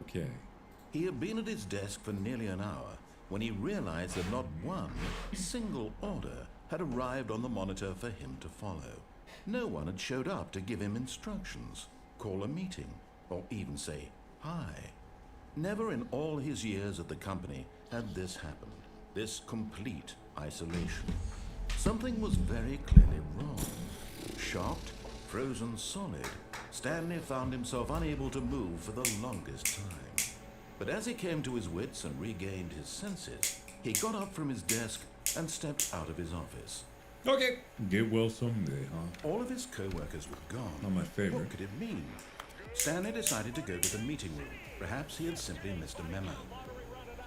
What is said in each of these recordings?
Okay. He had been at his desk for nearly an hour when he realized that not one single order had arrived on the monitor for him to follow. No one had showed up to give him instructions, call a meeting, or even say hi. Never in all his years at the company had this happened, this complete isolation. Something was very clearly wrong. Shocked, frozen solid, Stanley found himself unable to move for the longest time. But as he came to his wits and regained his senses, he got up from his desk and stepped out of his office. Okay. Get well someday, huh? All of his co-workers were gone. Not my favorite. What could it mean? Stanley decided to go to the meeting room. Perhaps he had simply missed a memo.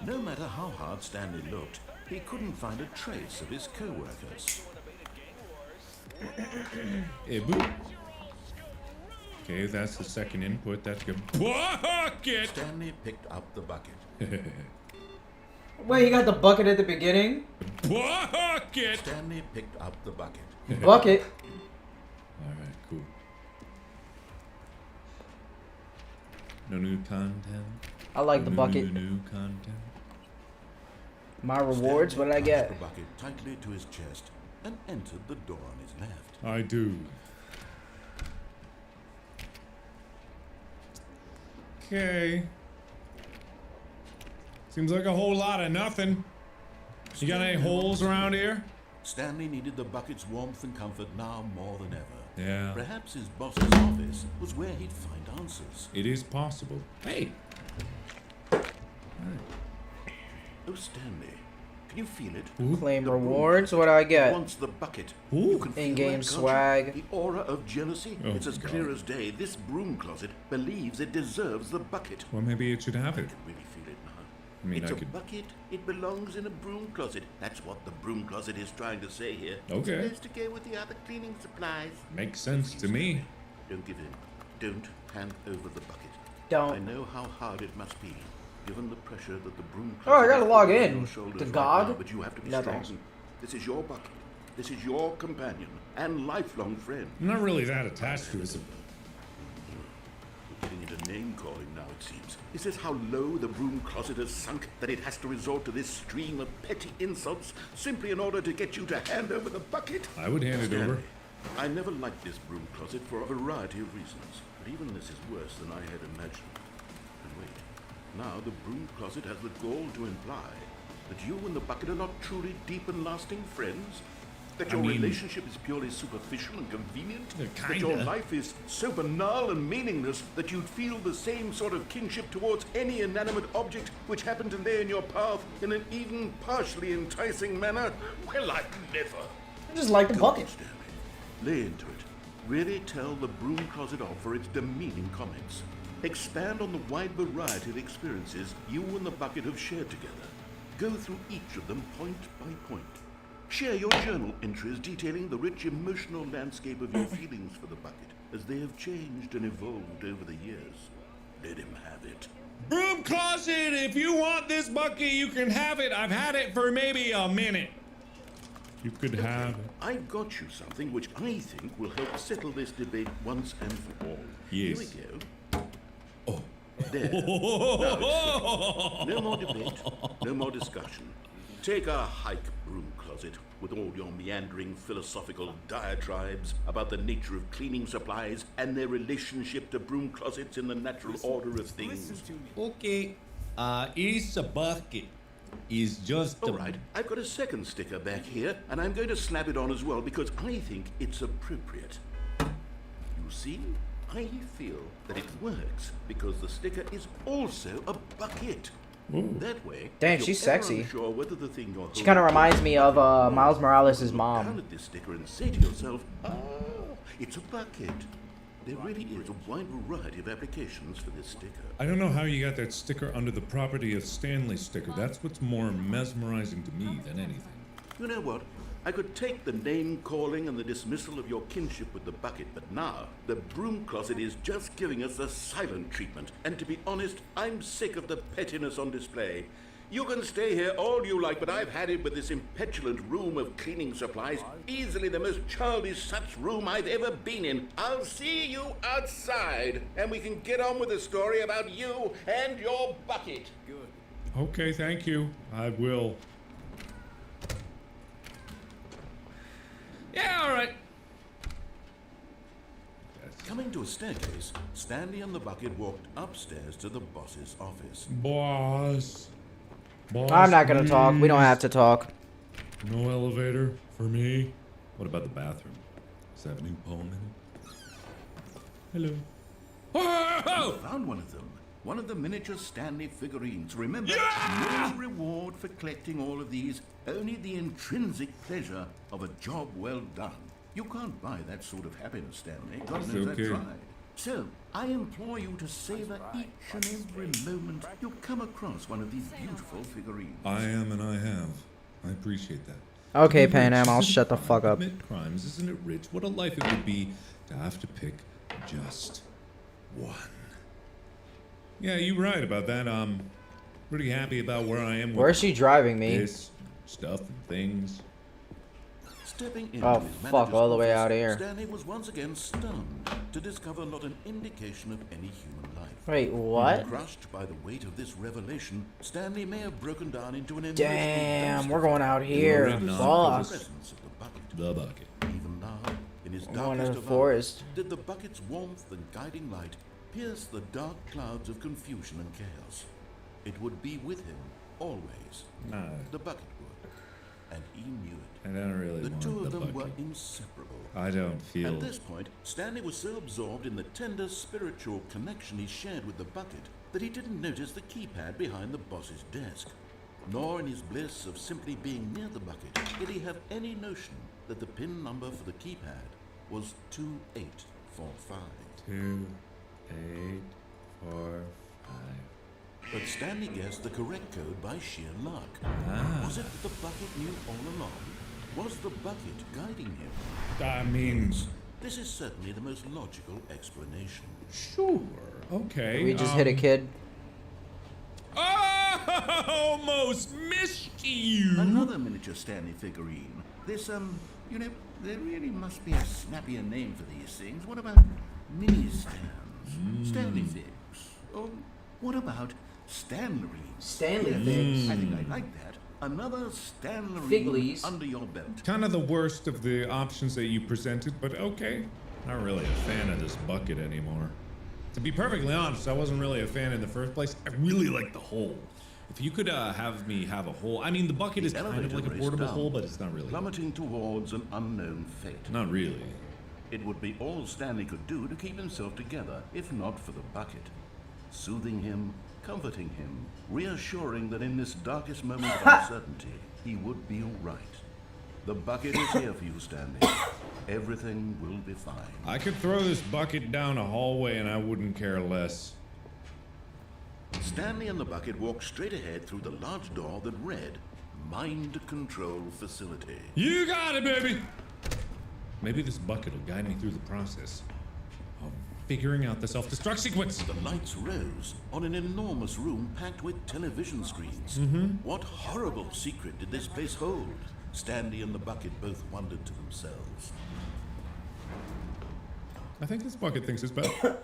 No matter how hard Stanley looked, he couldn't find a trace of his co-workers. Hey, boo. Okay, that's the second input. That's good. Bucket! Stanley picked up the bucket. Wait, you got the bucket at the beginning? Bucket! Stanley picked up the bucket. Bucket. Alright, cool. No new content. I like the bucket. New content. My rewards, what did I get? The bucket tightly to his chest and entered the door on his left. I do. Okay. Seems like a whole lot of nothing. You got any holes around here? Stanley needed the bucket's warmth and comfort now more than ever. Yeah. Perhaps his boss's office was where he'd find answers. It is possible. Hey. Oh, Stanley, can you feel it? Ooh. Claim The rewards, what do I broom get? wants the bucket. Ooh. You can feel In-game that, can't you? swag. The aura of jealousy. Oh, it's as God. clear as day. This broom closet believes it deserves the bucket. Well, maybe it should have I it. can really feel it now. I mean, It's I a could. bucket. It belongs in a broom closet. That's what the broom closet is trying to say here. Okay. It's supposed to go with the other cleaning supplies. Makes sense to me. Don't give in. Don't hand over the bucket. I Don't. know how hard it must be, given the pressure that the broom Oh, I closet gotta is log putting on in your shoulders to right GOG. now, but you have to be No, strong. thanks. This is your bucket. This is your companion and lifelong friend. I'm not really that attached to it. We're getting into name calling now, it seems. Is this how low the broom closet has sunk that it has to resort to this stream of petty insults simply in order to get you to hand over the bucket? I would hand it over. Stanley, I never liked this broom closet for a variety of reasons, but even this is worse than I had imagined. And wait, now the broom closet has the gall to imply that you and the bucket are not truly deep and lasting friends? That your relationship is purely superficial and convenient? That your Kinda. life is so banal and meaningless that you'd feel the same sort of kinship towards any inanimate object which happened to lay in your path in an even partially enticing manner? Well, I'd never. I just like the Come on, bucket. Stanley. Lay into it. Really tell the broom closet off for its demeaning comments. Expand on the wide variety of experiences you and the bucket have shared together. Go through each of them point by point. Share your journal entries detailing the rich emotional landscape of your feelings for the bucket as they have changed and evolved over the years. Let him have it. Broom closet, if you want this bucket, you can have it. I've had it for maybe a minute. You could have it. I've got you something which I think will help settle this debate once and for all. Yes. Here we go. Oh, there. Now it's settled. No more debate, no more discussion. Take a hike, broom closet, with all your meandering philosophical diatribes about the nature of cleaning supplies and their relationship to broom closets in the natural order of things. Okay, it's a bucket. It's just All right, I've got a second sticker back here, and I'm going to slap it on as well because I think it's appropriate. You see, I feel that it works because the sticker is also a bucket. Ooh. That way, Damn, if you're she's ever sexy. unsure whether the thing you're She kind of holding reminds me of Miles Morales' look mom. down at this sticker and say to yourself, "Oh, it's a bucket." There really is a wide variety of applications for this sticker. I don't know how you got that sticker under the property of Stanley sticker. That's what's more mesmerizing to me than anything. You know what? I could take the name calling and the dismissal of your kinship with the bucket, but now the broom closet is just giving us the silent treatment. And to be honest, I'm sick of the pettiness on display. You can stay here all you like, but I've had it with this impetulant room of cleaning supplies. Easily the most childish such room I've ever been in. I'll see you outside, and we can get on with the story about you and your bucket. Good. Okay, thank you. I will. Yeah, all right. Coming to a staircase, Stanley and the bucket walked upstairs to the boss's office. Boss. Boss, I'm not gonna talk. We don't have to talk. No elevator for me. What about the bathroom? Does that have a new poem in it? Hello. Oh! Found one of them. One of the miniature Stanley figurines. Remember, Yeah! no reward for collecting all of these, only the intrinsic pleasure of a job well done. You can't buy that sort of happiness, Stanley. God knows okay. I've tried. So, I implore you to savor each and every moment you come across one of these beautiful figurines. I am and I have. I appreciate that. Okay, To be rich Pan Am, I'll isn't shut the crime. fuck up. Commit crimes, isn't it rich? What a life it would be to have to pick just one. Yeah, you're right about that. I'm pretty happy about where I am with Where's she driving me? this stuff and things. Stepping into Oh, his fuck, manager's all the way office, out here. Stanley was once again stunned to discover not an indication of any human life. Wait, what? Crushed by the weight of this revelation, Stanley may have broken down into an emotional Damn, dumpster we're going out fire. here. You're in The Fuck. presence of the bucket. The bucket. Even now, in his I'm going to darkest the of forest. hours, did the bucket's warmth and guiding light pierce the dark clouds of confusion and chaos. It would be with him always. Nah, The bucket would, and he knew it. I don't really The want two of the them were bucket. inseparable. I don't feel. At this point, Stanley was so absorbed in the tender spiritual connection he shared with the bucket that he didn't notice the keypad behind the boss's desk. Nor in his bliss of simply being near the bucket did he have any notion that the PIN number for the keypad was 2845. 2, 8, 4, 5. But Stanley guessed the correct code by sheer luck. Was it that the bucket knew all along? Was the bucket guiding him? I mean, This is certainly the most logical explanation. sure. Okay. We just hit a kid. Oh, almost missed you. Another miniature Stanley figurine. This, you know, there really must be a snappier name for these things. What about mini stands? Stanley figs? Or what about Stanley? Stanley Yes, figs. I think I like that. Another Stanley Figlies. under your belt. Kind of the worst of the options that you presented, but okay. Not really a fan of this bucket anymore. To be perfectly honest, I wasn't really a fan in the first place. I really like the hole. If you could have me have a hole, I mean, the bucket is kind of elevator like a raced portable down, hole, but it's not really. Plummeting towards an unknown fate. Not really. It would be all Stanley could do to keep himself together, if not for the bucket. Soothing him, comforting him, reassuring that in this darkest moment of uncertainty, he would be all right. The bucket is here for you, Stanley. Everything will be fine. I could throw this bucket down a hallway and I wouldn't care less. Stanley and the bucket walked straight ahead through the large door that read, Mind Control Facility. You got it, baby! Maybe this bucket will guide me through the process of figuring out the self-destruct sequence. The lights rose on an enormous room packed with television screens. What horrible secret did this place hold? Stanley and the bucket both wondered to themselves. I think this bucket thinks it's better.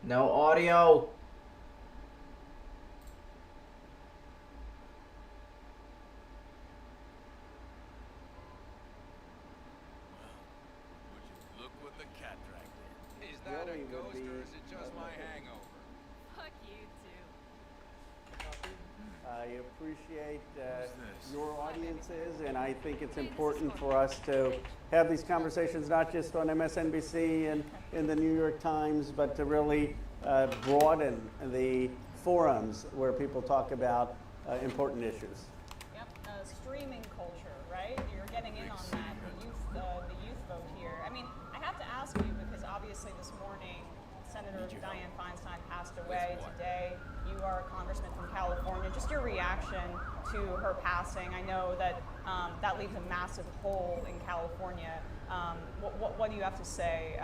No audio. Look what the cat dragged in. Is that a ghost or is it just my hangover? Fuck you too. I appreciate your audiences, and I think it's important for us to have these conversations not just on MSNBC and in the New York Times, but to really broaden the forums where people talk about important issues. Yep, streaming culture, right? You're getting in on that. The youth vote here. I mean, I have to ask you because obviously this morning Senator Dianne Feinstein passed away today. You are a congressman from California. Just your reaction to her passing. I know that That leaves a massive hole in California. What do you have to say,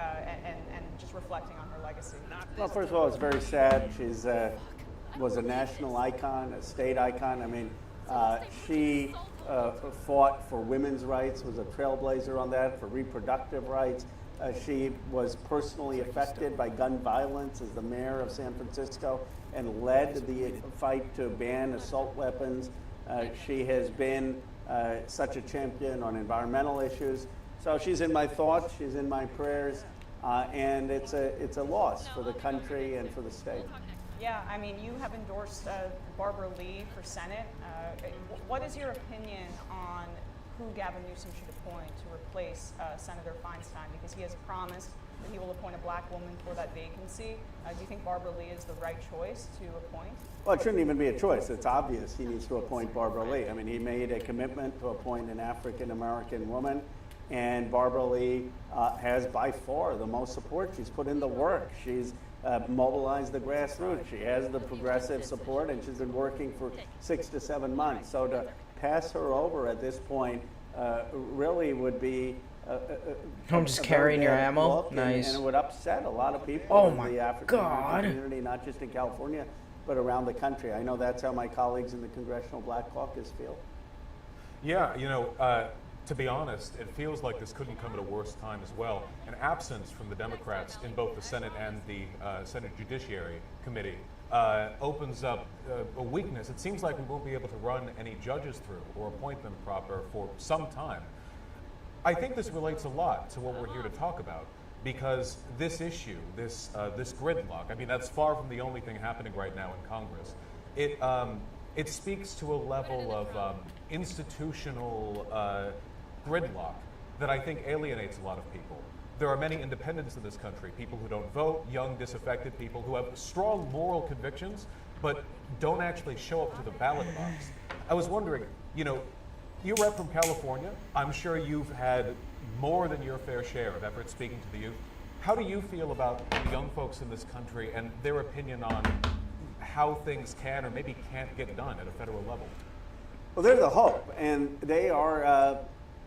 and just reflecting on her legacy? Well, first of all, it's very sad. She's was a national icon, a state icon. I mean, she fought for women's rights, was a trailblazer on that, for reproductive rights. She was personally affected by gun violence as the mayor of San Francisco and led the fight to ban assault weapons. She has been such a champion on environmental issues. So she's in my thoughts, she's in my prayers, and it's a loss for the country and for the state. Yeah, I mean, you have endorsed Barbara Lee for Senate. What is your opinion on who Gavin Newsom should appoint to replace Senator Feinstein? Because he has promised that he will appoint a black woman for that vacancy. Do you think Barbara Lee is the right choice to appoint? Well, it shouldn't even be a choice. It's obvious he needs to appoint Barbara Lee. I mean, he made a commitment to appoint an African-American woman, and Barbara Lee has by far the most support. She's put in the work. She's mobilized the grassroots. She has the progressive support, and she's been working for 6 to 7 months. So to pass her over at this point really would be I'm just carrying your ammo. Nice. And it would upset a lot of people Oh in my the African God. American community, not just in California, but around the country. I know that's how my colleagues in the Congressional Black Caucus feel. Yeah, to be honest, it feels like this couldn't come at a worse time as well. An absence from the Democrats in both the Senate and the Senate Judiciary Committee opens up a weakness. It seems like we won't be able to run any judges through or appoint them proper for some time. I think this relates a lot to what we're here to talk about, because this issue, this gridlock, I mean, that's far from the only thing happening right now in Congress. It speaks to a level of institutional gridlock that I think alienates a lot of people. There are many independents in this country, people who don't vote, young, disaffected people who have strong moral convictions, but don't actually show up to the ballot box. I was wondering, you rep from California. I'm sure you've had more than your fair share of efforts speaking to the youth. How do you feel about the young folks in this country and their opinion on how things can or maybe can't get done at a federal level? Well, they're the hope, and they are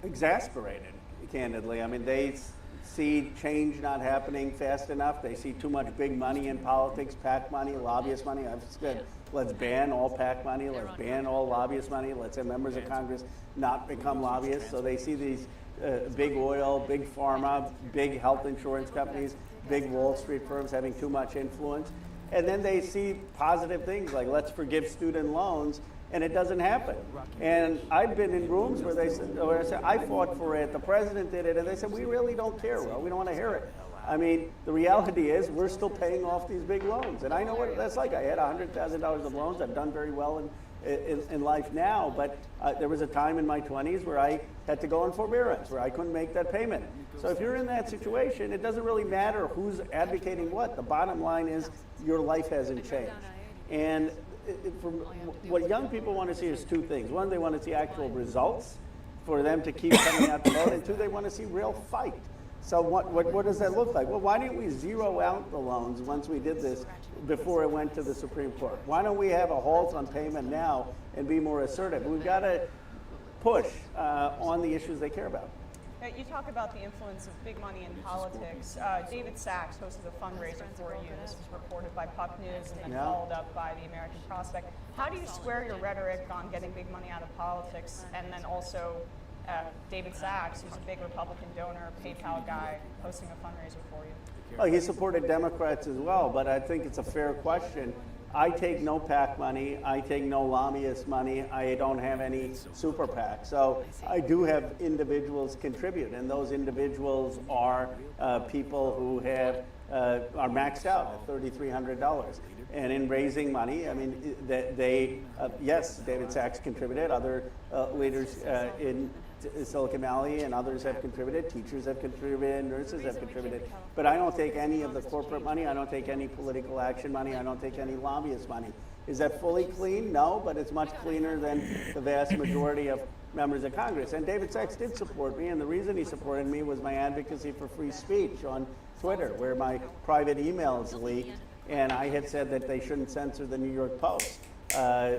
exasperated, candidly. I mean, they see change not happening fast enough. They see too much big money in politics, PAC money, lobbyist money. I've said, let's ban all PAC money, let's ban all lobbyist money, let's have members of Congress not become lobbyists. So they see these big oil, big pharma, big health insurance companies, big Wall Street firms having too much influence. And then they see positive things like let's forgive student loans, and it doesn't happen. And I've been in rooms where they said, I fought for it, the president did it, and they said, we really don't care. Well, we don't want to hear it. I mean, the reality is we're still paying off these big loans. And I know what that's like. I had $100,000 of loans. I've done very well in life now, but there was a time in my 20s where I had to go on forbearance, where I couldn't make that payment. So if you're in that situation, it doesn't really matter who's advocating what. The bottom line is your life hasn't changed. And what young people want to see is two things. One, they want to see actual results for them to keep coming out to vote, and two, they want to see real fight. So what does that look like? Well, why didn't we zero out the loans once we did this before it went to the Supreme Court? Why don't we have a halt on payment now and be more assertive? We've got to push on the issues they care about. You talk about the influence of big money in politics. David Sachs hosted a fundraiser for you. This was reported by Puck News and then followed up by the American Prospect. How do you square your rhetoric on getting big money out of politics and then also David Sachs, who's a big Republican donor, PayPal guy, hosting a fundraiser for you? Oh, he supported Democrats as well, but I think it's a fair question. I take no PAC money. I take no lobbyist money. I don't have any super PAC. So I do have individuals contribute, and those individuals are people who have are maxed out at $3,300. And in raising money, I mean, yes, David Sachs contributed. Other leaders in Silicon Valley and others have contributed. Teachers have contributed. Nurses have contributed. But I don't take any of the corporate money. I don't take any political action money. I don't take any lobbyist money. Is that fully clean? No, but it's much cleaner than the vast majority of members of Congress. And David Sachs did support me, and the reason he supported me was my advocacy for free speech on Twitter, where my private emails leaked, and I had said that they shouldn't censor the New York Post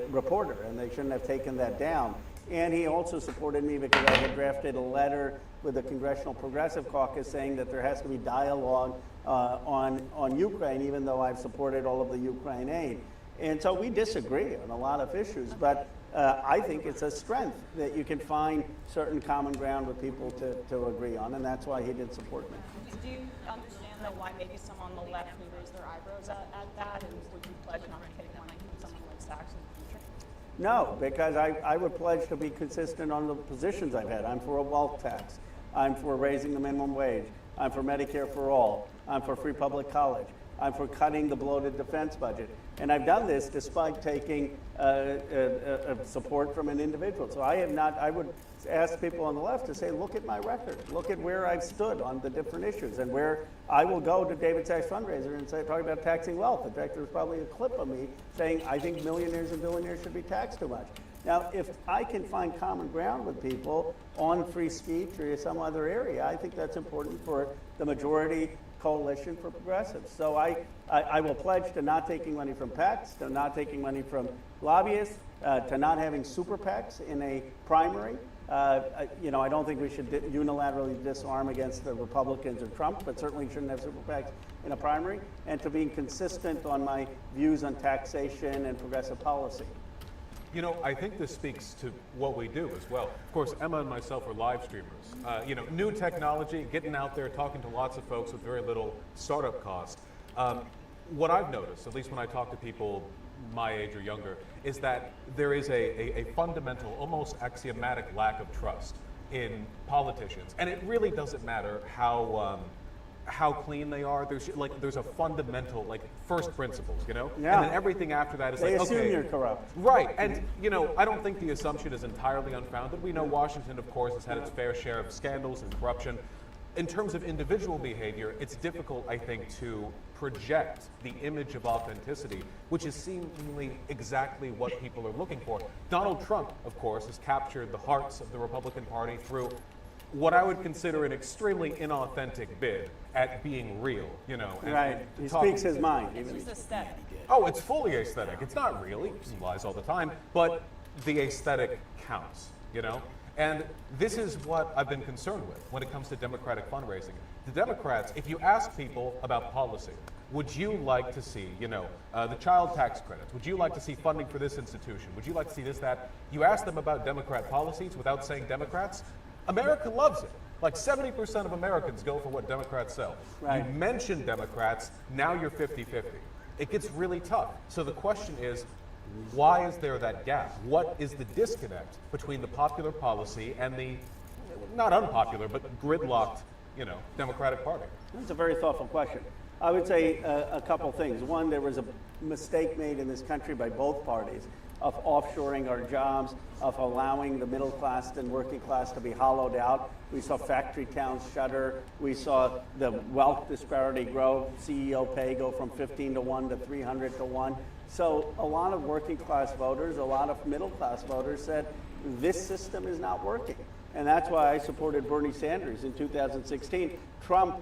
reporter, and they shouldn't have taken that down. And he also supported me because I had drafted a letter with the Congressional Progressive Caucus saying that there has to be dialogue on Ukraine, even though I've supported all of the Ukraine aid. And so we disagree on a lot of issues, but I think it's a strength that you can find certain common ground with people to agree on, and that's why he did support me. Do you understand though why maybe some on the left would raise their eyebrows at that, and would you pledge not to take money from someone like Sachs in the future? No, because I would pledge to be consistent on the positions I've had. I'm for a wealth tax. I'm for raising the minimum wage. I'm for Medicare for all. I'm for free public college. I'm for cutting the bloated defense budget. And I've done this despite taking support from an individual. So I would ask people on the left to say, look at my record. Look at where I've stood on the different issues and where I will go to David Sachs fundraiser and say, talk about taxing wealth. In fact, there's probably a clip of me saying, I think millionaires and billionaires should be taxed too much. Now, if I can find common ground with people on free speech or some other area, I think that's important for the majority coalition for progressives. So I will pledge to not taking money from PACs, to not taking money from lobbyists, to not having super PACs in a primary. I don't think we should unilaterally disarm against the Republicans or Trump, but certainly shouldn't have super PACs in a primary, and to being consistent on my views on taxation and progressive policy. You know, I think this speaks to what we do as well. Of course, Emma and myself are live streamers. New technology, getting out there, talking to lots of folks with very little startup cost. What I've noticed, at least when I talk to people my age or younger, is that there is a fundamental, almost axiomatic lack of trust in politicians. And it really doesn't matter how clean they are. There's a fundamental first principles, Yeah. And then everything after that is They like, assume okay, you're corrupt. right. And I don't think the assumption is entirely unfounded. We know Washington, of course, has had its fair share of scandals and corruption. In terms of individual behavior, it's difficult, I think, to project the image of authenticity, which is seemingly exactly what people are looking for. Donald Trump, of course, has captured the hearts of the Republican Party through what I would consider an extremely inauthentic bid at being real, and Right. He speaks his mind. It's just aesthetic. Oh, it's fully aesthetic. It's not really. He lies all the time, but the aesthetic counts, And this is what I've been concerned with when it comes to Democratic fundraising. The Democrats, if you ask people about policy, would you like to see, the child tax credits? Would you like to see funding for this institution? Would you like to see this, that? You ask them about Democrat policies without saying Democrats, America loves it. Like 70% of Americans go for what Democrats sell. Right. You mention Democrats, now you're 50-50. It gets really tough. So the question is, why is there that gap? What is the disconnect between the popular policy and the, not unpopular, but gridlocked, Democratic Party? That's a very thoughtful question. I would say a couple things. One, there was a mistake made in this country by both parties of offshoring our jobs, of allowing the middle class and working class to be hollowed out. We saw factory towns shutter. We saw the wealth disparity grow, CEO pay go from 15 to 1 to 300 to 1. So a lot of working class voters, a lot of middle class voters said, this system is not working. And that's why I supported Bernie Sanders in 2016. Trump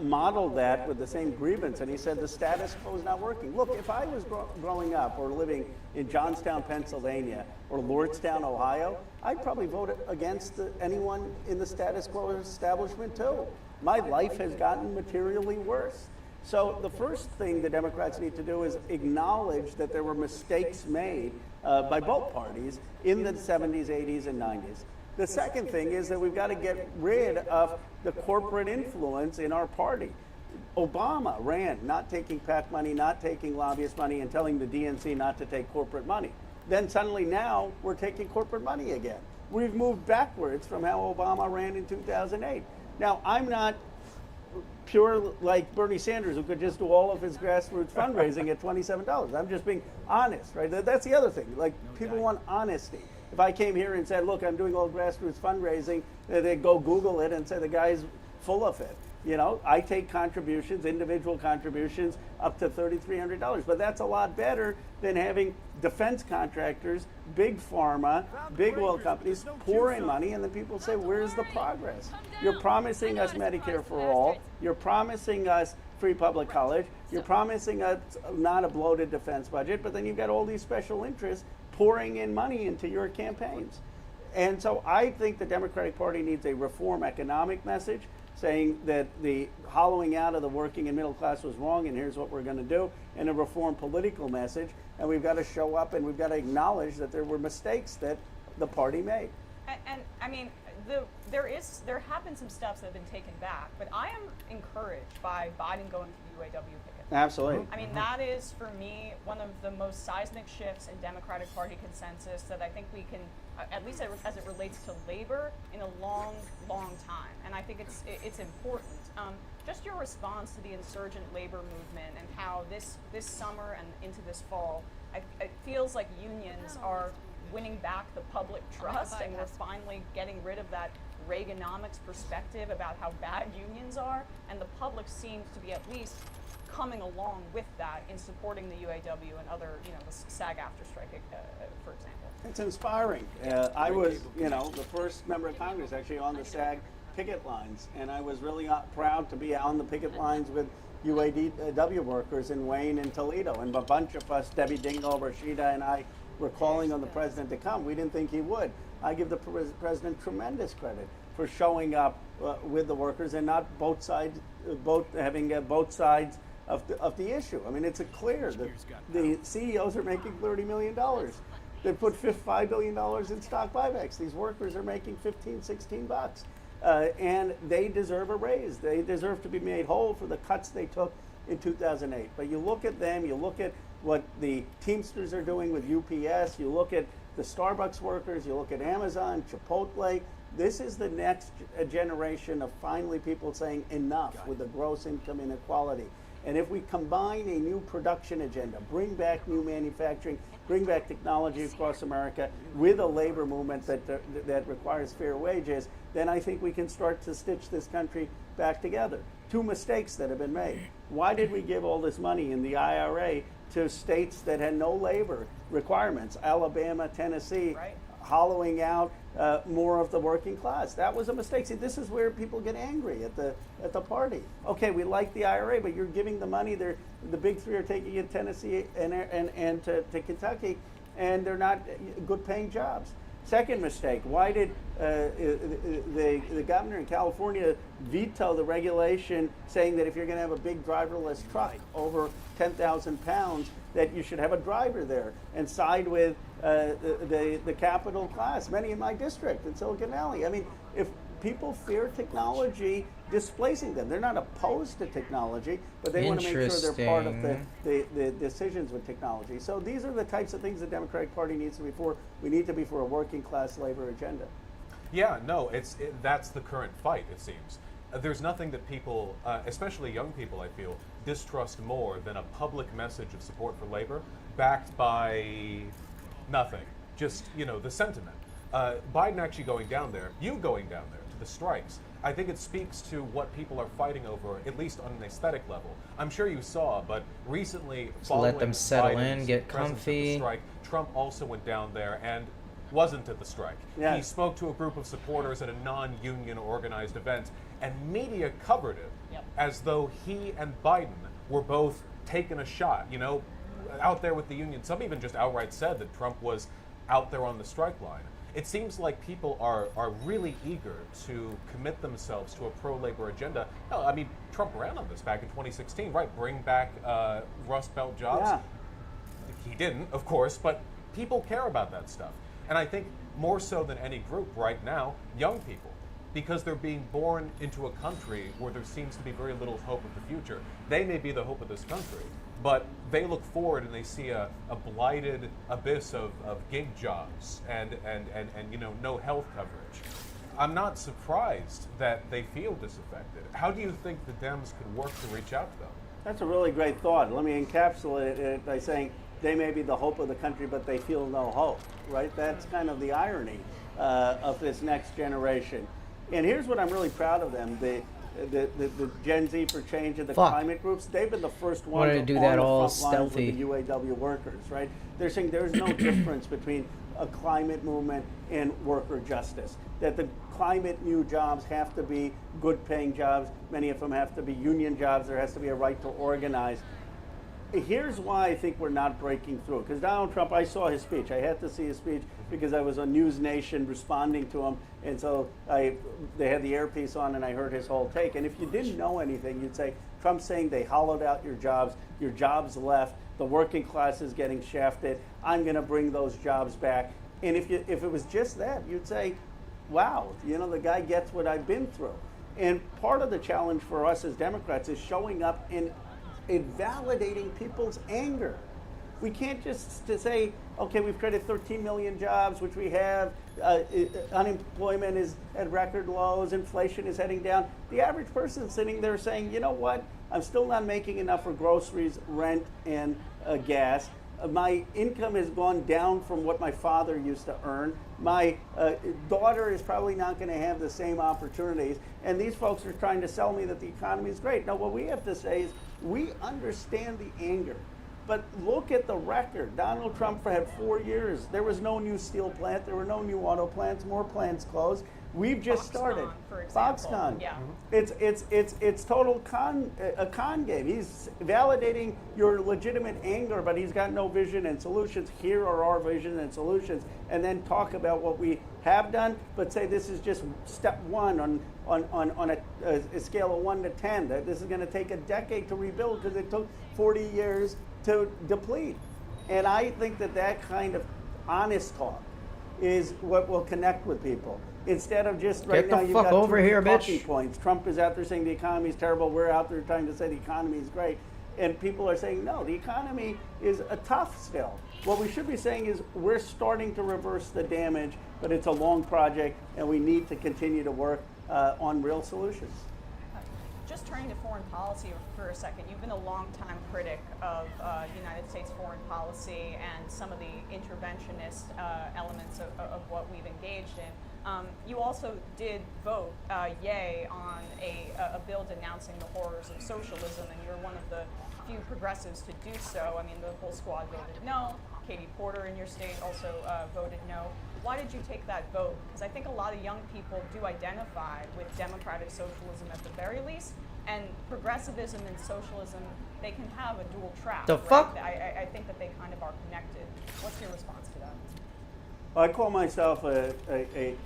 modeled that with the same grievance, and he said the status quo is not working. Look, if I was growing up or living in Johnstown, Pennsylvania, or Lordstown, Ohio, I'd probably vote against anyone in the status quo establishment too. My life has gotten materially worse. So the first thing the Democrats need to do is acknowledge that there were mistakes made by both parties in the 70s, 80s, and 90s. The second thing is that we've got to get rid of the corporate influence in our party. Obama ran not taking PAC money, not taking lobbyist money, and telling the DNC not to take corporate money. Then suddenly now we're taking corporate money again. We've moved backwards from how Obama ran in 2008. Now, I'm not pure like Bernie Sanders, who could just do all of his grassroots fundraising at $27. I'm just being honest, right? That's the other thing. Like, people want honesty. If I came here and said, look, I'm doing all grassroots fundraising, they'd go Google it and say the guy's full of it. I take contributions, individual contributions, up to $3,300. But that's a lot better than having defense contractors, big pharma, big oil companies pour in money, and then people say, where's the progress? You're promising us Medicare for all. You're promising us free public college. You're promising us not a bloated defense budget, but then you've got all these special interests pouring in money into your campaigns. And so I think the Democratic Party needs a reform economic message saying that the hollowing out of the working and middle class was wrong and here's what we're going to do, and a reform political message. And we've got to show up and we've got to acknowledge that there were mistakes that the party made. And I mean, there have been some steps that have been taken back, but I am encouraged by Biden going to the UAW picket. Absolutely. I mean, that is for me one of the most seismic shifts in Democratic Party consensus that I think we can, at least as it relates to labor, in a long, long time. And I think it's important. Just your response to the insurgent labor movement and how this summer and into this fall, it feels like unions are winning back the public trust, and we're finally getting rid of that Reaganomics perspective about how bad unions are, and the public seems to be at least coming along with that in supporting the UAW and other, the SAG after strike, for example. It's inspiring. I was, the first member of Congress actually on the SAG picket lines, and I was really proud to be on the picket lines with UAW workers in Wayne and Toledo, and a bunch of us, Debbie Dingell, Rashida, and I, were calling on the president to come. We didn't think he would. I give the president tremendous credit for showing up with the workers and not having both sides of the issue. I mean, it's clear that the CEOs are making $30 million. They put $5 billion in stock buybacks. These workers are making 15, 16 bucks. And they deserve a raise. They deserve to be made whole for the cuts they took in 2008. But you look at them, you look at what the Teamsters are doing with UPS, you look at the Starbucks workers, you look at Amazon, Chipotle. This is the next generation of finally people saying enough with the gross income inequality. And if we combine a new production agenda, bring back new manufacturing, bring back technology across America with a labor movement that requires fair wages, then I think we can start to stitch this country back together. Two mistakes that have been made. Why did we give all this money in the IRA to states that had no labor requirements? Alabama, Tennessee, right, hollowing out more of the working class. That was a mistake. See, this is where people get angry at the party. Okay, we like the IRA, but you're giving the money. The big three are taking it Tennessee and to Kentucky, and they're not good paying jobs. Second mistake, why did the governor in California veto the regulation saying that if you're going to have a big driverless truck over 10,000 pounds, that you should have a driver there, and side with the capital class, many in my district in Silicon Valley? I mean, if people fear technology displacing them, they're not opposed to technology, but they want to make sure they're part of the decisions with technology. So these are the types of things the Democratic Party needs to be for. We need to be for a working class labor agenda. Yeah, no, that's the current fight, it seems. There's nothing that people, especially young people, I feel, distrust more than a public message of support for labor backed by nothing, just, the sentiment. Biden actually going down there, you going down there to the strikes, I think it speaks to what people are fighting over, at least on an aesthetic level. I'm sure you saw, but recently, following let them settle Biden's in, get presence at the comfy. strike, Trump also went down there and wasn't at the strike. Yes. He spoke to a group of supporters at a non-union organized event, and media covered it as though he and Biden were both taking a shot, out there with the union. Some even just outright said that Trump was out there on the strike line. It seems like people are really eager to commit themselves to a pro-labor agenda. No, I mean, Trump ran on this back in 2016, right? Bring back Rust Belt jobs. Yeah. He didn't, of course, but people care about that stuff. And I think more so than any group right now, young people, because they're being born into a country where there seems to be very little hope of the future. They may be the hope of this country, but they look forward and they see a blighted abyss of gig jobs and no health coverage. I'm not surprised that they feel disaffected. How do you think the Dems could work to reach out to them? That's a really great thought. Let me encapsulate it by saying they may be the hope of the country, but they feel no hope, right? That's kind of the irony of this next generation. And here's what I'm really proud of them. The Gen Z for Change and the climate groups, they've been the first ones Wanted to do that on all the front lines stealthy. with the UAW workers, right? They're saying there's no difference between a climate movement and worker justice. That the climate new jobs have to be good paying jobs. Many of them have to be union jobs. There has to be a right to organize. here's why I think we're not breaking through. Because Donald Trump, I saw his speech. I had to see his speech because I was on News Nation responding to him. And so they had the earpiece on and I heard his whole take. And if you didn't know anything, you'd say, Trump's saying they hollowed out your jobs left, the working class is getting shafted, I'm going to bring those jobs back. And if it was just that, you'd say, wow, the guy gets what I've been through. And part of the challenge for us as Democrats is showing up and validating people's anger. We can't just say, okay, we've created 13 million jobs, which we have, unemployment is at record lows, inflation is heading down. The average person sitting there saying, you know what, I'm still not making enough for groceries, rent, and gas. My income has gone down from what my father used to earn. My daughter is probably not going to have the same opportunities. And these folks are trying to sell me that the economy is great. No, what we have to say is we understand the anger. But look at the record. Donald Trump had 4 years. There was no new steel plant. There were no new auto plants. More plants closed. We've just started. For example. Foxconn. Yeah. It's total a con game. He's validating your legitimate anger, but he's got no vision and solutions. Here are our vision and solutions, and then talk about what we have done, but say this is just step one on a scale of 1 to 10. That this is going to take a decade to rebuild because it took 40 years to deplete. And I think that kind of honest talk is what will connect with people. Instead of just right now you've got over here, talking bitch. points. Trump is out there saying the economy is terrible. We're out there trying to say the economy is great. And people are saying, no, the economy is tough still. What we should be saying is we're starting to reverse the damage, but it's a long project and we need to continue to work on real solutions. Just turning to foreign policy for a second, you've been a longtime critic of United States foreign policy and some of the interventionist elements of what we've engaged in. You also did vote yay on a bill denouncing the horrors of socialism, and you're one of the few progressives to do so. I mean, the whole squad voted no. Katie Porter in your state also voted no. Why did you take that vote? Because I think a lot of young people do identify with democratic socialism at the very least, and progressivism and socialism, they can have a dual track. The fuck? I think that they kind of are connected. What's your response to that? I call myself a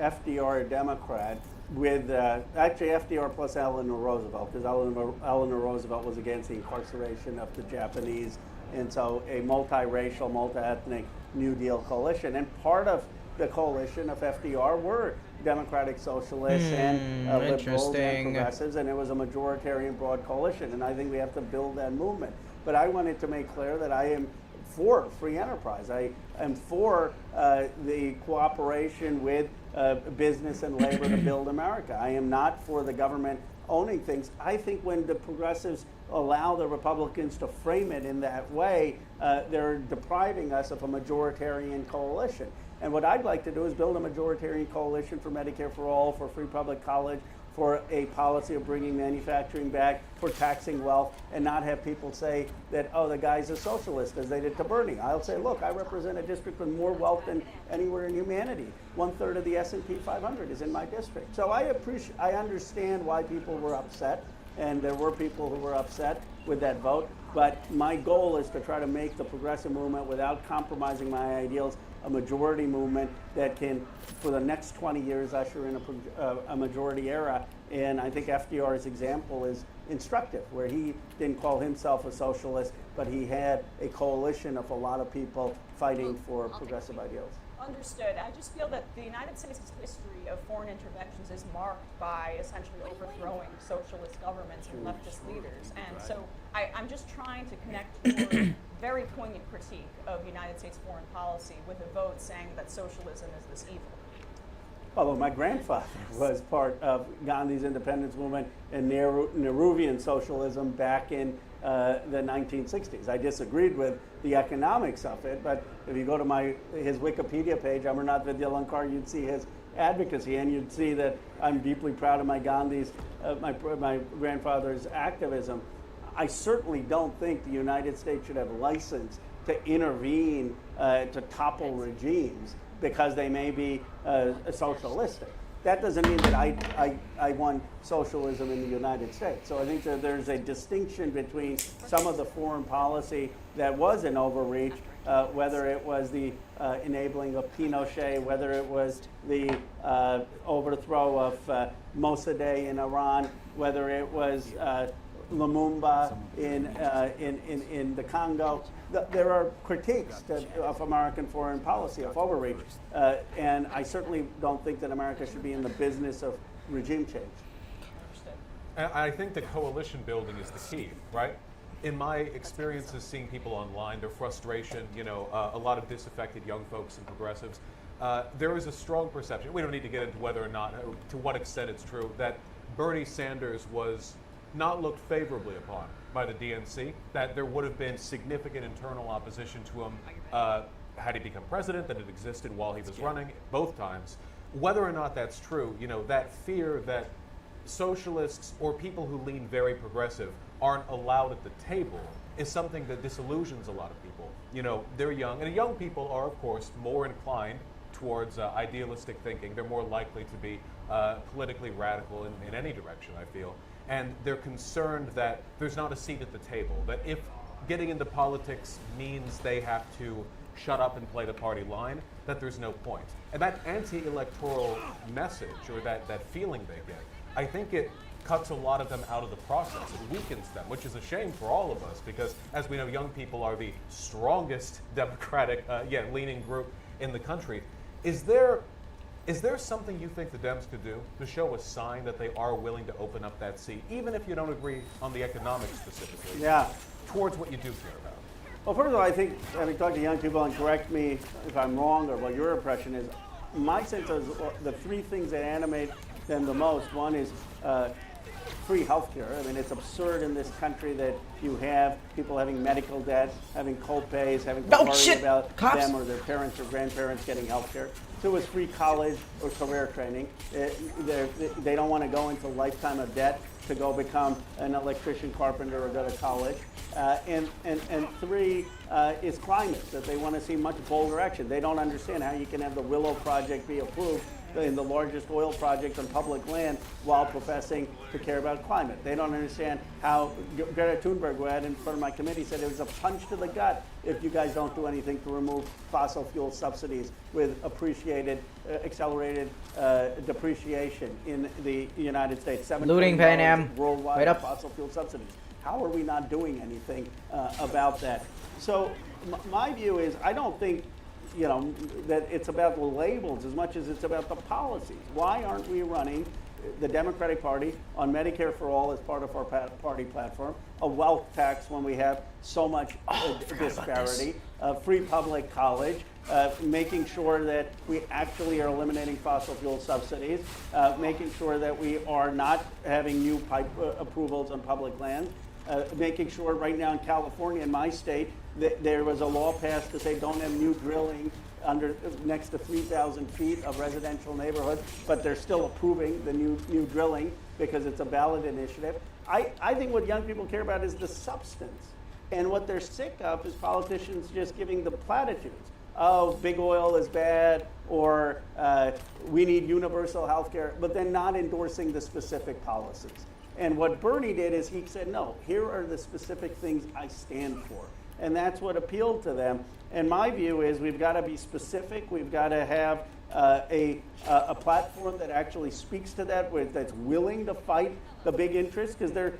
FDR Democrat with actually FDR plus Eleanor Roosevelt, because Eleanor Roosevelt was against the incarceration of the Japanese, and so a multiracial, multi-ethnic New Deal coalition. And part of the coalition of FDR were democratic socialists and liberals and progressives, and it was a majoritarian broad coalition, and I think we have to build that movement. But I wanted to make clear that I am for free enterprise. I am for the cooperation with business and labor to build America. I am not for the government owning things. I think when the progressives allow the Republicans to frame it in that way, they're depriving us of a majoritarian coalition. And what I'd like to do is build a majoritarian coalition for Medicare for all, for free public college, for a policy of bringing manufacturing back, for taxing wealth, and not have people say that, oh, the guy's a socialist, as they did to Bernie. I'll say, look, I represent a district with more wealth than anywhere in humanity. 1/3 of the S&P 500 is in my district. So I understand why people were upset, and there were people who were upset with that vote. But my goal is to try to make the progressive movement, without compromising my ideals, a majority movement that can, for the next 20 years, usher in a majority era. And I think FDR's example is instructive, where he didn't call himself a socialist, but he had a coalition of a lot of people fighting for progressive ideals. Understood. I just feel that the United States' history of foreign interventions is marked by essentially overthrowing socialist governments and leftist leaders. And so I'm just trying to connect your very poignant critique of United States foreign policy with a vote saying that socialism is this evil. Although my grandfather was part of Gandhi's independence movement and Nehruvian socialism back in the 1960s. I disagreed with the economics of it, but if you go to his Wikipedia page, Amarnath Vidyalankar, you'd see his advocacy, and you'd see that I'm deeply proud of my my grandfather's activism. I certainly don't think the United States should have license to intervene to topple regimes because they may be socialistic. that doesn't mean that I want socialism in the United States. So I think that there's a distinction between some of the foreign policy that was an overreach, whether it was the enabling of Pinochet, whether it was the overthrow of Mossadegh in Iran, whether it was Lumumba in the Congo. There are critiques of American foreign policy, of overreach, and I certainly don't think that America should be in the business of regime change. I think the coalition building is the key, right? In my experiences seeing people online, their frustration, a lot of disaffected young folks and progressives, there is a strong perception, we don't need to get into whether or not, to what extent it's true, that Bernie Sanders was not looked favorably upon by the DNC, that there would have been significant internal opposition to him had he become president, that it existed while he was running, both times. Whether or not that's true, that fear that socialists or people who lean very progressive aren't allowed at the table is something that disillusions a lot of people. They're young, and young people are, of course, more inclined towards idealistic thinking. They're more likely to be politically radical in any direction, I feel. And they're concerned that there's not a seat at the table, that if getting into politics means they have to shut up and play the party line, that there's no point. And that anti-electoral message, or that feeling they get, I think it cuts a lot of them out of the process. It weakens them, which is a shame for all of us, because as we know, young people are the strongest Democratic, leaning group in the country. Is there something you think the Dems could do to show a sign that they are willing to open up that seat, even if you don't agree on the economics specifically, towards what you do care about? Well, first of all, I think, having talked to young people, and correct me if I'm wrong or what your impression is, my sense is the three things that animate them the most. One is free health care. I mean, it's absurd in this country that you have people having medical debt, having co-pays, having to worry about them or their parents or grandparents getting health care. Two is free college or career training. They don't want to go into a lifetime of debt to go become an electrician, carpenter, or go to college. And three is climate, that they want to see much bolder action. They don't understand how you can have the Willow Project be approved in the largest oil project on public land while professing to care about climate. They don't understand how Greta Thunberg, who I had in front of my committee, said it was a punch to the gut if you guys don't do anything to remove fossil fuel subsidies with accelerated depreciation in the United States. Looting Pan Am. Worldwide fossil fuel subsidies. How are we not doing anything about that? So my view is, I don't think that it's about the labels as much as it's about the policies. Why aren't we running the Democratic Party on Medicare for all as part of our party platform, a wealth tax when we have so much disparity, free public college, making sure that we actually are eliminating fossil fuel subsidies, making sure that we are not having new pipe approvals on public land, making sure right now in California, in my state, that there was a law passed to say don't have new drilling next to 3,000 feet of residential neighborhood, but they're still approving the new drilling because it's a ballot initiative. I think what young people care about is the substance. And what they're sick of is politicians just giving the platitudes. Oh, big oil is bad, or we need universal health care, but then not endorsing the specific policies. And what Bernie did is he said, no, here are the specific things I stand for. And that's what appealed to them. And my view is we've got to be specific. We've got to have a platform that actually speaks to that, that's willing to fight the big interests, because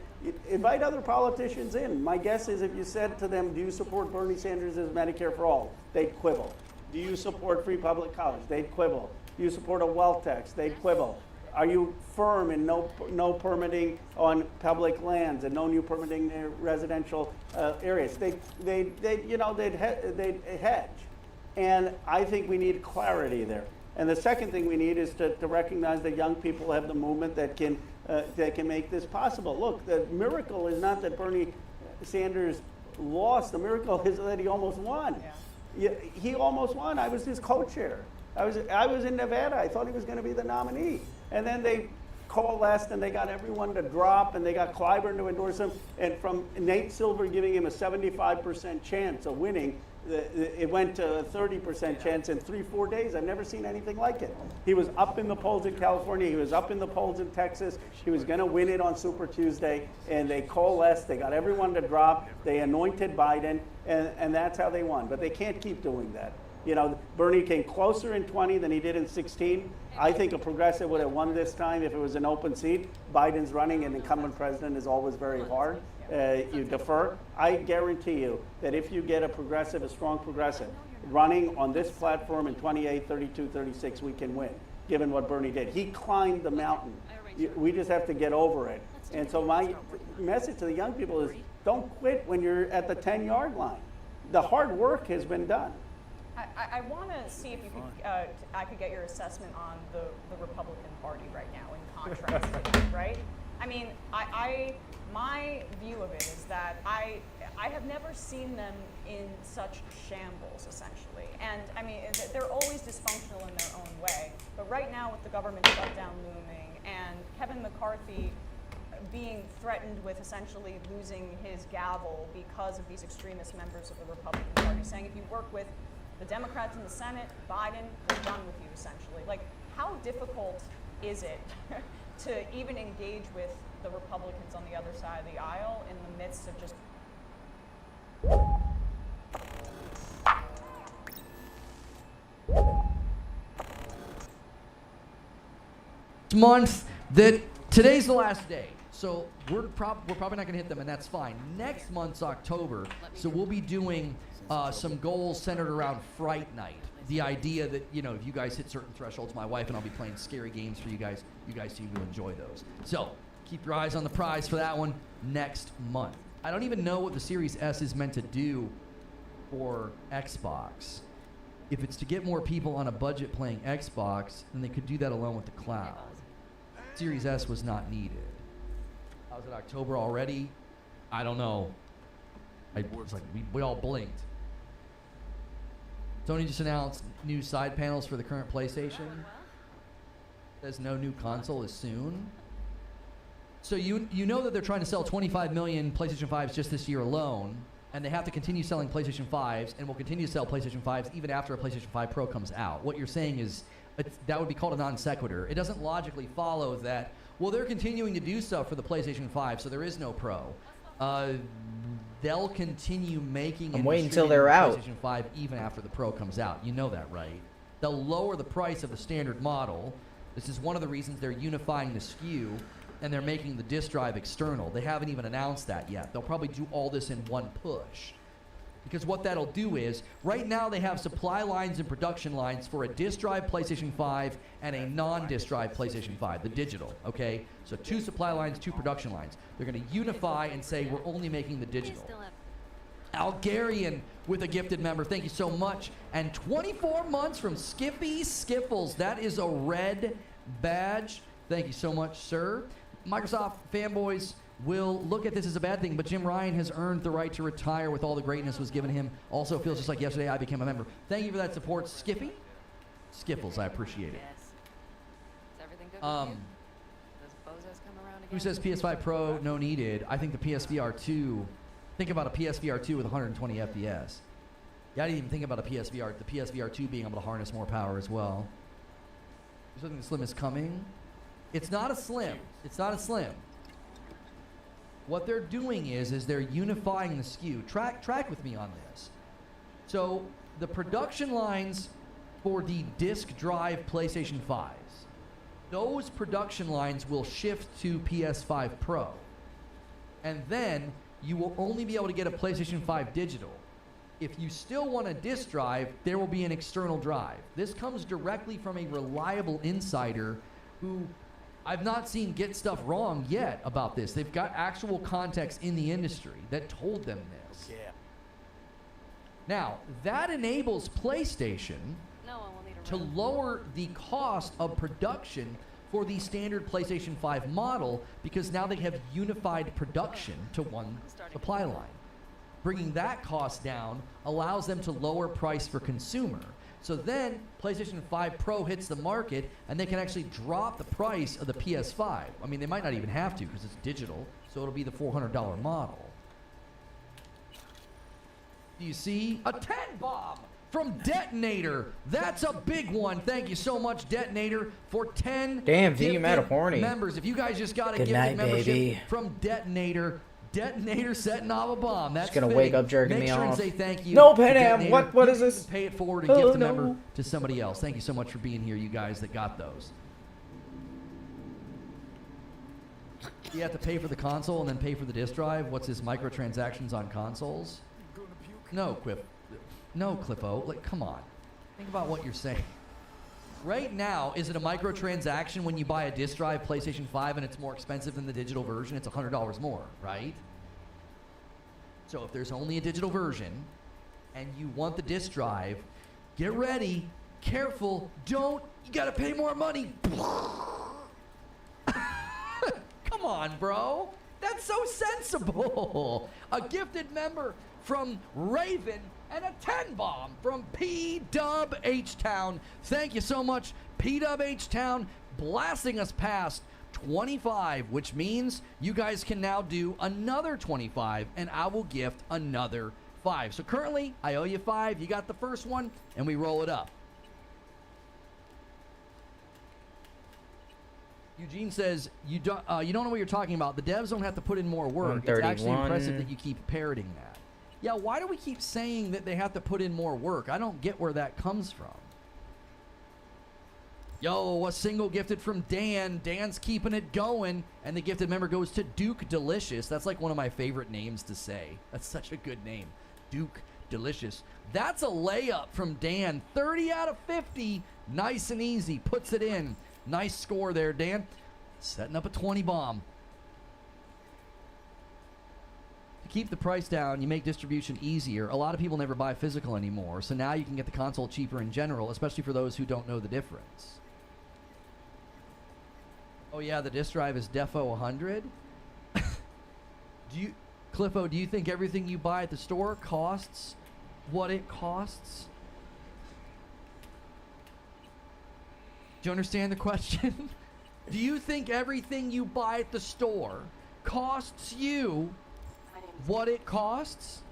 invite other politicians in. My guess is if you said to them, do you support Bernie Sanders' Medicare for all? They'd quibble. Do you support free public college? They'd quibble. Do you support a wealth tax? They'd quibble. Are you firm in no permitting on public lands and no new permitting in residential areas? They'd hedge. And I think we need clarity there. And the second thing we need is to recognize that young people have the movement that can make this possible. Look, the miracle is not that Bernie Sanders lost. The miracle is that he almost won. Yeah. He almost won. I was his co-chair. I was in Nevada. I thought he was going to be the nominee. And then they coalesced and they got everyone to drop, and they got Clyburn to endorse him. And from Nate Silver giving him a 75% chance of winning, It went to a 30% chance in 3-4 days. I've never seen anything like it. He was up in the polls in California. He was up in the polls in Texas. He was going to win it on Super Tuesday, and they coalesced. They got everyone to drop. They anointed Biden, and that's how they won. But they can't keep doing that. You know, Bernie came closer in 20 than he did in 16. I think a progressive would have won this time if it was an open seat. Biden's running, and incumbent president is always very hard. You defer. I guarantee you that if you get a progressive, a strong progressive, running on this platform in 28, 32, 36, we can win, given what Bernie did. He climbed the mountain. We just have to get over it. And so my message to the young people is don't quit when you're at the 10-yard line. The hard work has been done. I want to see if you could, I could get your assessment on the Republican Party right now in contrast, right? I mean, my view of it is that I have never seen them in such shambles, essentially. And I mean, they're always dysfunctional in their own way. But right now, with the government shutdown looming and Kevin McCarthy being threatened with essentially losing his gavel because of these extremist members of the Republican Party, saying if you work with the Democrats in the Senate, Biden will run with you, essentially. Like, how difficult is it to even engage with the Republicans on the other side of the aisle in the midst of just month that today's the last day, so we're probably not going to hit them, and that's fine. Next month's October, so we'll be doing some goals centered around Fright Night. The idea that, you know, if you guys hit certain thresholds, my wife and I'll be playing scary games for you guys. You guys seem to enjoy those. So keep your eyes on the prize for that one next month. I don't even know what the Series S is meant to do for Xbox. If it's to get more people on a budget playing Xbox, then they could do that alone with the cloud. Series S was not needed. How's it October already? I don't know. It's like we all blinked. Sony just announced new side panels for the current PlayStation. Says no new console is soon. So you know that they're trying to sell 25 million PlayStation 5s just this year alone, and they have to continue selling PlayStation 5s, and will continue to sell PlayStation 5s even after a PlayStation 5 Pro comes out. What you're saying is that would be called a non sequitur. It doesn't logically follow that, well, they're continuing to do stuff for the PlayStation 5, so there is no Pro. They'll continue making and waiting until they're out. PlayStation 5 even after the Pro comes out. You know that, right? They'll lower the price of the standard model. This is one of the reasons they're unifying the SKU, and they're making the disk drive external. They haven't even announced that yet. They'll probably do all this in one push. Because what that'll do is, right now they have supply lines and production lines for a disk drive PlayStation 5 and a non-disk drive PlayStation 5, the digital, okay? So 2 supply lines, 2 production lines. They're gonna unify and say, we're only making the digital. Algarian with a gifted member, thank you so much. And 24 months from Skippy Skiffles, that is a red badge. Thank you so much, sir. Microsoft fanboys will look at this as a bad thing, but Jim Ryan has earned the right to retire with all the greatness was given him. Also feels just like yesterday I became a member. Thank you for that support, Skippy. Skiffles, I appreciate it. Yes. Is everything good with you? Those bozos come around again? Who says PS5 Pro no needed? I think the PSVR 2, think about a PSVR 2 with 120 FPS. Yeah, I didn't even think about the PSVR 2 being able to harness more power as well. There's something Slim is coming. It's not a Slim. It's not a Slim. What they're doing is they're unifying the SKU. Track with me on this. So the production lines for the disk drive PlayStation 5s, those production lines will shift to PS5 Pro. And then you will only be able to get a PlayStation 5 digital. If you still want a disk drive, there will be an external drive. This comes directly from a reliable insider who I've not seen get stuff wrong yet about this. They've got actual context in the industry that told them this. Yeah. Now, that enables PlayStation to lower the cost of production for the standard PlayStation 5 model, because now they have unified production to one supply line. Bringing that cost down allows them to lower price for consumer. So then PlayStation 5 Pro hits the market, and they can actually drop the price of the PS5. I mean, they might not even have to because it's digital, so it'll be the $400 model. Do you see? A 10 bomb from Detonator. That's a big one. Thank you so much, Detonator, for 10 Damn, V, you mad gifted horny. members. If you guys just got a Good gifted night, membership baby. from Detonator, Detonator setting off a bomb. That's gonna fitting. wake up jerking Make me sure off. And say thank you. No, to Panam, Detonator. what You is can this? Pay it forward and Oh, gift a no. member to somebody else. Thank you so much for being here, you guys that got those. You have to pay for the console and then pay for the disk drive. What's this, microtransactions on consoles? No, Cliffo. Like, come on. Think about what you're saying. Right now, is it a microtransaction when you buy a disk drive, PlayStation 5, and it's more expensive than the digital version? It's $100 more, right? So if there's only a digital version and you want the disk drive, get ready, careful, you gotta pay more money. Come on, bro. That's so sensible. A gifted member from Raven and a 10 bomb from P-Dub H-Town. Thank you so much, P-Dub H-Town, blasting us past 25, which means you guys can now do another 25, and I will gift another 5. So currently, I owe you 5. You got the first one, and we roll it up. Eugene says, you don't know what you're talking about. The devs don't have to put in more work. It's actually impressive that you keep parroting that. Yeah, why do we keep saying that they have to put in more work? I don't get where that comes from. Yo, a single gifted from Dan. Dan's keeping it going. And the gifted member goes to Duke Delicious. That's like one of my favorite names to say. That's such a good name. Duke Delicious. That's a layup from Dan. 30 out of 50. Nice and easy. Puts it in. Nice score there, Dan. Setting up a 20 bomb. To keep the price down, you make distribution easier. A lot of people never buy physical anymore, so now you can get the console cheaper in general, especially for those who don't know the difference. Oh yeah, the disk drive is Defo 100? Cliffo, do you think everything you buy at the store costs what it costs? Do you understand the question? Do you think everything you buy at the store costs you what it costs?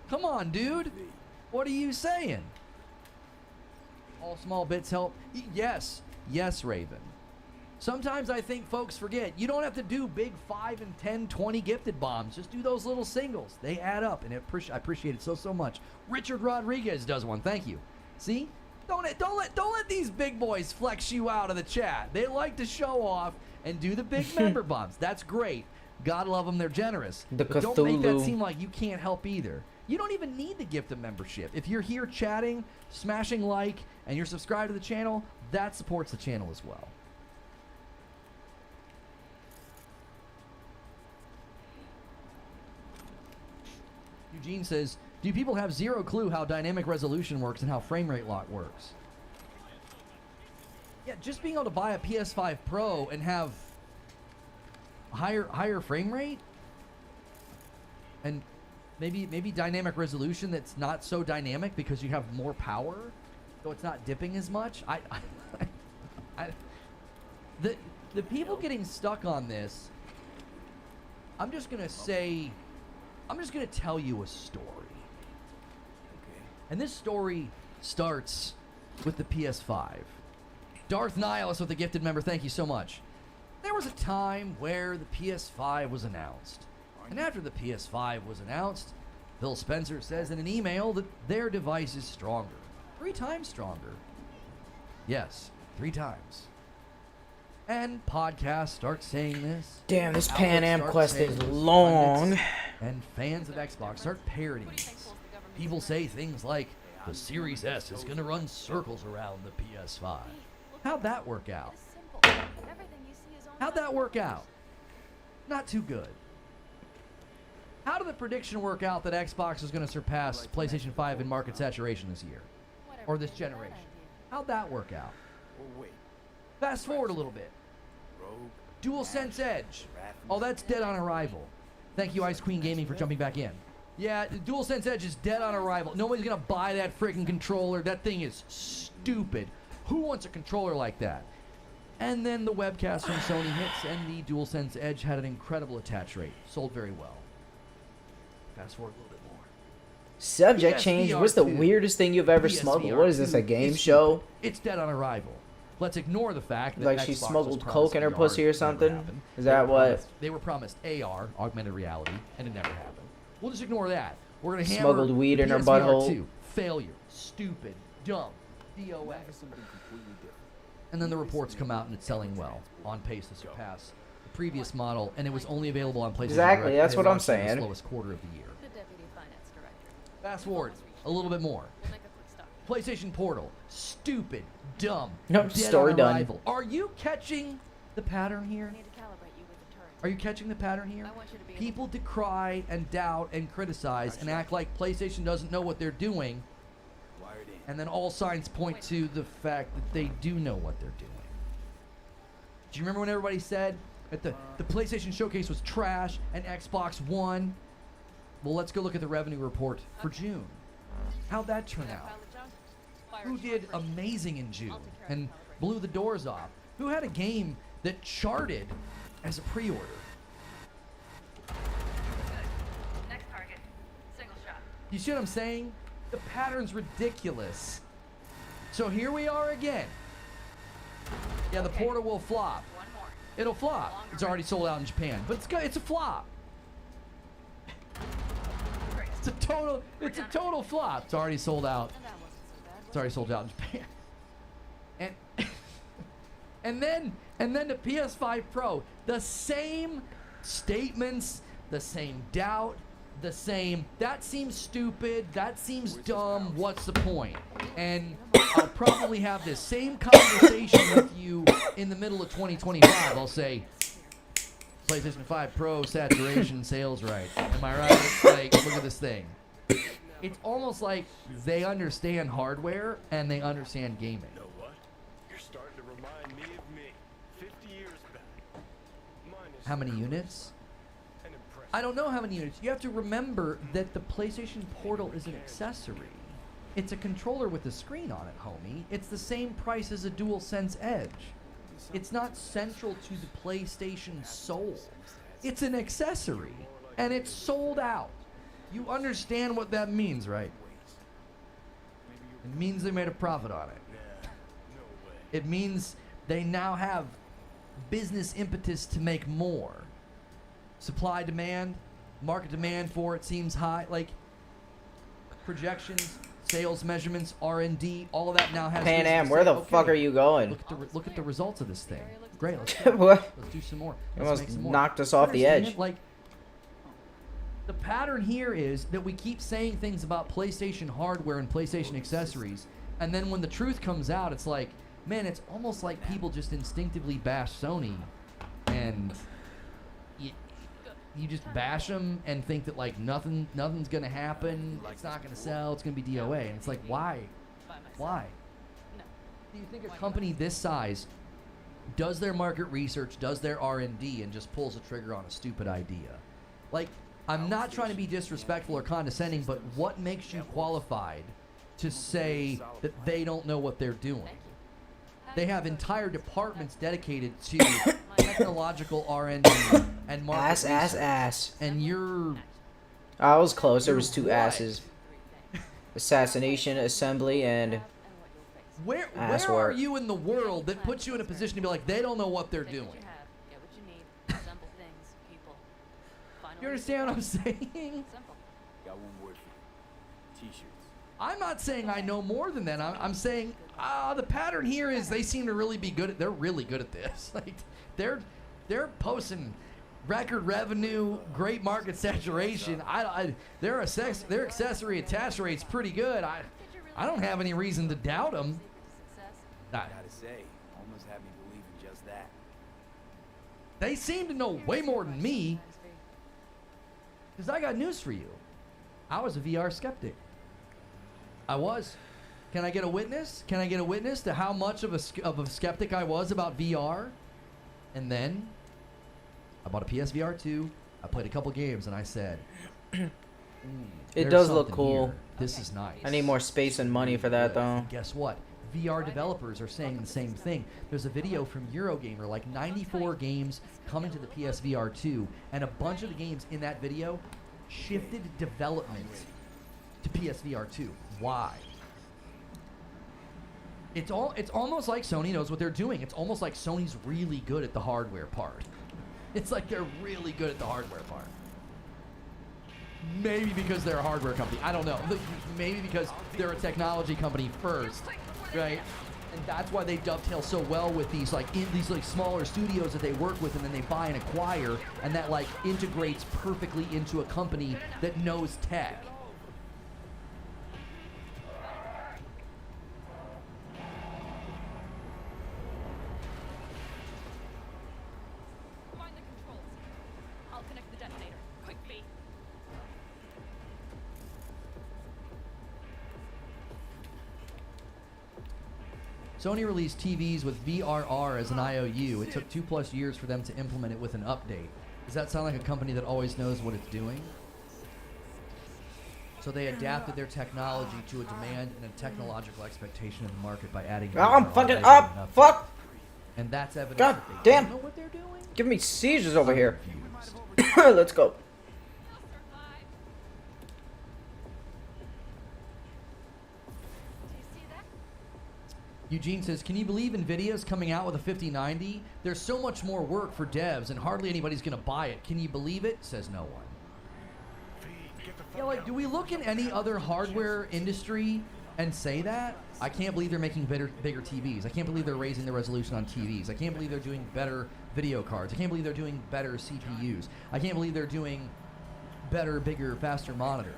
Come on, dude. What are you saying? All small bits help. Yes, Raven. Sometimes I think folks forget. You don't have to do big 5 and 10, 20 gifted bombs. Just do those little singles. They add up, and I appreciate it so much. Richard Rodriguez does one. Thank you. See? Don't let these big boys flex you out of the chat. They like to show off and do the big member bombs. That's great. God love them. They're generous. But don't make that seem like you can't help either. You don't even need to gift a membership. If you're here chatting, smashing like, and you're subscribed to the channel, that supports the channel as well. Eugene says, do people have zero clue how dynamic resolution works and how frame rate lock works? Yeah, just being able to buy a PS5 Pro and have higher frame rate and maybe dynamic resolution that's not so dynamic because you have more power, so it's not dipping as much. The people getting stuck on this, I'm just gonna tell you a story. Okay. And this story starts with the PS5. Darth Nihilus with a gifted member, thank you so much. There was a time where the PS5 was announced. And after the PS5 was announced, Phil Spencer says in an email that their device is stronger. 3 times stronger. Yes, 3 times. And podcasts start saying this. Damn, this Pan Am quest is long. And fans of Xbox start parodying this. People say things like, the Series S is going to run circles around the PS5. How'd that work out? How'd that work out? Not too good. How did the prediction work out that Xbox is going to surpass PlayStation 5 in market saturation this year? Or this generation? How'd that work out? Fast forward a little bit. DualSense Edge. Oh, that's dead on arrival. Thank you, Ice Queen Gaming, for jumping back in. Yeah, DualSense Edge is dead on arrival. Nobody's going to buy that freaking controller. That thing is stupid. Who wants a controller like that? And then the webcast from Sony hits, and the DualSense Edge had an incredible attach rate. Sold very well. Fast forward a little bit more. Subject change. What's the weirdest thing you've ever smuggled? What is this, a game show? It's dead on arrival. Let's ignore the fact that Like she Xbox smuggled was promised coke in her VR, pussy or it never something? happened. Is that what? They were promised AR, augmented reality, and it never happened. We'll just ignore that. We're gonna hammer Smuggled weed the in her PSVR butthole. 2. Failure, stupid, dumb, DOA. And then the reports come out and it's selling well, on pace to surpass the previous model, and it was only available on PlayStation. Exactly, Direct. that's They what I'm launched it in saying. The slowest quarter of the year. The deputy finance director. Fast forward a little bit more. We'll make a quick stop. PlayStation Portal, stupid, dumb, Nope, dead story on done. arrival. Are you catching the pattern here? I need to calibrate you with the turret. Are you catching the pattern here? I want you to be People decry and doubt and criticize and act like PlayStation doesn't know what they're doing, and then all signs point to the fact that they do know what they're doing. Do you remember when everybody said that the PlayStation Showcase was trash and Xbox won? Well, let's go look at the revenue report for June. How'd that turn out? Who did amazing in June and blew the doors off? Who had a game that charted as a pre-order? Next target. Single shot. You see what I'm saying? The pattern's ridiculous. So here we are again. Yeah, the Portal will flop. One more. It'll flop. It's already sold out in Japan, but it's a flop. It's a total flop. It's already sold out. And that wasn't so bad. It's already sold out in Japan. And then the PS5 Pro, the same statements, the same doubt, the same that seems stupid, that seems dumb, what's the point? And I'll probably have this same conversation with you in the middle of 2025. I'll say PlayStation 5 Pro saturation sales right. Am I right? Like, look at this thing. It's almost like they understand hardware and they understand gaming. You know what? You're starting to remind me of me. 50 years back. Minus How many units? an impressive. I don't know how many units. You have to remember that the PlayStation Portal is an accessory. It's a controller with a screen on it, homie. It's the same price as a DualSense Edge. It's not central to the PlayStation soul. It's an accessory, and it's sold out. You understand what that means, right? It means they made a profit on it. It means they now have business impetus to make more. Supply, demand, market demand for it seems high. Like projections, sales measurements, R&D, all of that now has. Pan reason to Am, where say, the okay, fuck are you going? Look at the results of this thing. Great. Let's do, What? let's do some more. You Let's almost make some more. knocked us off the Understand edge. it? Like the pattern here is that we keep saying things about PlayStation hardware and PlayStation accessories, and then when the truth comes out, it's like, man, it's almost like people just instinctively bash Sony, and you just bash them and think that like nothing's gonna happen, it's not gonna sell, it's gonna be DOA, and it's like, why? Why? No. Do you think a company this size does their market research, does their R&D, and just pulls a trigger on a stupid idea? Like, I'm not trying to be disrespectful or condescending, but what makes you qualified to say that they don't know what they're doing? They have entire departments dedicated to technological R&D and market research. And you're... I was close. There was two What? asses. Assassination, assembly, and Where ass are work. you in the world that puts you in a position to be like, they don't know what they're Take what doing? you have, get what you need, assemble things, people. Find a You way to understand what I'm survive. saying? Simple. Got one word for you. T-shirts. I'm not saying I know more than that. I'm saying the pattern here is they seem to really be good at. They're really good at this. Like they're posting record revenue, great market saturation. Their accessory attach rate's pretty good. I don't have any reason to doubt them. Gotta say, almost had me believe in just that. They seem to know way more than me. Because I got news for you. I was a VR skeptic. I was. Can I get a witness? Can I get a witness to how much of a skeptic I was about VR? And then I bought a PSVR 2. I played a couple games and I said, it there's does look something cool. here. This is nice. I need more space and money for that, though. And guess what? VR developers are saying the same thing. There's a video from Eurogamer, like 94 games coming to the PSVR 2, and a bunch of the games in that video shifted development to PSVR 2. Why? It's almost like Sony knows what they're doing. It's almost like Sony's really good at the hardware part. It's like they're really good at the hardware part. Maybe because they're a hardware company. I don't know. Maybe because they're a technology company first, right? And that's why they dovetail so well with these smaller studios that they work with, and then they buy and acquire, and that like integrates perfectly into a company that knows tech. Find the controls. I'll connect the detonator. Quick, B. Sony released TVs with VRR as an IOU. It took 2+ years for them to implement it with an update. Does that sound like a company that always knows what it's doing? So they adapted their technology to a demand and a technological expectation in the market by adding. I'm VRR fucking later up. in an update. Fuck. And that's evidence God that they damn. don't know what they're doing. Give me seizures over here. Confused. Let's go. Eugene says, can you believe NVIDIA's coming out with a 5090? There's so much more work for devs and hardly anybody's going to buy it. Can you believe it? Says no one. Yeah, like, do we look in any other hardware industry and say that? I can't believe they're making bigger TVs. I can't believe they're raising the resolution on TVs. I can't believe they're doing better video cards. I can't believe they're doing better CPUs. I can't believe they're doing better, bigger, faster monitors.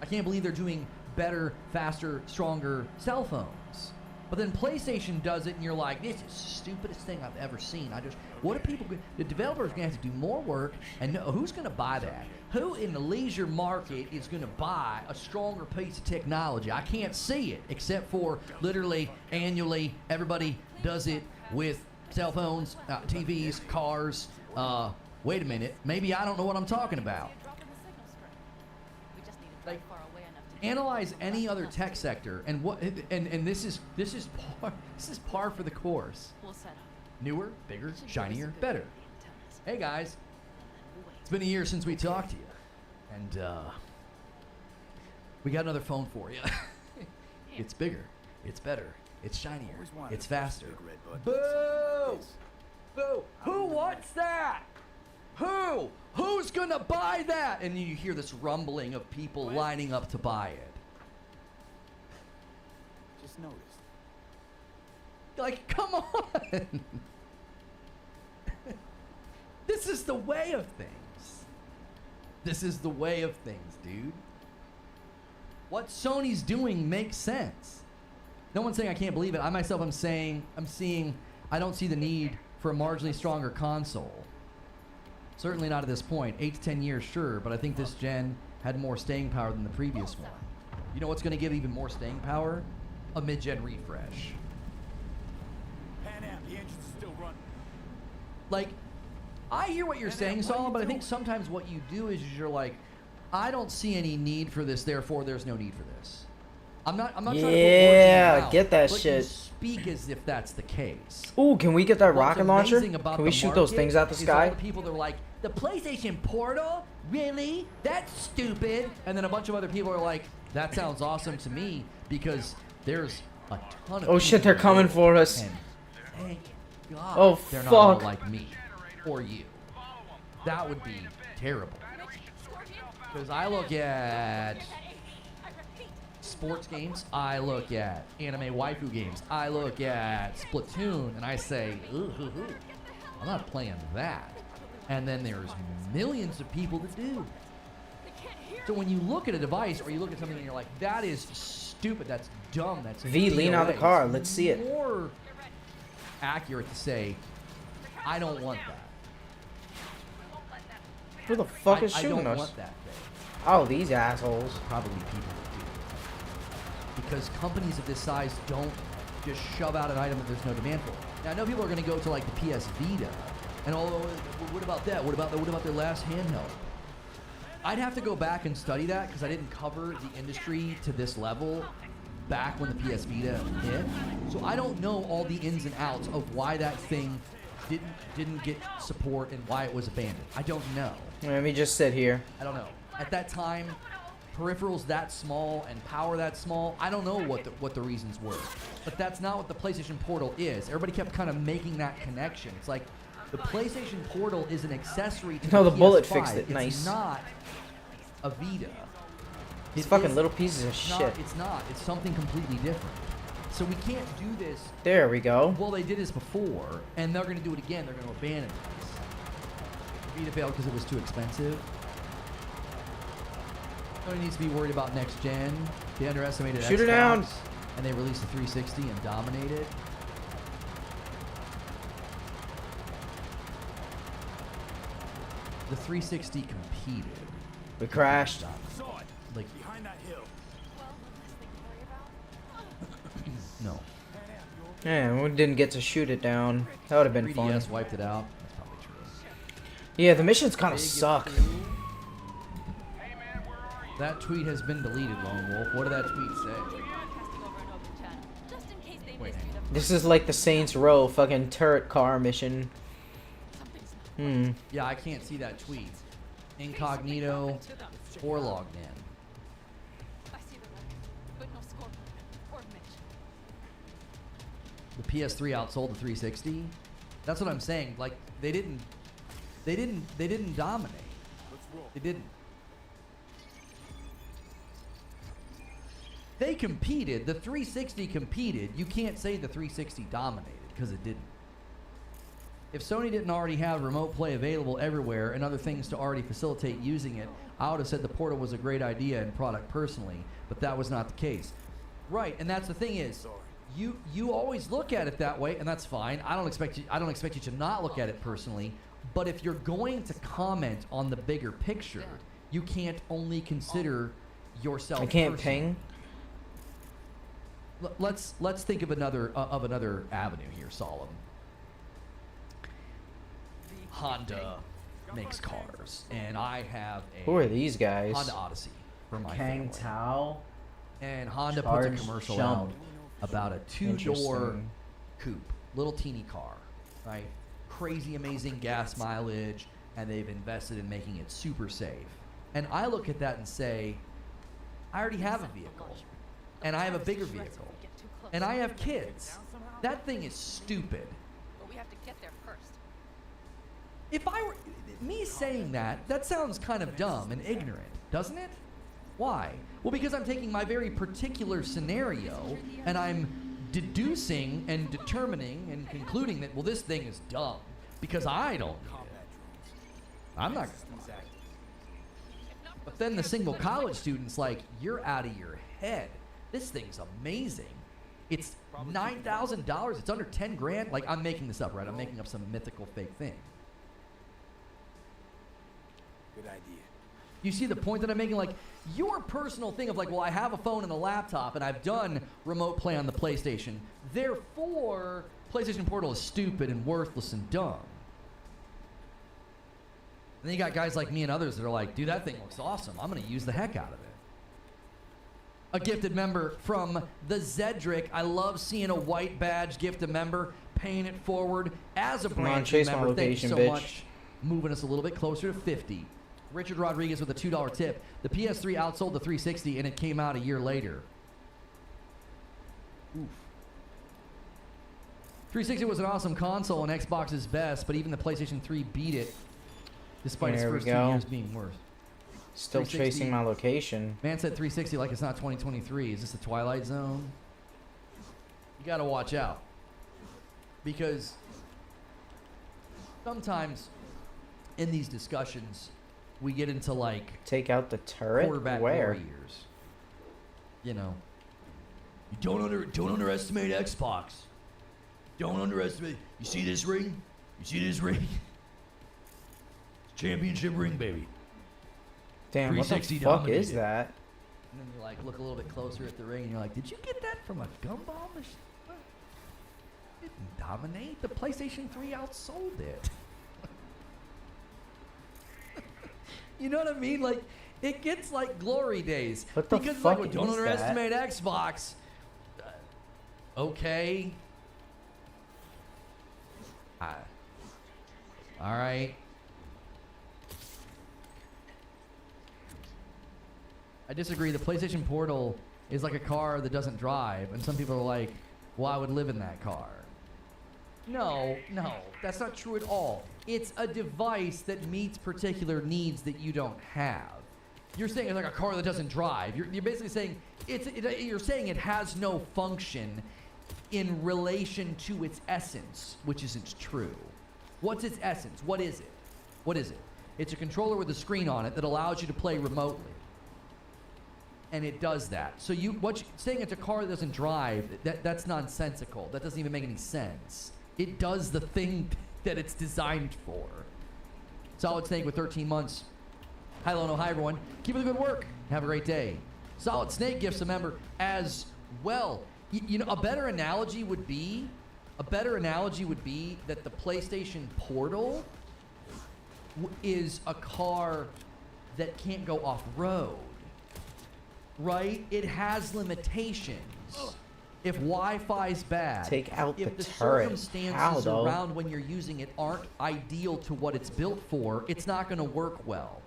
I can't believe they're doing better, faster, stronger cell phones. But then PlayStation does it and you're like, this is the stupidest thing I've ever seen. What are people, the developers are going to have to do more work, and no, who's going to buy that? Who in the leisure market is going to buy a stronger piece of technology? I can't see it, except for literally annually, everybody does it with cell phones, TVs, cars. Wait a minute, maybe I don't know what I'm talking about. Like, analyze any other tech sector, and what, and this is par for the course. Newer, bigger, shinier, better. Hey guys, it's been a year since we talked to you, and we got another phone for you. It's bigger, it's better, it's shinier, it's faster. Boo! Boo! Who wants that? Who? Who's gonna buy that? And you hear this rumbling of people lining up to buy it. Just noticed. Like, come on! This is the way of things. This is the way of things, dude. What Sony's doing makes sense. No one's saying I can't believe it. I myself am seeing, I don't see the need for a marginally stronger console. Certainly not at this point. 8 to 10 years, sure, but I think this gen had more staying power than the previous one. You know what's going to give even more staying power? A mid-gen refresh. Pan Am, the engine's still running. Like, I hear what you're saying, Solomon, but I think sometimes what you do is you're like, I don't see any need for this, therefore there's no need for this. I'm not trying to put words in your mouth, get that but shit. You speak as if that's the case. Ooh, can we get that What's rocket launcher? amazing about Can we the shoot those market things out the is sky? all the people that are like, the PlayStation Portal? Really? That's stupid. And then a bunch of other people are like, that sounds awesome to me because there's a ton of Oh shit, they're coming for us. And thank God Oh, they're not all fuck. like me or you. That would be terrible. Because I look at sports games, I look at anime waifu games, I look at Splatoon, and I say, ooh, I'm not playing that. And then there's millions of people that do. So when you look at a device or you look at something and you're like, that is stupid, that's dumb, that's V, lean out the DOA, car, it's let's see it. more accurate to say, I don't want that. Who the fuck is I shooting don't us? want that thing. Oh, these assholes. Probably people that do. Because companies of this size don't just shove out an item that there's no demand for. Now, I know people are going to go to like the PS Vita, and what about that? What about their last handheld? I'd have to go back and study that because I didn't cover the industry to this level back when the PS Vita hit. So I don't know all the ins and outs of why that thing didn't get support and why it was abandoned. I don't know. Let me just sit here. I don't know. At that time, peripherals that small and power that small, I don't know what the reasons were. But that's not what the PlayStation Portal is. Everybody kept kind of making that connection. It's like the PlayStation Portal is an accessory to the PS5. bullet fixed it. It's Nice. not a Vita. These fucking little pieces of shit. It's not. It's something completely different. So we can't do this. There we go. Well, they did this before, and they're going to do it again. They're going to abandon this. Vita failed because it was too expensive. Nobody needs to be worried about next gen. They underestimated Shoot Xbox, her down. and they released the 360 and dominated. The 360 competed. We crashed. Like Behind that hill. no. Yeah, we didn't get to shoot it down. That would have been fun. 3DS wiped it out. That's probably true. Yeah, the missions kind of suck. That tweet has been deleted, Lone Wolf. What did that tweet say? Wait, hang on. This is like the Saints Row fucking turret car mission. Yeah, I can't see that tweet. Incognito or logged in. The PS3 outsold the 360. That's what I'm saying. Like they didn't dominate. They didn't. They competed. The 360 competed. You can't say the 360 dominated because it didn't. If Sony didn't already have remote play available everywhere and other things to already facilitate using it, I would have said the Portal was a great idea and product personally, but that was not the case. Right, and that's the thing is, you always look at it that way, and that's fine. I don't expect you to not look at it personally, but if you're going to comment on the bigger picture, you can't only consider yourself. I can't personally. ping. Let's think of another avenue here, Solemn. Honda makes cars, and I have a Who are these guys? Honda Odyssey for my Kang family. Tao. And Honda Charged puts a commercial jump. out about a two-door Interesting. coupe, little teeny car, right? Crazy amazing gas mileage, and they've invested in making it super safe. And I look at that and say, I already have a vehicle, and I have a bigger vehicle, and I have kids. That thing is stupid. But we have to get there first. If I were me saying that sounds kind of dumb and ignorant, doesn't it? Why? Well, because I'm taking my very particular scenario and I'm deducing and determining and concluding that, well, this thing is dumb because I don't need it. I'm not gonna. But then the single college student's like, you're out of your head. This thing's amazing. It's $9,000. It's under 10 grand. Like, I'm making this up, right? I'm making up some mythical fake thing. Good idea. You see the point that I'm making? Like, your personal thing of like, well, I have a phone and a laptop and I've done remote play on the PlayStation. Therefore, PlayStation Portal is stupid and worthless and dumb. And then you got guys like me and others that are like, dude, that thing looks awesome. I'm going to use the heck out of it. A gifted member from the Zedric. I love seeing a white badge gifted member paying it forward as a brand new member. Thank you so much. Moving us a little bit closer to 50. Richard Rodriguez with a $2 tip. The PS3 outsold the 360 and it came out a year later. Oof. 360 was an awesome console and Xbox's best, but even the PlayStation 3 beat it despite its first 2 years being worse. Still tracing my location. Man said 360 like it's not 2023. Is this the Twilight Zone? You gotta watch out. Because sometimes in these discussions, we get into like take out the turret. Quarterback Where? warriors. You know. You don't underestimate Xbox. Don't underestimate. You see this ring? You see this ring? Championship ring, baby. Damn, what the fuck dominated. is that? And then you like look a little bit closer at the ring and you're like, did you get that from a gumball machine? It didn't dominate. The PlayStation 3 outsold it. You know what I mean? Like, it gets like glory days. What the because fuck like, is don't that? underestimate Xbox. Okay. All right. I disagree. The PlayStation Portal is like a car that doesn't drive, and some people are like, well, I would live in that car. No, that's not true at all. It's a device that meets particular needs that you don't have. You're saying it's like a car that doesn't drive. You're basically saying you're saying it has no function in relation to its essence, which isn't true. What's its essence? What is it? What is it? It's a controller with a screen on it that allows you to play remotely. And it does that. So saying it's a car that doesn't drive, that's nonsensical. That doesn't even make any sense. It does the thing that it's designed for. Solid Snake with 13 months. Hi, Lono. Hi, everyone. Keep up the good work. Have a great day. Solid Snake gifts a member as well. You know, a better analogy would be that the PlayStation Portal is a car that can't go off-road. Right? It has limitations. If Wi-Fi's bad, take out if the turret. How, Circumstances though? around when you're using it aren't ideal to what it's built for, it's not going to work well.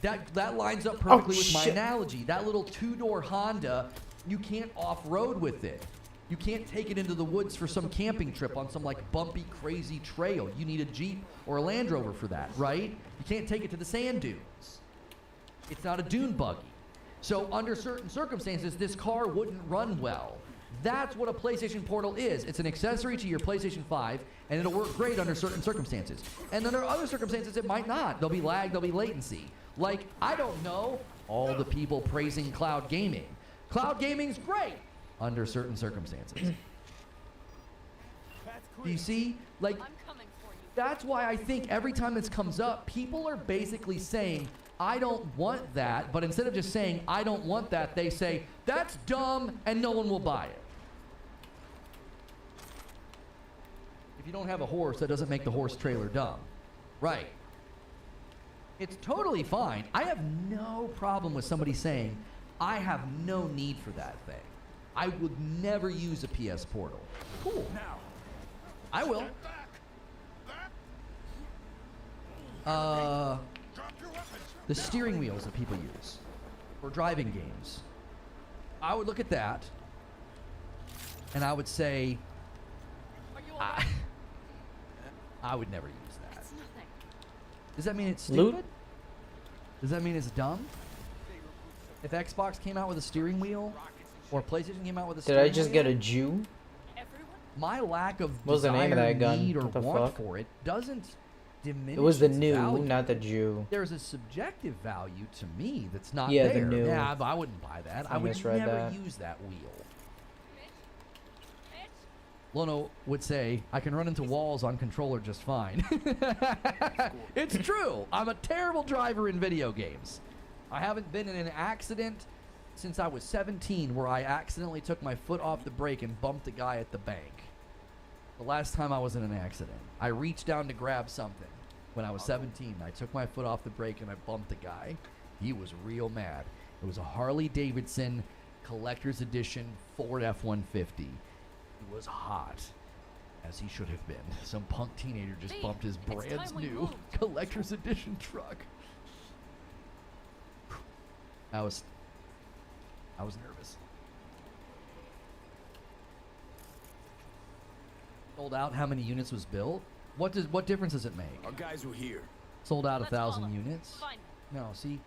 That lines up perfectly with my analogy. That little two-door Honda, you can't off-road with it. You can't take it into the woods for some camping trip on some like bumpy, crazy trail. You need a Jeep or a Land Rover for that, right? You can't take it to the sand dunes. It's not a dune buggy. So under certain circumstances, this car wouldn't run well. That's what a PlayStation Portal is. It's an accessory to your PlayStation 5, and it'll work great under certain circumstances. And then there are other circumstances it might not. There'll be lag, there'll be latency. Like, I don't know, all the people praising cloud gaming. Cloud gaming's great under certain circumstances. Do you see? Like, that's why I think every time this comes up, people are basically saying, I don't want that, but instead of just saying, I don't want that, they say, that's dumb and no one will buy it. If you don't have a horse, that doesn't make the horse trailer dumb. Right. It's totally fine. I have no problem with somebody saying, I have no need for that thing. I would never use a PS Portal. Cool. I will. The steering wheels that people use for driving games. I would look at that and I would say, I would never use that. Does that mean it's stupid? Does that mean it's dumb? If Xbox came out with a steering wheel or PlayStation came out with a steering wheel. Did I just get a Jew? My lack of What's the name of that gun? need or What the want fuck? for it doesn't diminish It was the its new, value. not the Jew. There's a subjective value to me that's not Yeah, there. the new. Yeah, but I wouldn't buy that. I would misread never that. use that wheel. Lono would say, I can run into walls on controller just fine. It's true. I'm a terrible driver in video games. I haven't been in an accident since I was 17 where I accidentally took my foot off the brake and bumped a guy at the bank. The last time I was in an accident. I reached down to grab something when I was 17. I took my foot off the brake and I bumped a guy. He was real mad. It was a Harley Davidson collector's edition Ford F-150. He was hot, as he should have been. Some punk teenager just bumped his brand new collector's edition truck. I was nervous. Sold out. How many units was built? What difference does it make? Our guys were here. Sold out 1,000 units. No, see.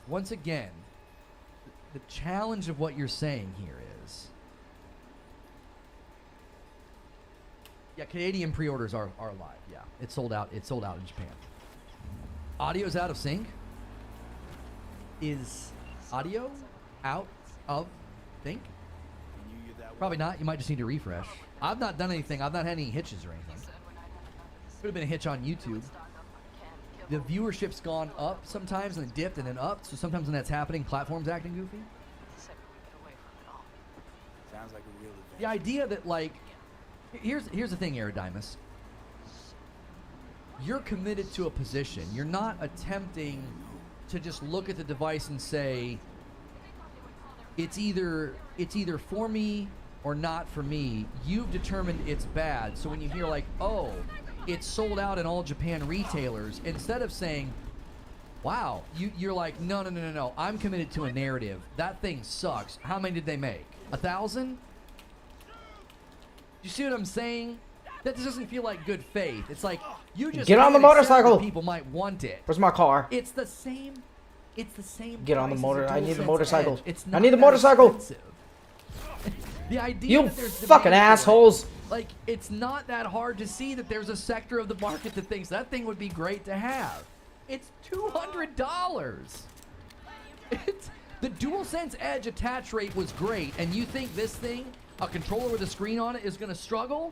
Once again, the challenge of what you're saying here is, yeah, Canadian pre-orders are live. Yeah, it's sold out. It's sold out in Japan. Audio's out of sync. Is audio out of sync? Probably not. You might just need to refresh. I've not done anything. I've not had any hitches or anything. Could have been a hitch on YouTube. The viewership's gone up sometimes and then dipped and then up. So sometimes when that's happening, platform's acting goofy. Sounds like a real event. The idea that, like, here's the thing, Aerodymus. You're committed to a position. You're not attempting to just look at the device and say, it's either for me or not for me. You've determined it's bad. So when you hear like, oh, It's sold out in all Japan retailers. Instead of saying, wow, you're like, no. I'm committed to a narrative. That thing sucks. How many did they make? 1,000? You see what I'm saying? That just doesn't feel like good faith. It's like you just get on the can't accept that motorcycle. People might want it. Where's my car? It's the same. It's the same. Get on the price as motor. a I need the DualSense motorcycle. Edge. It's I not need the that motorcycle. expensive. The idea You that there's fucking demand for it, assholes. like, it's not that hard to see that there's a sector of the market that thinks that thing would be great to have. It's $200. The DualSense Edge attach rate was great, and you think this thing, a controller with a screen on it, is going to struggle?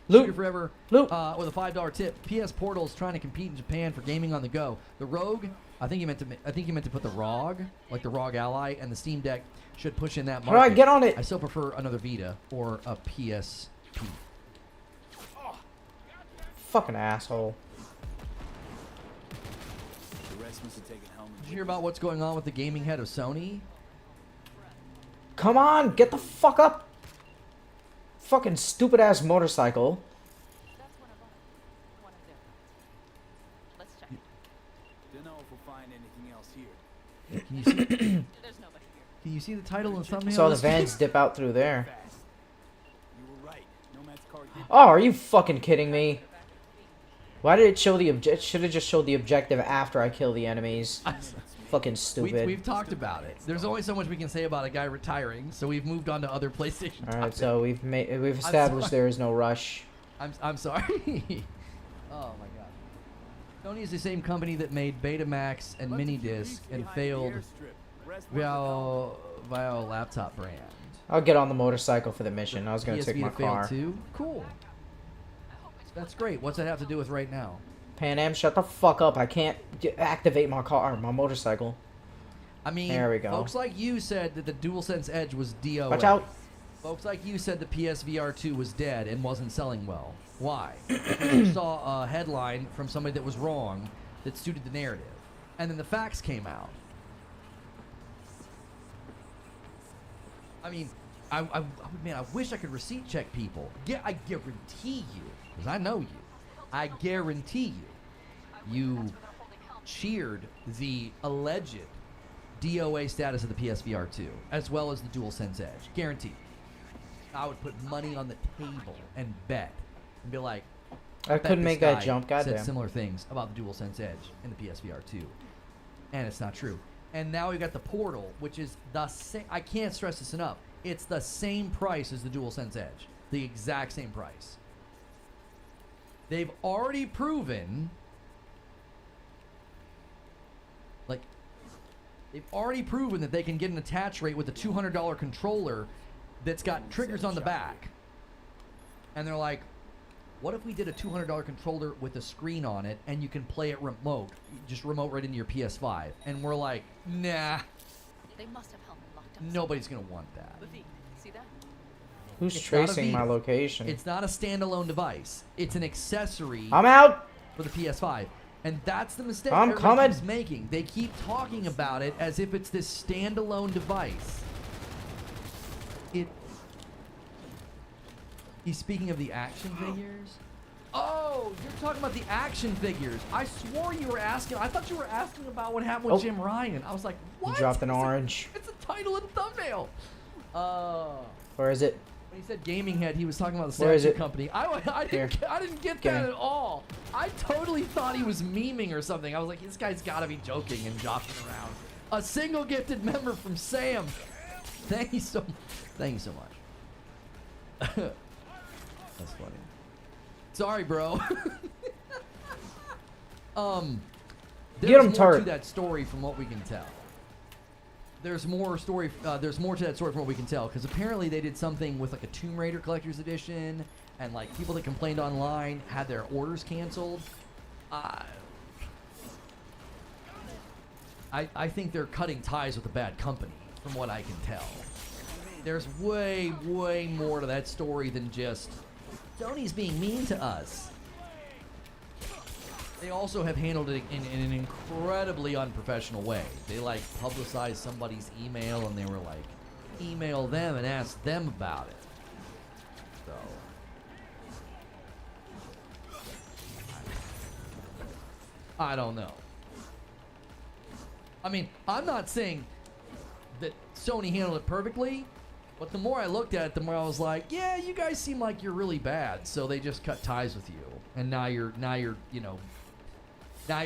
Loot. Forever. Loot. With a $5 tip. PS Portal is trying to compete in Japan for gaming on the go. The Rogue, I think you meant to put the ROG, like the ROG Ally, and the Steam Deck should push in that market. All right, get on it. I still prefer another Vita or a PSP. Fucking asshole. The rest must have taken helmet. Did you hear about what's going on with the gaming head of Sony? Come on, get the fuck up. Fucking stupid ass motorcycle. That's one of their guns. Let's check. Don't know if we'll find anything else here. Can you see, There's nobody here. can you see the title and thumbnail? Saw of the this vans dip out through there. Fast. You were right. Nomad's car did. Oh, are you fucking kidding me? Why did it show the object? Should have just showed the objective after I kill the enemies. Fucking stupid. We've talked about it. There's only so much we can say about a guy retiring, so we've moved on to other PlayStation. All right, topics. so we've established there is no rush. I'm sorry. Oh my god. Sony is the same company that made Betamax and Minidisc and failed via a laptop brand. I'll get on the motorcycle for the mission. I was gonna PSV take my that failed car. too. Cool. That's great. What's that have to do with right now? Pan Am, shut the fuck up. I can't activate my car, my motorcycle. I mean, There we go. folks like you said that the DualSense Edge was DOA. Watch out. Folks like you said the PSVR 2 was dead and wasn't selling well. Why? Because you saw a headline from somebody that was wrong that suited the narrative. And then the facts came out. I mean, man, I wish I could receipt check people. Yeah, I guarantee you, because I know you, I guarantee you cheered the alleged DOA status of the PSVR 2, as well as the DualSense Edge. Guaranteed. I would put money on the table and bet and be like, I bet couldn't this make that guy jump, said goddamn. similar things about the DualSense Edge in the PSVR 2. And it's not true. And now we got the Portal, which is the same. I can't stress this enough. It's the same price as the DualSense Edge. The exact same price. They've already proven, that they can get an attach rate with a $200 controller that's got triggers on the back. And they're like, what if we did a $200 controller with a screen on it and you can play it remote? Just remote right into your PS5. And we're like, nah. They must have helmet locked up. Nobody's going to want that. See that? Who's It's not a tracing my Vita. location? It's not a standalone device. It's an accessory I'm out. for the PS5. And that's the mistake I'm everybody coming. keeps making. They keep talking about it as if it's this standalone device. He's speaking of the action figures? Oh, you're talking about the action figures. I swore you were asking. I thought you were asking about what happened with Oh. Jim Ryan. I was like, what? You dropped an orange. It's a title and thumbnail. Where is it? When he said gaming head, he was talking about the Where is statue it? company. I didn't get Give that me. at all. I totally thought he was memeing or something. I was like, this guy's got to be joking and joshing around. A single gifted member from Sam. Thank you so much. That's funny. Sorry, bro. There's Get him, more Tart. to that story from what we can tell. There's more story. There's more to that story from what we can tell, because apparently they did something with like a Tomb Raider collector's edition, and like people that complained online had their orders canceled. I think they're cutting ties with a bad company, from what I can tell. There's way, way more to that story than just Sony's being mean to us. They also have handled it in an incredibly unprofessional way. They like publicized somebody's email and they were like, email them and ask them about it. So I don't know. I mean, I'm not saying that Sony handled it perfectly, but the more I looked at it, the more I was like, yeah, you guys seem like you're really bad, so they just cut ties with you, and now you're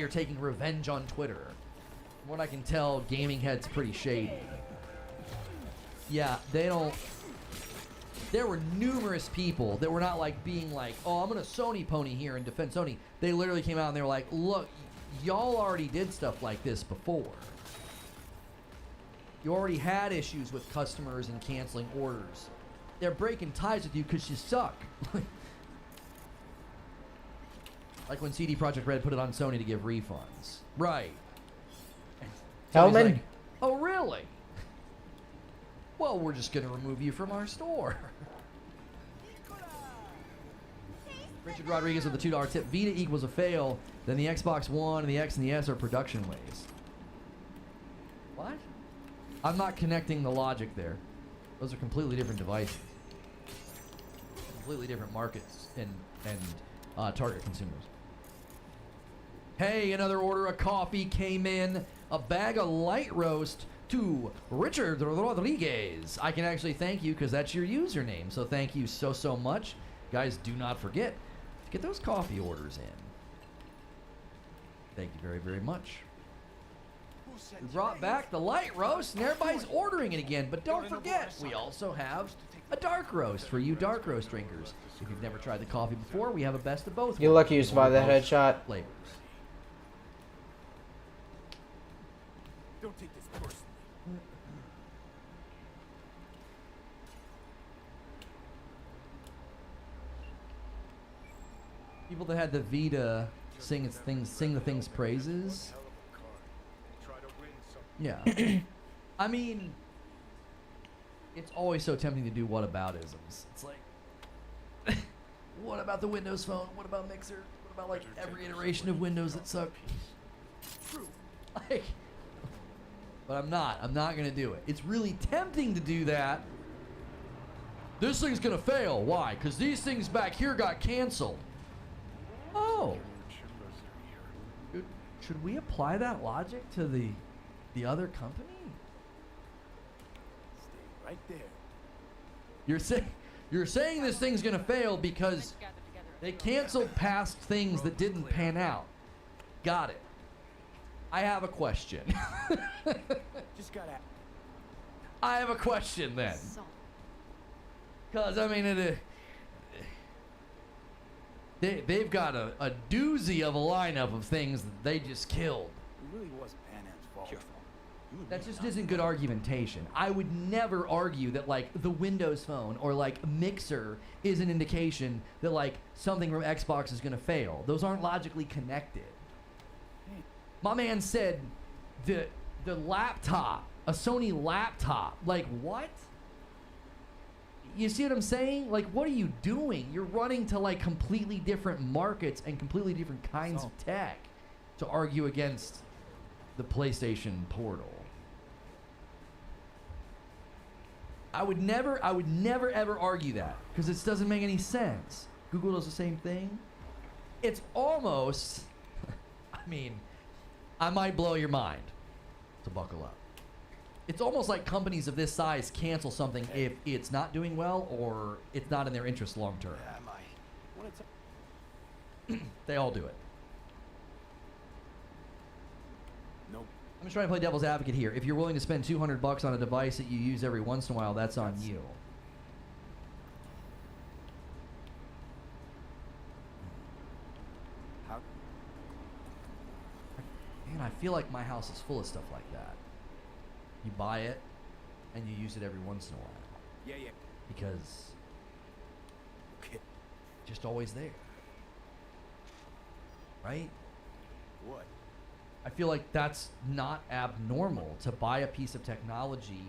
taking revenge on Twitter. From what I can tell, Gaming Head's pretty shady. Yeah, they don't. There were numerous people that were not like being like, oh, I'm gonna Sony pony here and defend Sony. They literally came out and they were like, look, y'all already did stuff like this before. You already had issues with customers and canceling orders. They're breaking ties with you because you suck. Like when CD Projekt Red put it on Sony to give refunds. Right. Hellman? Like, oh, really? Well, we're just going to remove you from our store. Richard Rodriguez with the $2 tip. Vita equals a fail. Then the Xbox One and the X and the S are production ways. What? I'm not connecting the logic there. Those are completely different devices. Completely different markets and target consumers. Hey, another order of coffee came in. A bag of light roast to Richard Rodriguez. I can actually thank you because that's your username. So thank you so much. Guys, do not forget to get those coffee orders in. Thank you very, very much. We brought back the light roast and everybody's ordering it again. But don't forget, we also have a dark roast for you dark roast drinkers. If you've never tried the coffee before, we have a best of both. You're lucky you survived that headshot. Flavors. Don't take this personally. People that had the Vita sing the thing's praises. Yeah. I mean, it's always so tempting to do whataboutisms. It's like, what about the Windows Phone? What about Mixer? What about like every iteration of Windows that suck? True. Like, but I'm not gonna do it. It's really tempting to do that. This thing's gonna fail. Why? Because these things back here got canceled. Oh. Should we apply that logic to the other company? Stay right there. You're saying this thing's gonna fail because they canceled past things that didn't pan out. Got it. I have a question. Just gotta. I have a question then. Because, I mean, they've got a doozy of a lineup of things that they just killed. It really wasn't Panam's fault. That just isn't good argumentation. I would never argue that, like, the Windows Phone or, like, Mixer is an indication that, like, something from Xbox is going to fail. Those aren't logically connected. My man said the laptop, a Sony laptop. Like, what? You see what I'm saying? Like, what are you doing? You're running to, like, completely different markets and completely different kinds of tech to argue against the PlayStation Portal. I would never ever argue that because it doesn't make any sense. Google does the same thing. It's almost, I mean, I might blow your mind, so buckle up. It's almost like companies of this size cancel something if it's not doing well or it's not in their interest long term. They all do it. Nope. I'm just trying to play devil's advocate here. If you're willing to spend $200 on a device that you use every once in a while, that's on you. How? Man, I feel like my house is full of stuff like that. You buy it, and you use it every once in a while. Yeah. Because Okay. just always there. Right? What? I feel like that's not abnormal to buy a piece of technology.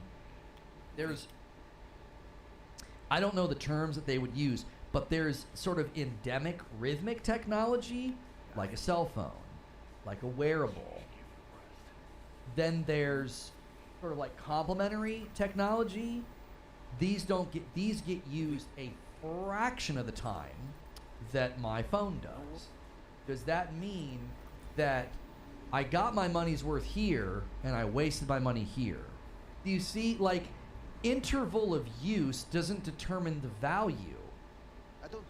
I don't know the terms that they would use, but there's sort of endemic rhythmic technology, like a cell phone, like a wearable. Then there's sort of like complementary technology. These get used a fraction of the time that my phone does. Does that mean that I got my money's worth here and I wasted my money here. Do you see, like, interval of use doesn't determine the value.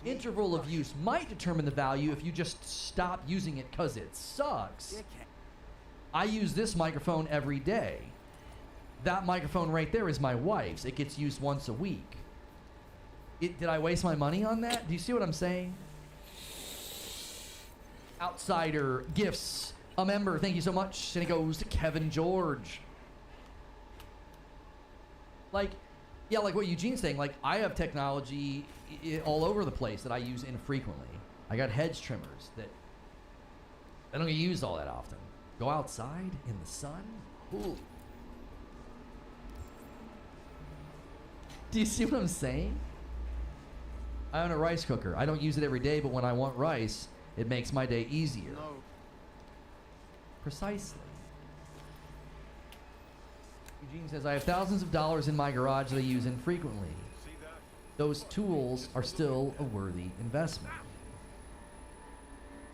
Interval of use might determine the value if you just stop using it because it sucks. I use this microphone every day. That microphone right there is my wife's. It gets used once a week. Did I waste my money on that? Do you see what I'm saying? Outsider gifts. A member, thank you so much. And it goes to Kevin George. Like, yeah, like what Eugene's saying, like, I have technology all over the place that I use infrequently. I got hedge trimmers that I don't get used all that often. Go outside in the sun. Ooh. Do you see what I'm saying? I own a rice cooker. I don't use it every day, but when I want rice, it makes my day easier. No. Precisely. Eugene says, I have thousands of dollars in my garage that I use infrequently. Those tools are still a worthy investment.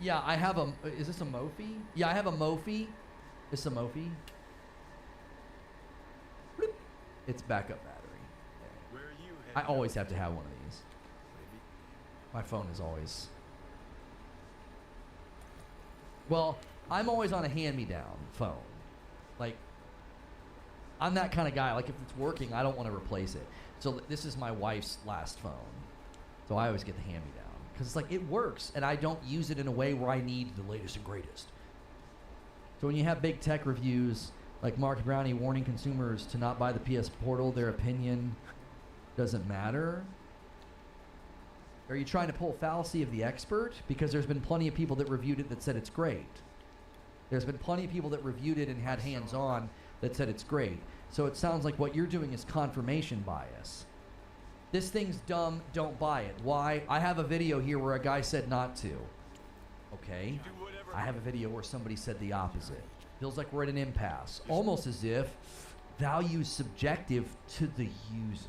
Yeah, I have a... Is this a Mophie? Yeah, I have a Mophie. It's a Mophie. Bloop. It's backup battery. I always have to have one of these. My phone is always... Well, I'm always on a hand-me-down phone. Like, I'm that kind of guy. Like, if it's working, I don't want to replace it. So this is my wife's last phone. So I always get the hand-me-down. Because it's like, it works, and I don't use it in a way where I need the latest and greatest. So when you have big tech reviews, like Mark Brownie warning consumers to not buy the PS Portal, their opinion doesn't matter. Are you trying to pull fallacy of the expert? Because there's been plenty of people that reviewed it that said it's great. There's been plenty of people that reviewed it and had hands-on that said it's great. So it sounds like what you're doing is confirmation bias. This thing's dumb, don't buy it. Why? I have a video here where a guy said not to. Okay. I have a video where somebody said the opposite. Feels like we're at an impasse. Almost as if value is subjective to the user.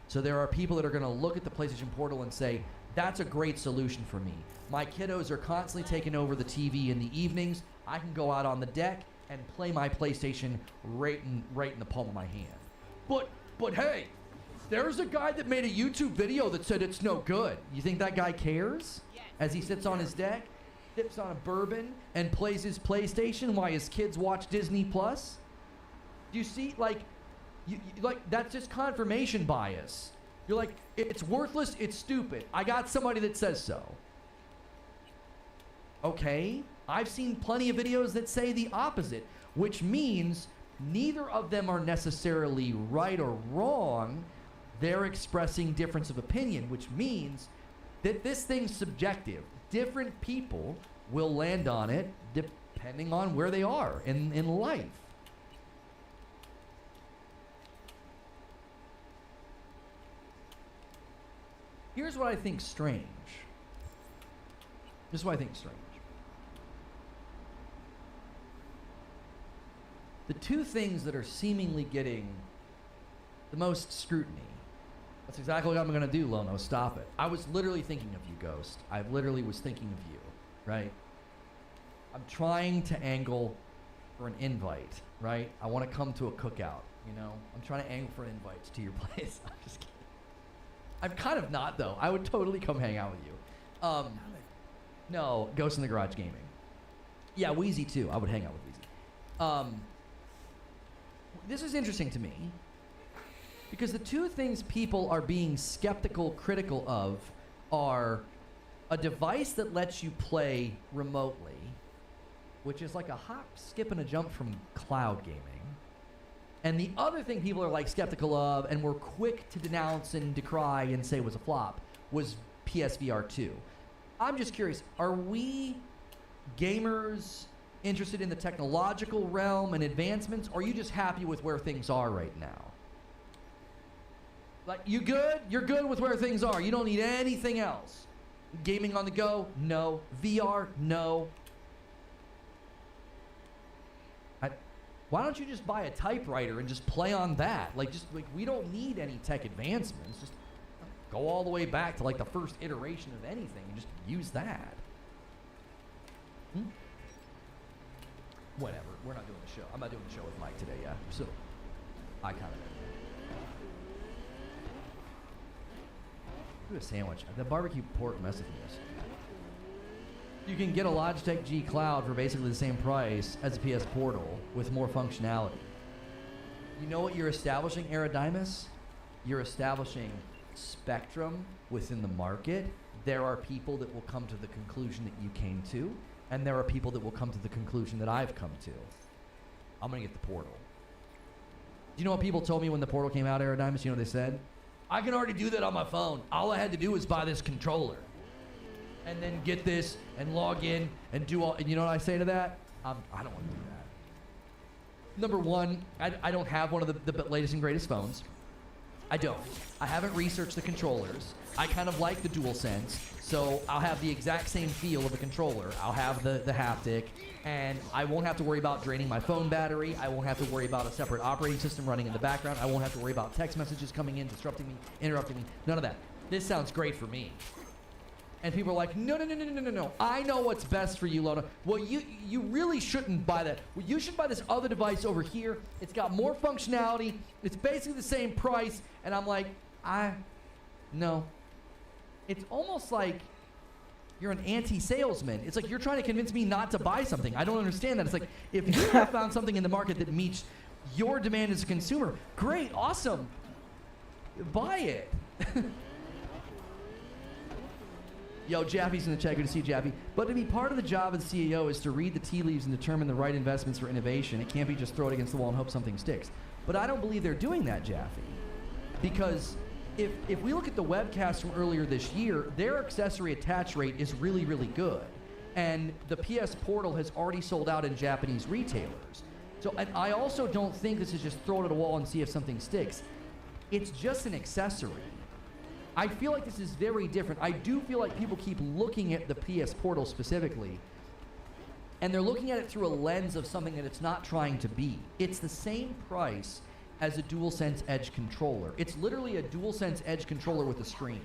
So there are people that are going to look at the PlayStation Portal and say, that's a great solution for me. My kiddos are constantly taking over the TV in the evenings. I can go out on the deck and play my PlayStation right in the palm of my hand. But hey, there's a guy that made a YouTube video that said it's no good. You think that guy cares? As he sits on his deck, sips on a bourbon, and plays his PlayStation while his kids watch Disney Plus? Do you see, like, like, that's just confirmation bias. You're like, it's worthless, it's stupid. I got somebody that says so. Okay, I've seen plenty of videos that say the opposite, which means neither of them are necessarily right or wrong. They're expressing difference of opinion, which means that this thing's subjective. Different people will land on it depending on where they are in life. Here's what I think strange. This is what I think strange. The two things that are seemingly getting the most scrutiny. That's exactly what I'm going to do, Lono. Stop it. I was literally thinking of you, Ghost. I literally was thinking of you, right? I'm trying to angle for an invite, right? I want to come to a cookout, you know? I'm trying to angle for invites to your place. I'm just kidding. I'm kind of not, though. I would totally come hang out with you. No, Ghost in the Garage Gaming. Yeah, Wheezy, too. I would hang out with Wheezy. This is interesting to me because the two things people are being skeptical, critical of are a device that lets you play remotely, which is like a hop, skip, and a jump from cloud gaming. And the other thing people are like skeptical of and were quick to denounce and decry and say was a flop was PSVR 2. I'm just curious, are we gamers interested in the technological realm and advancements, or are you just happy with where things are right now? Like, you good? You're good with where things are. You don't need anything else. Gaming on the go? No. VR? No. Why don't you just buy a typewriter and just play on that? Like, we don't need any tech advancements. Just go all the way back to like the first iteration of anything and just use that. whatever. We're not doing the show. I'm not doing the show with Mike today, yeah. So, I kind of... Do a sandwich. The barbecue pork messed with this. You can get a Logitech G Cloud for basically the same price as a PS Portal with more functionality. You know what you're establishing, Eridimus? You're establishing spectrum within the market. There are people that will come to the conclusion that you came to, and there are people that will come to the conclusion that I've come to. I'm gonna get the Portal. Do you know what people told me when the Portal came out, Eridimus? You know what they said? I can already do that on my phone. All I had to do was buy this controller. And then get this and log in and do all, and you know what I say to that? I don't want to do that. Number one, I don't have one of the latest and greatest phones. I don't. I haven't researched the controllers. I kind of like the DualSense, so I'll have the exact same feel of a controller. I'll have the haptic, and I won't have to worry about draining my phone battery. I won't have to worry about a separate operating system running in the background. I won't have to worry about text messages coming in, disrupting me, interrupting me. None of that. This sounds great for me. And people are like, no. I know what's best for you, Lona. Well, you really shouldn't buy that. Well, you should buy this other device over here. It's got more functionality. It's basically the same price. And I'm like, no. It's almost like you're an anti-salesman. It's like you're trying to convince me not to buy something. I don't understand that. It's like, if you have found something in the market that meets your demand as a consumer, great, awesome. Buy it. Yo, Jaffe's in the chat. Good to see you, Jaffe. But to be part of the job of the CEO is to read the tea leaves and determine the right investments for innovation. It can't be just throw it against the wall and hope something sticks. But I don't believe they're doing that, Jaffe. Because if we look at the webcast from earlier this year, their accessory attach rate is really, really good. And the PS Portal has already sold out in Japanese retailers. So and I also don't think this is just throw it at a wall and see if something sticks. It's just an accessory. I feel like this is very different. I do feel like people keep looking at the PS Portal specifically, and they're looking at it through a lens of something that it's not trying to be. It's the same price as a DualSense Edge controller. It's literally a DualSense Edge controller with a screen.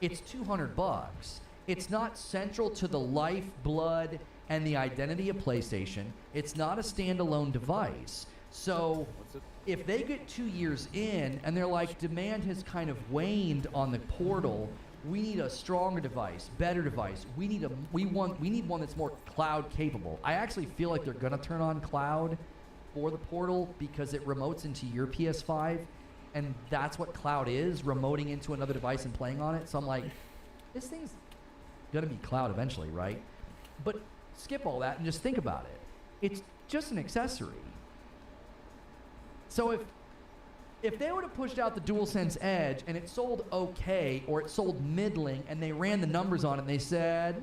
It's $200. It's not central to the life, blood, and the identity of PlayStation. It's not a standalone device. So if they get 2 years in and they're like, demand has kind of waned on the Portal, we need a stronger device, better device. We need one that's more cloud capable. I actually feel like they're gonna turn on cloud for the Portal because it remotes into your PS5, and that's what cloud is, remoting into another device and playing on it. So I'm like, this thing's gonna be cloud eventually, right? But skip all that and just think about it. It's just an accessory. So if they would have pushed out the DualSense Edge and it sold okay, or it sold middling, and they ran the numbers on it and they said,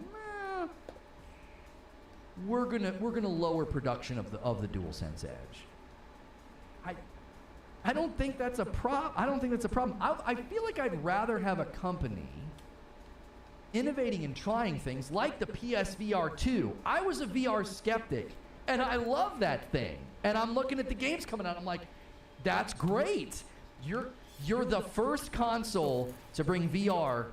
we're gonna lower production of the DualSense Edge. I don't think that's a I don't think that's a problem. I feel like I'd rather have a company innovating and trying things like the PSVR 2. I was a VR skeptic, and I love that thing. And I'm looking at the games coming out. I'm like, that's great. You're the first console to bring VR,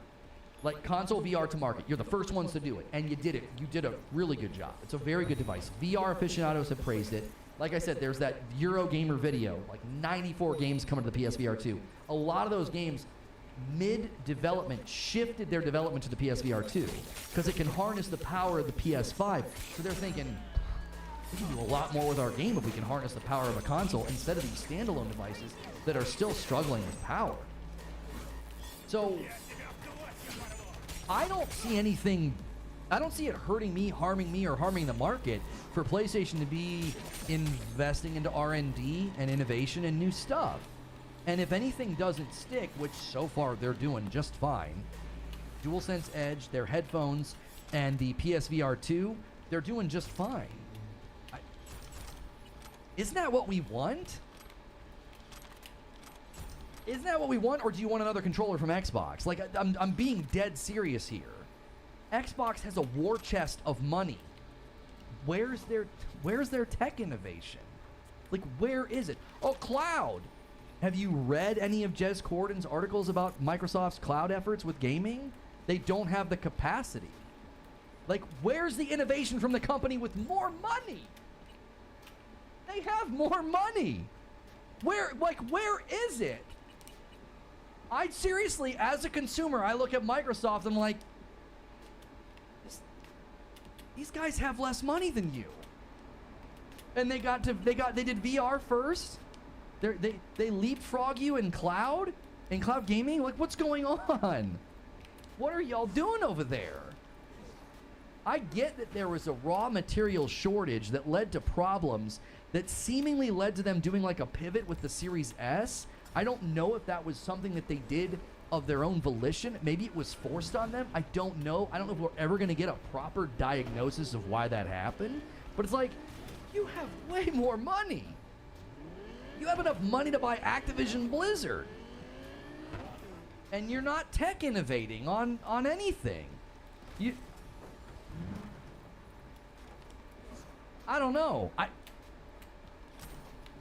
like console VR to market. You're the first ones to do it, and you did it. You did a really good job. It's a very good device. VR aficionados have praised it. Like I said, there's that Eurogamer video, like 94 games coming to the PSVR 2. A lot of those games, mid-development, shifted their development to the PSVR 2 because it can harness the power of the PS5. So they're thinking, we can do a lot more with our game if we can harness the power of a console instead of these standalone devices that are still struggling with power. So I don't see it hurting me, harming me, or harming the market for PlayStation to be investing into R&D and innovation and new stuff. And if anything doesn't stick, which so far they're doing just fine, DualSense Edge, their headphones, and the PSVR 2, they're doing just fine. Isn't that what we want? Isn't that what we want, or do you want another controller from Xbox? Like, I'm being dead serious here. Xbox has a war chest of money. Where's their tech innovation? Like, where is it? Oh, cloud. Have you read any of Jez Corden's articles about Microsoft's cloud efforts with gaming? They don't have the capacity. Like, where's the innovation from the company with more money? They have more money. Where is it? I seriously, as a consumer, I look at Microsoft, I'm like, these guys have less money than you. And they did VR first. They leapfrog you in cloud gaming. Like, what's going on? What are y'all doing over there? I get that there was a raw material shortage that led to problems that seemingly led to them doing like a pivot with the Series S. I don't know if that was something that they did of their own volition. Maybe it was forced on them. I don't know. I don't know if we're ever going to get a proper diagnosis of why that happened. But it's like, you have way more money. You have enough money to buy Activision Blizzard. And you're not tech innovating on anything. I don't know.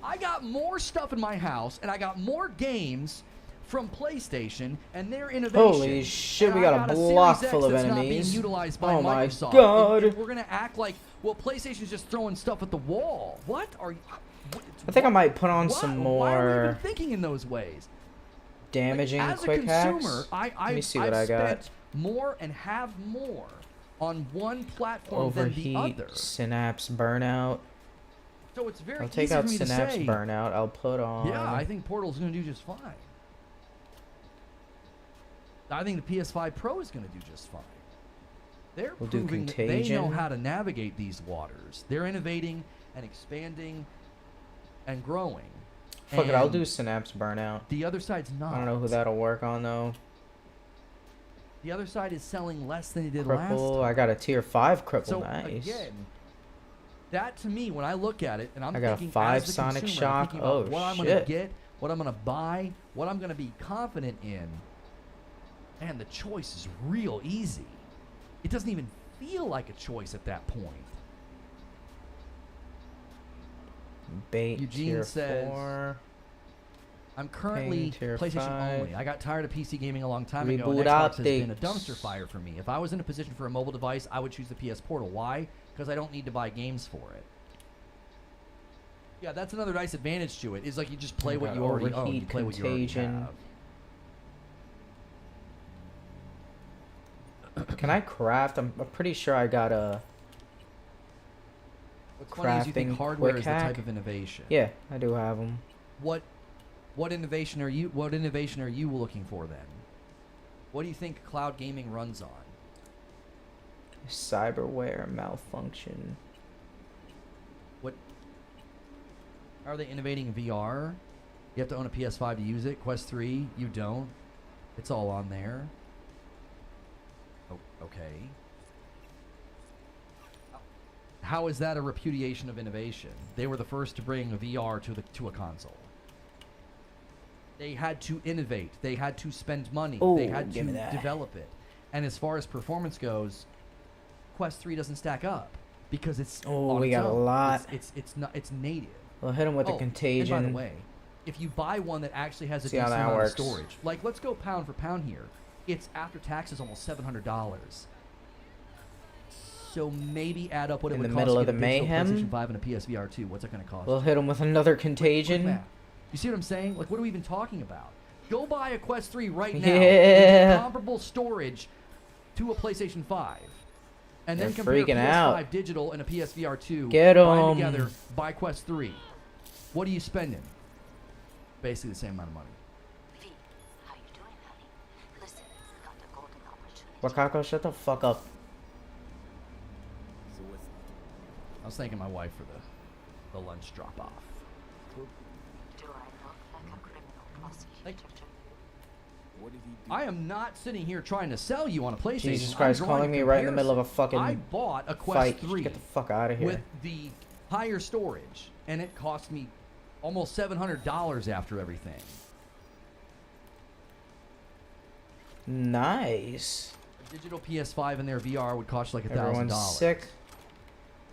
I got more stuff in my house, and I got more games from PlayStation and their innovation. Holy shit, we got a block full of enemies. Not being utilized by oh Microsoft. My god. And we're gonna act like, well, PlayStation's just throwing stuff at the wall. What are you? I think I might put on some more. Why are we even thinking in those ways? Damaging like, quick hacks. Let me see what I got. Spent more and have more on one platform Overheat, than the other. Synapse burnout. So it's very I'll take easy out for me Synapse to say, burnout. I'll put on. Yeah, I think Portal's going to do just fine. I think the PS5 Pro is going to do just fine. They're proving that they know how to navigate these waters. They're innovating and expanding and growing. Fuck it, I'll do Synapse burnout. The other side's not. I don't know who that'll work on though. The other side is selling less than it did cripple. last time. I got a tier 5 cripple. So nice. Again, that to me, when I look at it, and I'm I got thinking a 5 as the Sonic consumer, Shock. I'm thinking about Oh what I'm shit. gonna get, what I'm gonna buy, what I'm gonna be confident in. And the choice is real easy. It doesn't even feel like a choice at that point. Bait Eugene tier says, 4. I'm currently tier PlayStation 5. only. I got tired of PC gaming a long time ago. Reboot And Xbox has updates. been a dumpster fire for me. If I was in a position for a mobile device, I would choose the PS Portal. Why? Because I don't need to buy games for it. Yeah, that's another nice advantage to it. Is like you just play what you already own. You play what you already have. Can I craft? I'm pretty sure I got a What's funny is you think crafting hardware quick is the hack. type of innovation. Yeah, I do have them. What innovation are you looking for then? What do you think cloud gaming runs on? Cyberware malfunction. What are they innovating VR? You have to own a PS5 to use it. Quest 3, you don't. It's all on there. Oh, okay. How is that a repudiation of innovation? They were the first to bring a VR to a console. They had to innovate. They had to spend money. Ooh, they had to give me that. develop it. And as far as performance goes, Quest 3 doesn't stack up because it's on we its got a own. lot. It's native. We'll hit him with the And contagion. by the way, if you buy one that actually has a See how decent that amount works. of storage, like let's go pound for pound here, it's after taxes almost $700. So maybe add up what it In would the cost middle to of get the a digital mayhem? PlayStation 5 and a PSVR 2. What's it going to cost? We'll hit him with another Quick contagion. math. You see what I'm saying? Like, what are we even talking about? Go buy a Quest 3 right now. Yeah. With comparable storage to a PlayStation 5. And then They're compare freaking PS5 out. digital and a PSVR 2. Get Buy 'em. together, buy Quest 3. What are you spending? Basically the same amount of money. Wakako, shut the fuck up. I was thanking my wife for the lunch drop off. I am not sitting here trying to sell you on a PlayStation. Jesus Christ, I'm drawing calling me right in the middle of a comparison. fucking I bought a Quest fight. 3 Get the fuck out of here. with the higher storage, and it cost me almost $700 after everything. Nice. A digital PS5 and their VR would cost like $1,000. Everyone's sick.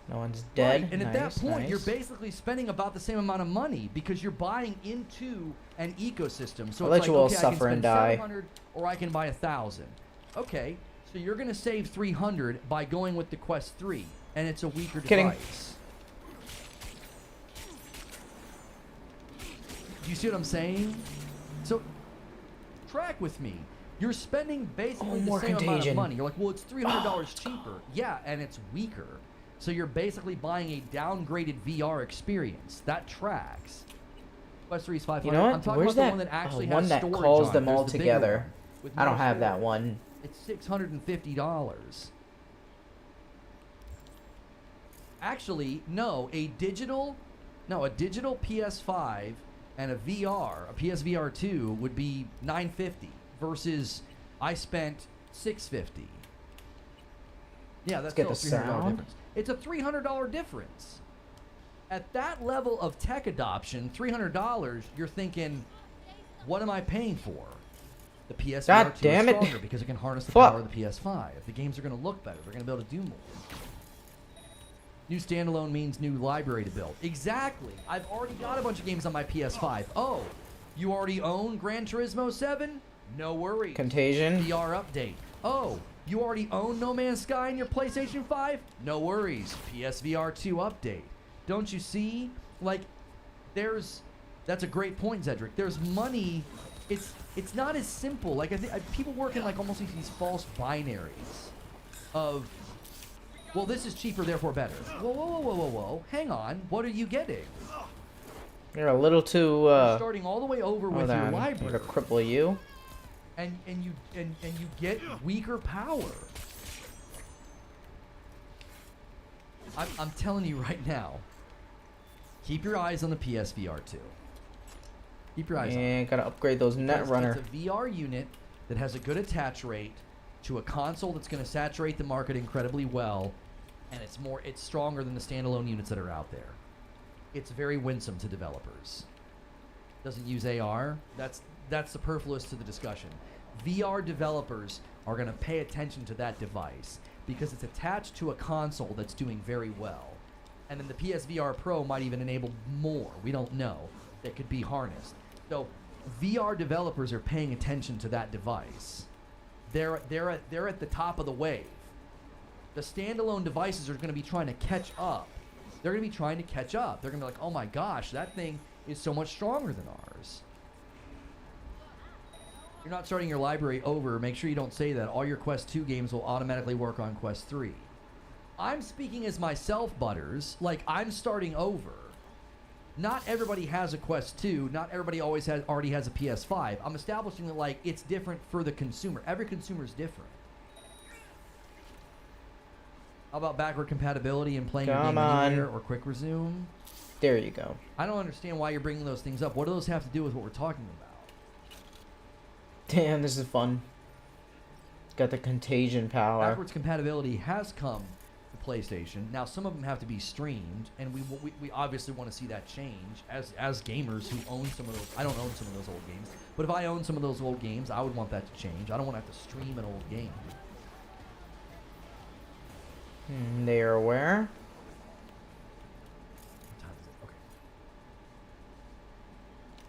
No one's dead. Right, and at Nice, that point, nice. you're basically spending about the same amount of money because you're buying into an ecosystem. So I'll it's let like, you all okay, suffer I can and spend die. 700 or I can buy 1,000. Okay, so you're going to save 300 by going with the Quest 3, and it's a weaker Kidding. device. Do you see what I'm saying? So, track with me. You're spending basically the more same amount of Contagion. money. You're like, well, it's $300 cheaper. Yeah, and it's weaker. So you're basically buying a downgraded VR experience. That tracks. Quest 3 is 500. You know what? I'm talking Where's about that? the one that actually one has that storage calls on them it. There's all the bigger together. one with I don't more have that storage. one. It's $650. Actually, no, a digital PS5 and a PSVR 2 would be $950 versus I spent $650. Yeah, that's Let's still get a the $300 sound. difference. It's a $300 difference. At that level of tech adoption, $300, you're thinking, what am I paying for? The PSVR God 2 damn is it. stronger because it can harness the Fuck. power of the PS5. The games are going to look better. They're going to be able to do more. New standalone means new library to build. Exactly. I've already got a bunch of games on my PS5. Oh, you already own Gran Turismo 7? No worries. Contagion. VR update. Oh, you already own No Man's Sky in your PlayStation 5? No worries. PSVR 2 update. Don't you see? Like, that's a great point, Zedric. There's money. It's not as simple. Like, people work in like almost like these false binaries of, well, this is cheaper, therefore better. Whoa, whoa, whoa, whoa, whoa, whoa. Hang on. What are you getting? You're a little too. You're starting all the way over with Hold your on. I'm library, gonna cripple you. and you get weaker power. I'm telling you right now. Keep your eyes on the PSVR 2. Keep your eyes on it. And gotta upgrade those Netrunner. It's a VR unit that has a good attach rate to a console that's going to saturate the market incredibly well, and it's stronger than the standalone units that are out there. It's very winsome to developers. Doesn't use AR. That's superfluous to the discussion. VR developers are going to pay attention to that device because it's attached to a console that's doing very well. And then the PSVR Pro might even enable more. We don't know. That could be harnessed. So VR developers are paying attention to that device. They're at the top of the wave. The standalone devices are going to be trying to catch up. They're going to be trying to catch up. They're going to be like, oh my gosh, that thing is so much stronger than ours. You're not starting your library over. Make sure you don't say that. All your Quest 2 games will automatically work on Quest 3. I'm speaking as myself, Butters. Like, I'm starting over. Not everybody has a Quest 2. Not everybody already has a PS5. I'm establishing that, like, it's different for the consumer. Every consumer is different. How about backward compatibility and playing your game anywhere or quick resume? There you go. I don't understand why you're bringing those things up. What do those have to do with what we're talking about? Damn, this is fun. Got the contagion power. Backwards compatibility has come to PlayStation. Now, some of them have to be streamed, and we obviously want to see that change. As gamers who own some of those, I don't own some of those old games, but if I own some of those old games, I would want that to change. I don't want to have to stream an old game. They are aware. What time is it? Okay.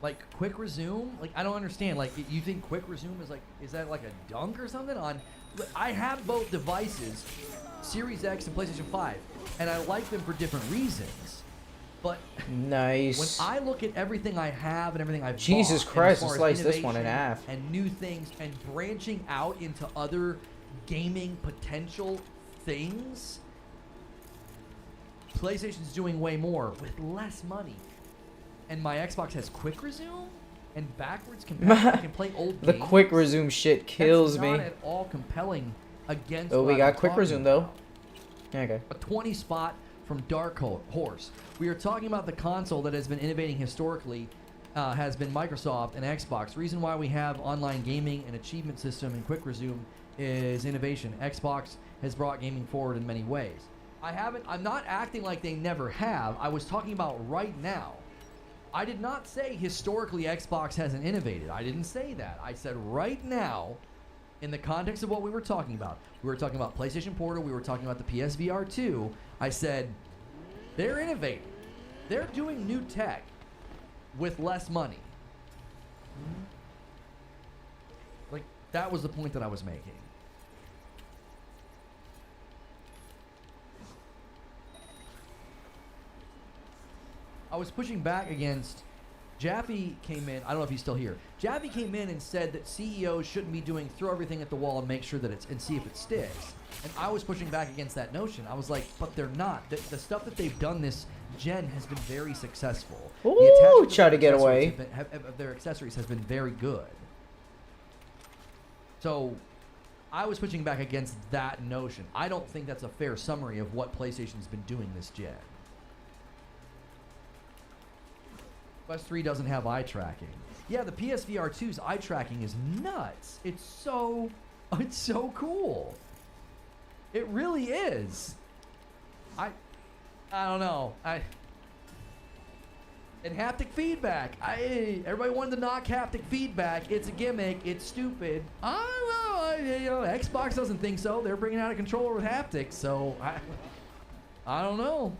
Like quick resume? Like I don't understand. Like you think quick resume is that like a dunk or something? I have both devices, Series X and PlayStation 5, and I like them for different reasons. But nice. When I look at everything I have and everything I've Jesus bought, Christ, and as far slice as this one in innovation half. and new things and branching out into other gaming potential things, PlayStation's doing way more with less money. And my Xbox has quick resume and backwards compatibility. I can play old The games. quick resume shit kills That's me. not at all compelling against Oh, what we I'm got quick talking resume about. though. Okay. A 20 spot from Dark Horse. We are talking about the console that has been innovating historically, has been Microsoft and Xbox. Reason why we have online gaming and achievement system and quick resume is innovation. Xbox has brought gaming forward in many ways. I'm not acting like they never have. I was talking about right now. I did not say historically Xbox hasn't innovated. I didn't say that. I said right now, in the context of what we were talking about, we were talking about PlayStation Portal, we were talking about the PSVR 2. I said, they're innovating. They're doing new tech with less money. Like, that was the point that I was making. I was pushing back against Jaffe came in. I don't know if he's still here. Jaffe came in and said that CEOs shouldn't be doing throw everything at the wall and make sure that and see if it sticks. And I was pushing back against that notion. I was like, but they're not. The stuff that they've done this gen has been very successful. Ooh, try to get away. Their accessories has been very good. So I was pushing back against that notion. I don't think that's a fair summary of what PlayStation's been doing this gen. Quest 3 doesn't have eye tracking. Yeah, the PSVR 2's eye tracking is nuts. It's so cool. It really is. I don't know. And haptic feedback. Everybody wanted to knock haptic feedback. It's a gimmick. It's stupid. I don't know. Xbox doesn't think so. They're bringing out a controller with haptics, so I don't know.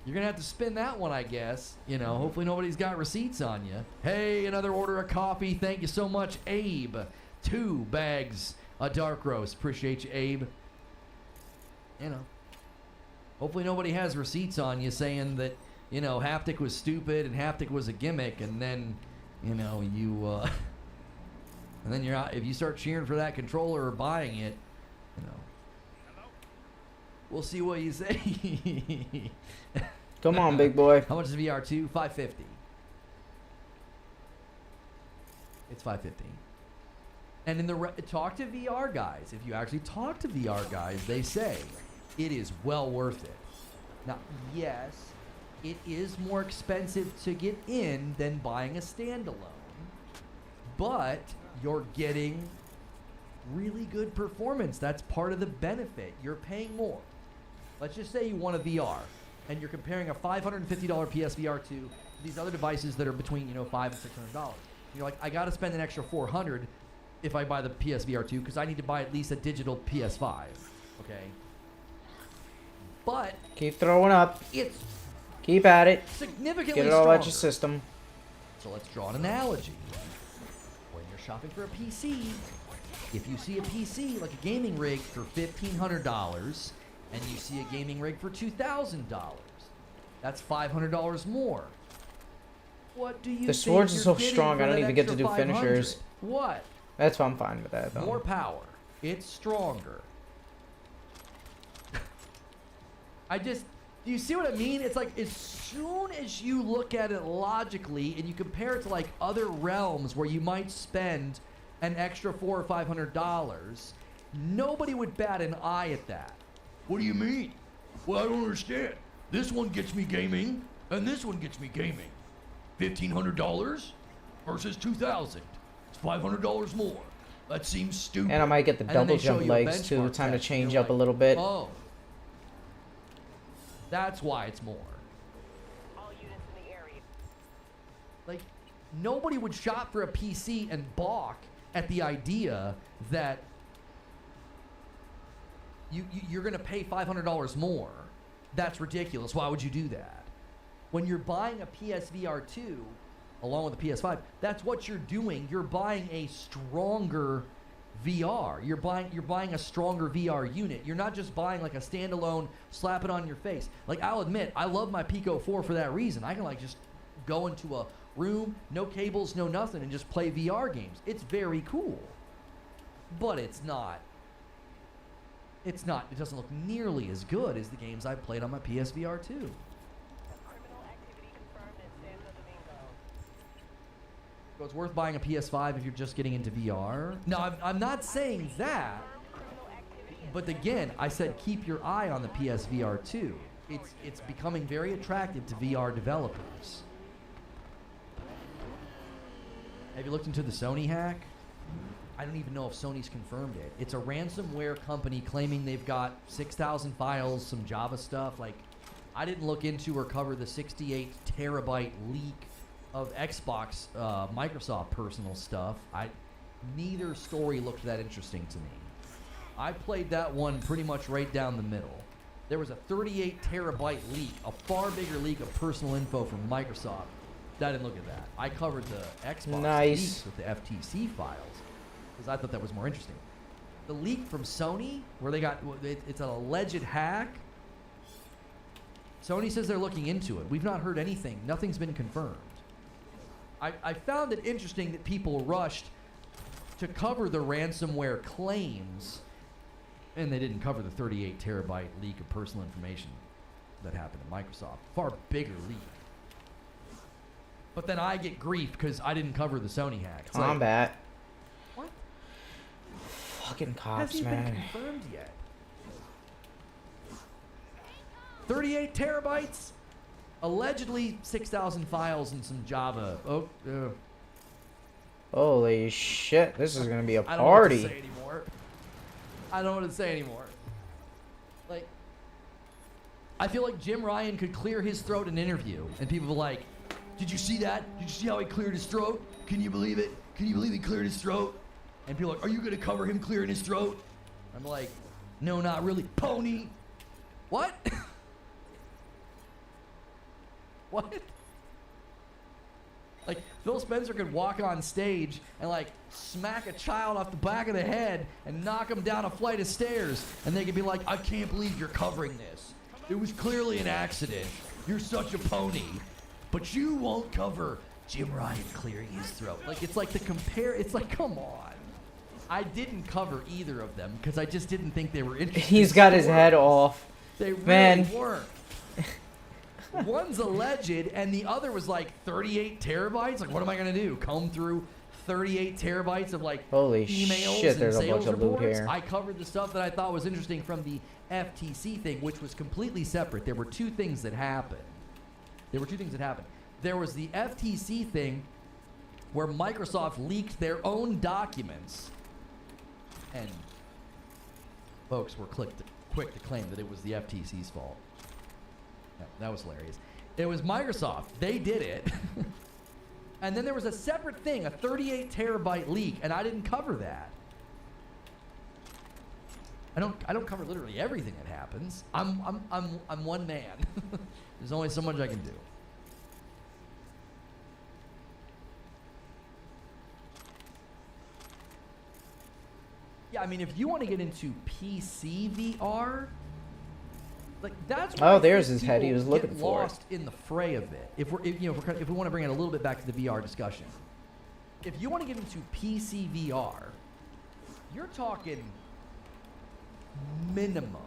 You're going to have to spin that one, I guess. Hopefully nobody's got receipts on you. Hey, another order of coffee. Thank you so much, Abe. 2 bags of dark roast. Appreciate you, Abe. Hopefully nobody has receipts on you saying that, haptic was stupid and haptic was a gimmick, and then, and then you're out. If you start cheering for that controller or buying it, we'll see what you say. Come on, big boy. How much is VR2? $550. It's $550. And in talk to VR guys. If you actually talk to VR guys, they say it is well worth it. Now, yes, it is more expensive to get in than buying a standalone, but you're getting really good performance. That's part of the benefit. You're paying more. Let's just say you want a VR, and you're comparing a $550 PSVR 2 to these other devices that are between $500 and $600. You're like, I got to spend an extra $400 if I buy the PSVR 2 because I need to buy at least a digital PS5. Okay. But keep throwing up. Keep at it. Significantly get it all stronger. out your system. So let's draw an analogy. When you're shopping for a PC, if you see a PC like a gaming rig for $1,500 and you see a gaming rig for $2,000, that's $500 more. What do you The think swords are you're so getting strong, for I don't that even get to extra do 500? finishers. What? That's why I'm fine with that, though. More power. It's stronger. Do you see what I mean? It's like as soon as you look at it logically and you compare it to like other realms where you might spend an extra $400 or $500, nobody would bat an eye at that. What do you mean? Well, I don't understand. This one gets me gaming and this one gets me gaming. $1,500 versus $2,000. It's $500 more. That seems stupid. And I might get the double jump legs too. Time to change up a little bit. Oh. That's why it's more. All units in the area. Like, nobody would shop for a PC and balk at the idea that you're going to pay $500 more. That's ridiculous. Why would you do that? When you're buying a PSVR 2 along with the PS5, that's what you're doing. You're buying a stronger VR. You're buying a stronger VR unit. You're not just buying like a standalone, slap it on your face. Like, I'll admit, I love my Pico 4 for that reason. I can like just go into a room, no cables, no nothing, and just play VR games. It's very cool. But it doesn't look nearly as good as the games I played on my PSVR 2. Criminal activity confirmed in Santo Domingo. So it's worth buying a PS5 if you're just getting into VR. No, I'm not saying that. But again, I said keep your eye on the PSVR 2. It's becoming very attractive to VR developers. Have you looked into the Sony hack? I don't even know if Sony's confirmed it. It's a ransomware company claiming they've got 6,000 files, some Java stuff. Like, I didn't look into or cover the 68 terabyte leak of Xbox, Microsoft personal stuff. Neither story looked that interesting to me. I played that one pretty much right down the middle. There was a 38 terabyte leak, a far bigger leak of personal info from Microsoft. I didn't look at that. I covered the Xbox leaks with the FTC files because I thought that was more interesting. The leak from Sony, where they got, it's an alleged hack. Sony says they're looking into it. We've not heard anything. Nothing's been confirmed. I found it interesting that people rushed to cover the ransomware claims, and they didn't cover the 38 terabyte leak of personal information that happened at Microsoft. Far bigger leak. But then I get grief because I didn't cover the Sony hack. It's Combat. Like, what? Fucking cops, Hasn't man. been confirmed yet. 38 terabytes? Allegedly 6,000 files and some Java. Oh, Holy shit, this is gonna be a I don't know what to party. say anymore. I don't know what to say anymore. Like, I feel like Jim Ryan could clear his throat in an interview, and people were like, "Did you see that? Did you see how he cleared his throat? Can you believe it? Can you believe he cleared his throat?" And people are like, "Are you gonna cover him clearing his throat?" I'm like, "No, not really, pony." What? What? Like, Phil Spencer could walk on stage and, like, smack a child off the back of the head and knock him down a flight of stairs. And they could be like, "I can't believe you're covering this. It was clearly an accident. You're such a pony. But you won't cover Jim Ryan clearing his throat." Like, it's like it's like, come on. I didn't cover either of them because I just didn't think they were interested. He's got his head off. They really Man. weren't. One's alleged, and the other was like 38 terabytes. Like, what am I gonna do? Comb through 38 terabytes of like Holy emails shit, and there's a sales bunch of loot reports? here. I covered the stuff that I thought was interesting from the FTC thing, which was completely separate. There were two things that happened. There was the FTC thing where Microsoft leaked their own documents, and folks were quick to claim that it was the FTC's fault. That was hilarious. It was Microsoft. They did it. And then there was a separate thing, a 38 terabyte leak, and I didn't cover that. I don't cover literally everything that happens. I'm one man. There's only so much I can do. Yeah, I mean, if you want to get into PC VR, like that's where Oh, I there's think his head. He people was looking get for it. lost in the fray of it. If we want to bring it a little bit back to the VR discussion, if you want to get into PC VR, you're talking minimum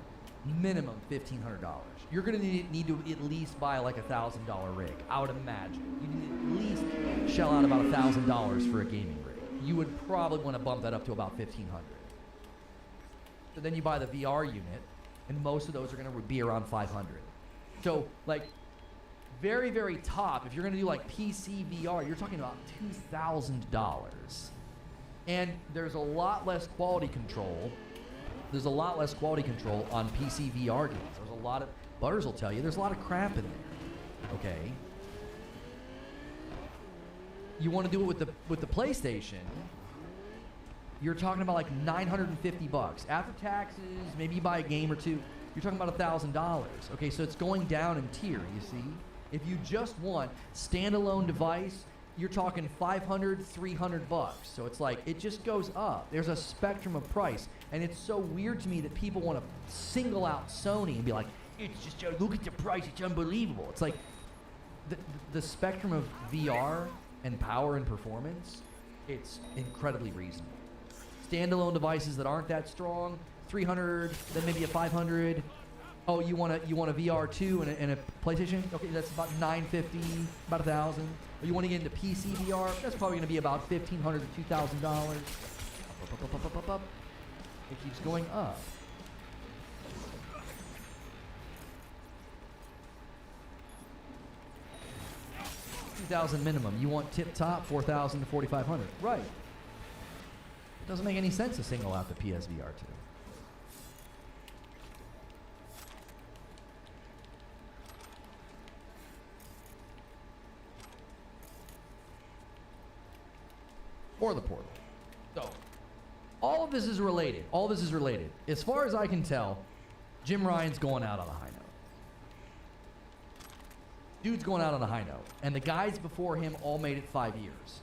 $1,500. You're gonna need to at least buy like $1,000 rig. I would imagine you need to at least shell out about $1,000 for a gaming rig. You would probably want to bump that up to about $1,500. So then you buy the VR unit, and most of those are going to be around $500. So, like, very, very top, if you're going to do, like, PC VR, you're talking about $2,000. And there's a lot less quality control. There's a lot less quality control on PC VR games. There's a lot of, Butters will tell you, there's a lot of crap in there, okay? You want to do it with the PlayStation, you're talking about like $950 after taxes. Maybe you buy a game or two. You're talking about $1,000. Okay, so it's going down in tier. You see, if you just want standalone device, you're talking $500, $300. So it's like it just goes up. There's a spectrum of price, and it's so weird to me that people want to single out Sony and be like, "It's just look at the price. It's unbelievable." It's like the spectrum of VR and power and performance. It's incredibly reasonable. Standalone devices that aren't that strong, 300, then maybe a 500. Oh, you want a VR2 and a PlayStation? Okay, that's about 950, about 1,000. Or you want to get into PC VR? That's probably going to be about $1,500 to $2,000. Up. It keeps going up. $2,000 minimum. You want tip top, $4,000 to $4,500. Right. It doesn't make any sense to single out the PSVR 2. Or the Portal. So, all of this is related. All this is related. As far as I can tell, Jim Ryan's going out on a high note. Dude's going out on a high note. And the guys before him all made it 5 years.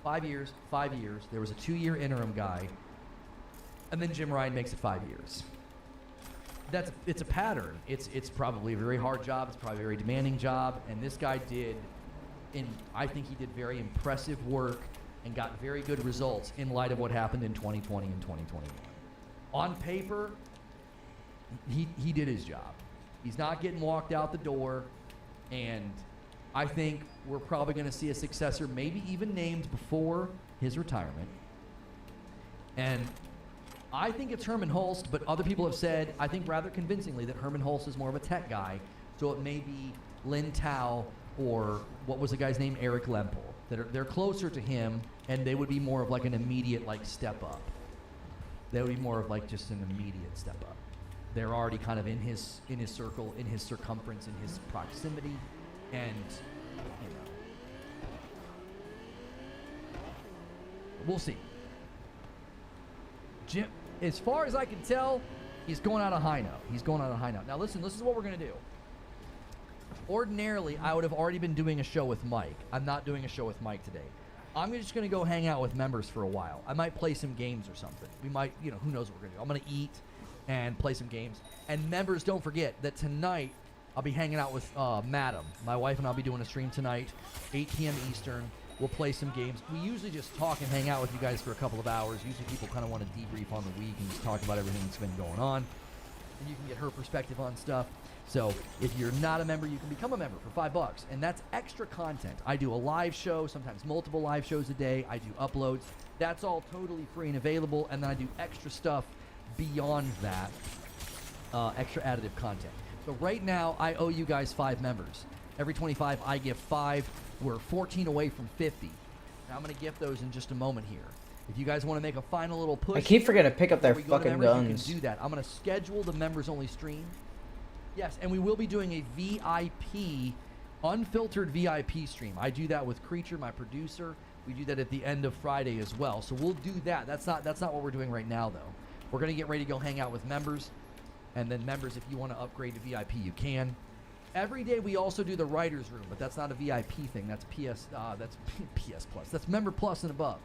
5 years, 5 years. There was a 2-year interim guy. And then Jim Ryan makes it 5 years. It's a pattern. It's probably a very hard job. It's probably a very demanding job. And this guy did and I think he did very impressive work and got very good results in light of what happened in 2020 and 2021. On paper, he did his job. He's not getting walked out the door, and I think we're probably going to see a successor, maybe even named before his retirement. And I think it's Herman Hulst, but other people have said, I think rather convincingly, that Herman Hulst is more of a tech guy, so it may be Lin Tao or what was the guy's name, Eric Lempel. They're closer to him, and they would be more of like an immediate like step up. They would be more of like just an immediate step up. They're already kind of in his circle, in his circumference, in his proximity, and you know, we'll see. Jim, as far as I can tell, he's going out a high note. He's going out a high note. Now listen, this is what we're gonna do. Ordinarily, I would have already been doing a show with Mike. I'm not doing a show with Mike today. I'm just going to go hang out with members for a while. I might play some games or something. We might, you know, who knows what we're going to do. I'm going to eat and play some games. And members, don't forget that tonight I'll be hanging out with Madam. My wife and I'll be doing a stream tonight, 8 p.m. Eastern. We'll play some games. We usually just talk and hang out with you guys for a couple of hours. Usually people kind of want to debrief on the week and just talk about everything that's been going on. And you can get her perspective on stuff. So if you're not a member, you can become a member for $5, and that's extra content. I do a live show, sometimes multiple live shows a day. I do uploads. That's all totally free and available, and then I do extra stuff beyond that, extra additive content. So right now, I owe you guys 5 members. Every 25, I give 5. We're 14 away from 50. Now I'm going to gift those in just a moment here. If you guys want to make a final little push, I keep forgetting to pick up their before we go to fucking members, guns. You can do that. I'm going to schedule the members-only stream. Yes, and we will be doing a VIP, unfiltered VIP stream. I do that with Creature, my producer. We do that at the end of Friday as well. So we'll do that. That's not what we're doing right now, though. We're going to get ready to go hang out with members. And then members, if you want to upgrade to VIP, you can. Every day we also do the writer's room, but that's not a VIP thing. That's PS Plus. That's Member Plus and above.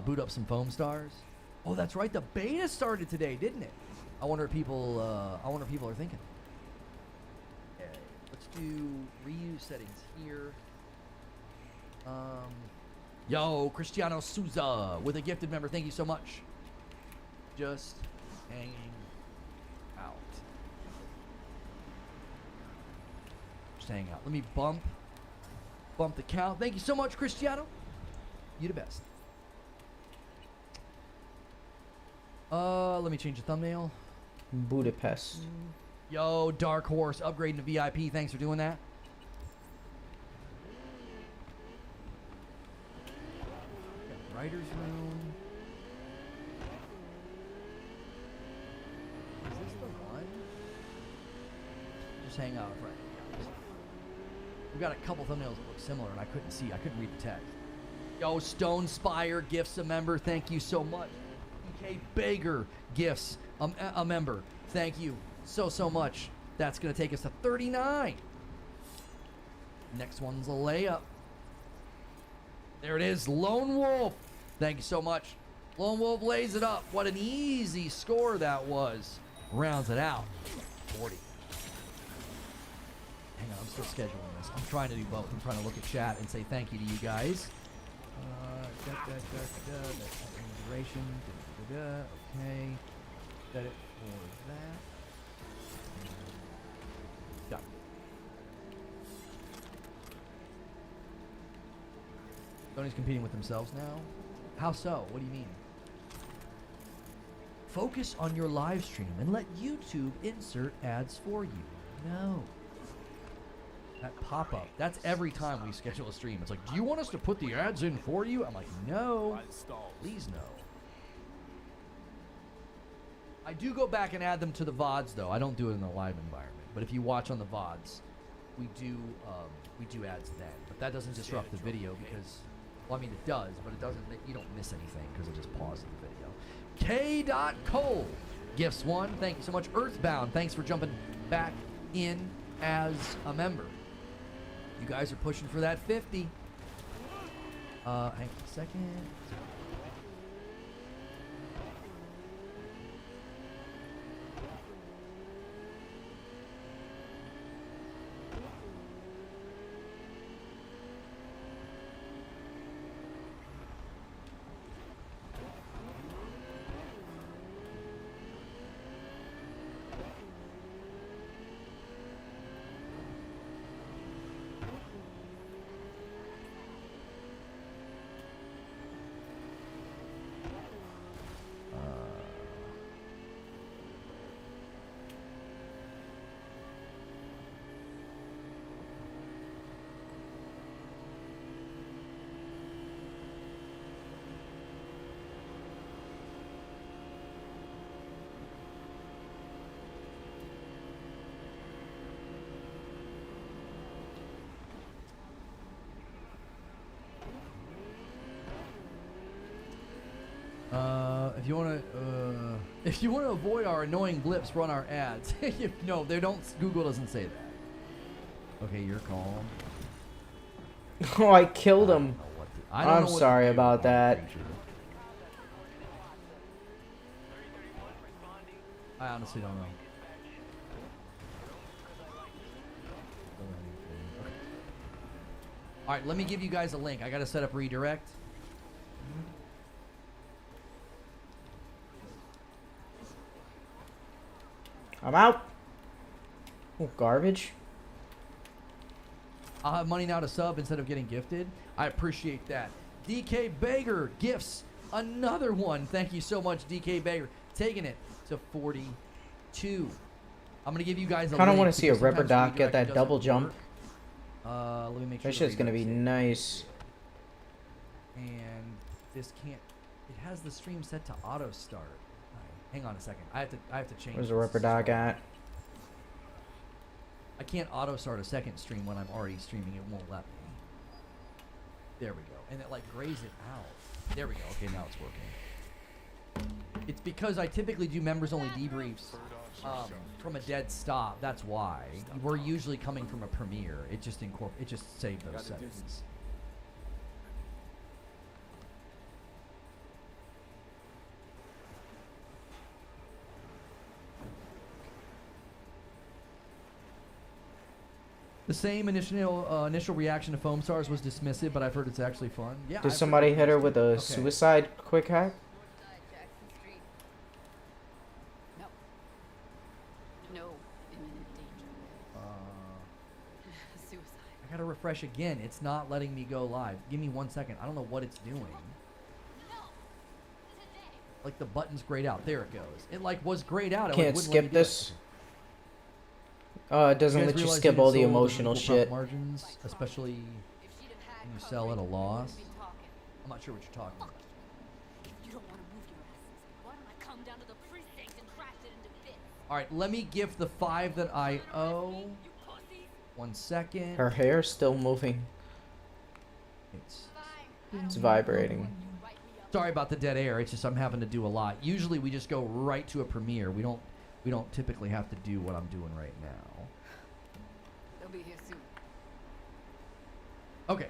Boot up some foam stars. Oh, that's right. The beta started today, didn't it? I wonder what people are thinking. Okay, let's do reuse settings here. Yo, Cristiano Souza with a gifted member. Thank you so much. Just hanging out. Just hanging out. Let me bump the count. Thank you so much, Cristiano. You the best. Let me change the thumbnail. Budapest. Yo, Dark Horse, upgrading to VIP. Thanks for doing that. Got writer's room. Is this the one? Just hang out right now. We've got a couple thumbnails that look similar, and I couldn't see. I couldn't read the text. Yo, Stone Spire gifts a member. Thank you so much. EK Bager gifts a member. Thank you so much. That's going to take us to 39. Next one's a layup. There it is. Lone Wolf. Thank you so much. Lone Wolf lays it up. What an easy score that was. Rounds it out. 40. Hang on, I'm still scheduling this. I'm trying to do both. I'm trying to look at chat and say thank you to you guys. Duration. Okay. Set it for that. Done. Sony's competing with themselves now? How so? What do you mean? Focus on your live stream and let YouTube insert ads for you. No. That pop-up, that's every time we schedule a stream. It's like, do you want us to put the ads in for you? I'm like, no. Please no. I do go back and add them to the VODs, though. I don't do it in the live environment. But if you watch on the VODs, we do ads then. But that doesn't disrupt the video because, well, I mean, it does, but it doesn't. You don't miss anything because it just pauses the video. K.Cole gifts 1. Thank you so much. Earthbound, thanks for jumping back in as a member. You guys are pushing for that 50. Hang on a second. if you wanna avoid our annoying blips, run our ads. No, they don't. Google doesn't say that. Okay, you're calm. Oh, I killed him. I'm what to sorry do, about that. creature. I honestly don't know. All right, let me give you guys a link. I gotta set up redirect. I'm out. Oh, garbage. I'll have money now to sub instead of getting gifted. I appreciate that. DK Bager gifts another one. Thank you so much, DK Bager. Taking it to 42. I'm gonna give you guys a Kind of link want to see a because ripper sometimes dot get redirect that doesn't double jump. work. Let me make sure. That shit's gonna be nice. And this can't. It has the stream set to auto start. Right, hang on a second. I have to change. Where's the this. ripper dot at? I can't auto start a second stream when I'm already streaming. It won't let me. There we go. And it like grays it out. There we go. Okay, now it's working. It's because I typically do members only debriefs from a dead stop. That's why. We're usually coming from a premiere. It just saved those settings. The same initial reaction to Foam Stars was dismissive, but I've heard it's actually fun. Yeah. Did somebody hit her with a suicide quick hack? No imminent danger. Suicide. I gotta refresh again. It's not letting me go live. Give me 1 second. I don't know what it's doing. Like the button's grayed out. There it goes. It like was grayed out. Can't skip this. It doesn't let you skip all the emotional shit. Margins, especially when you sell at a loss. I'm not sure what you're talking about. You don't want to move your asses. Why don't I come down to the precinct and crash it into bits? All right, let me gift the 5 that I owe. 1 second. Her hair's still moving. It's vibrating. Sorry about the dead air. It's just I'm having to do a lot. Usually we just go right to a premiere. We don't typically have to do what I'm doing right now. They'll be here soon. Okay.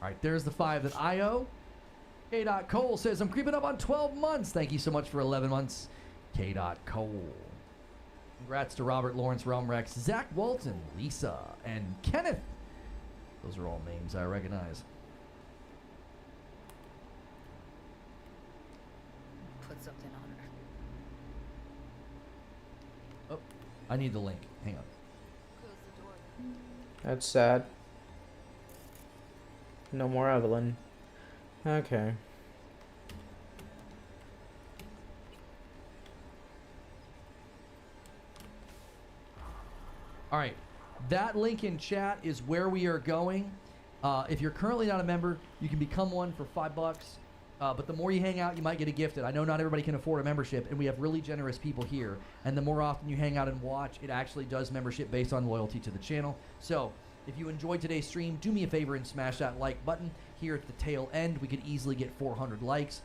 All right, there's the 5 that I owe. K. Cole says, I'm creeping up on 12 months. Thank you so much for 11 months. K. Cole. Congrats to Robert Lawrence, Realmrex, Zach Walton, Lisa, and Kenneth. Those are all names I recognize. Put something on her. Oh, I need the link. Hang on. Close the door. That's sad. No more Evelyn. Okay. All right, that link in chat is where we are going. If you're currently not a member, you can become one for $5. But the more you hang out, you might get a gifted. I know not everybody can afford a membership, and we have really generous people here. And the more often you hang out and watch, it actually does membership based on loyalty to the channel. So if you enjoyed today's stream, do me a favor and smash that like button. Here at the tail end, we could easily get 400 likes.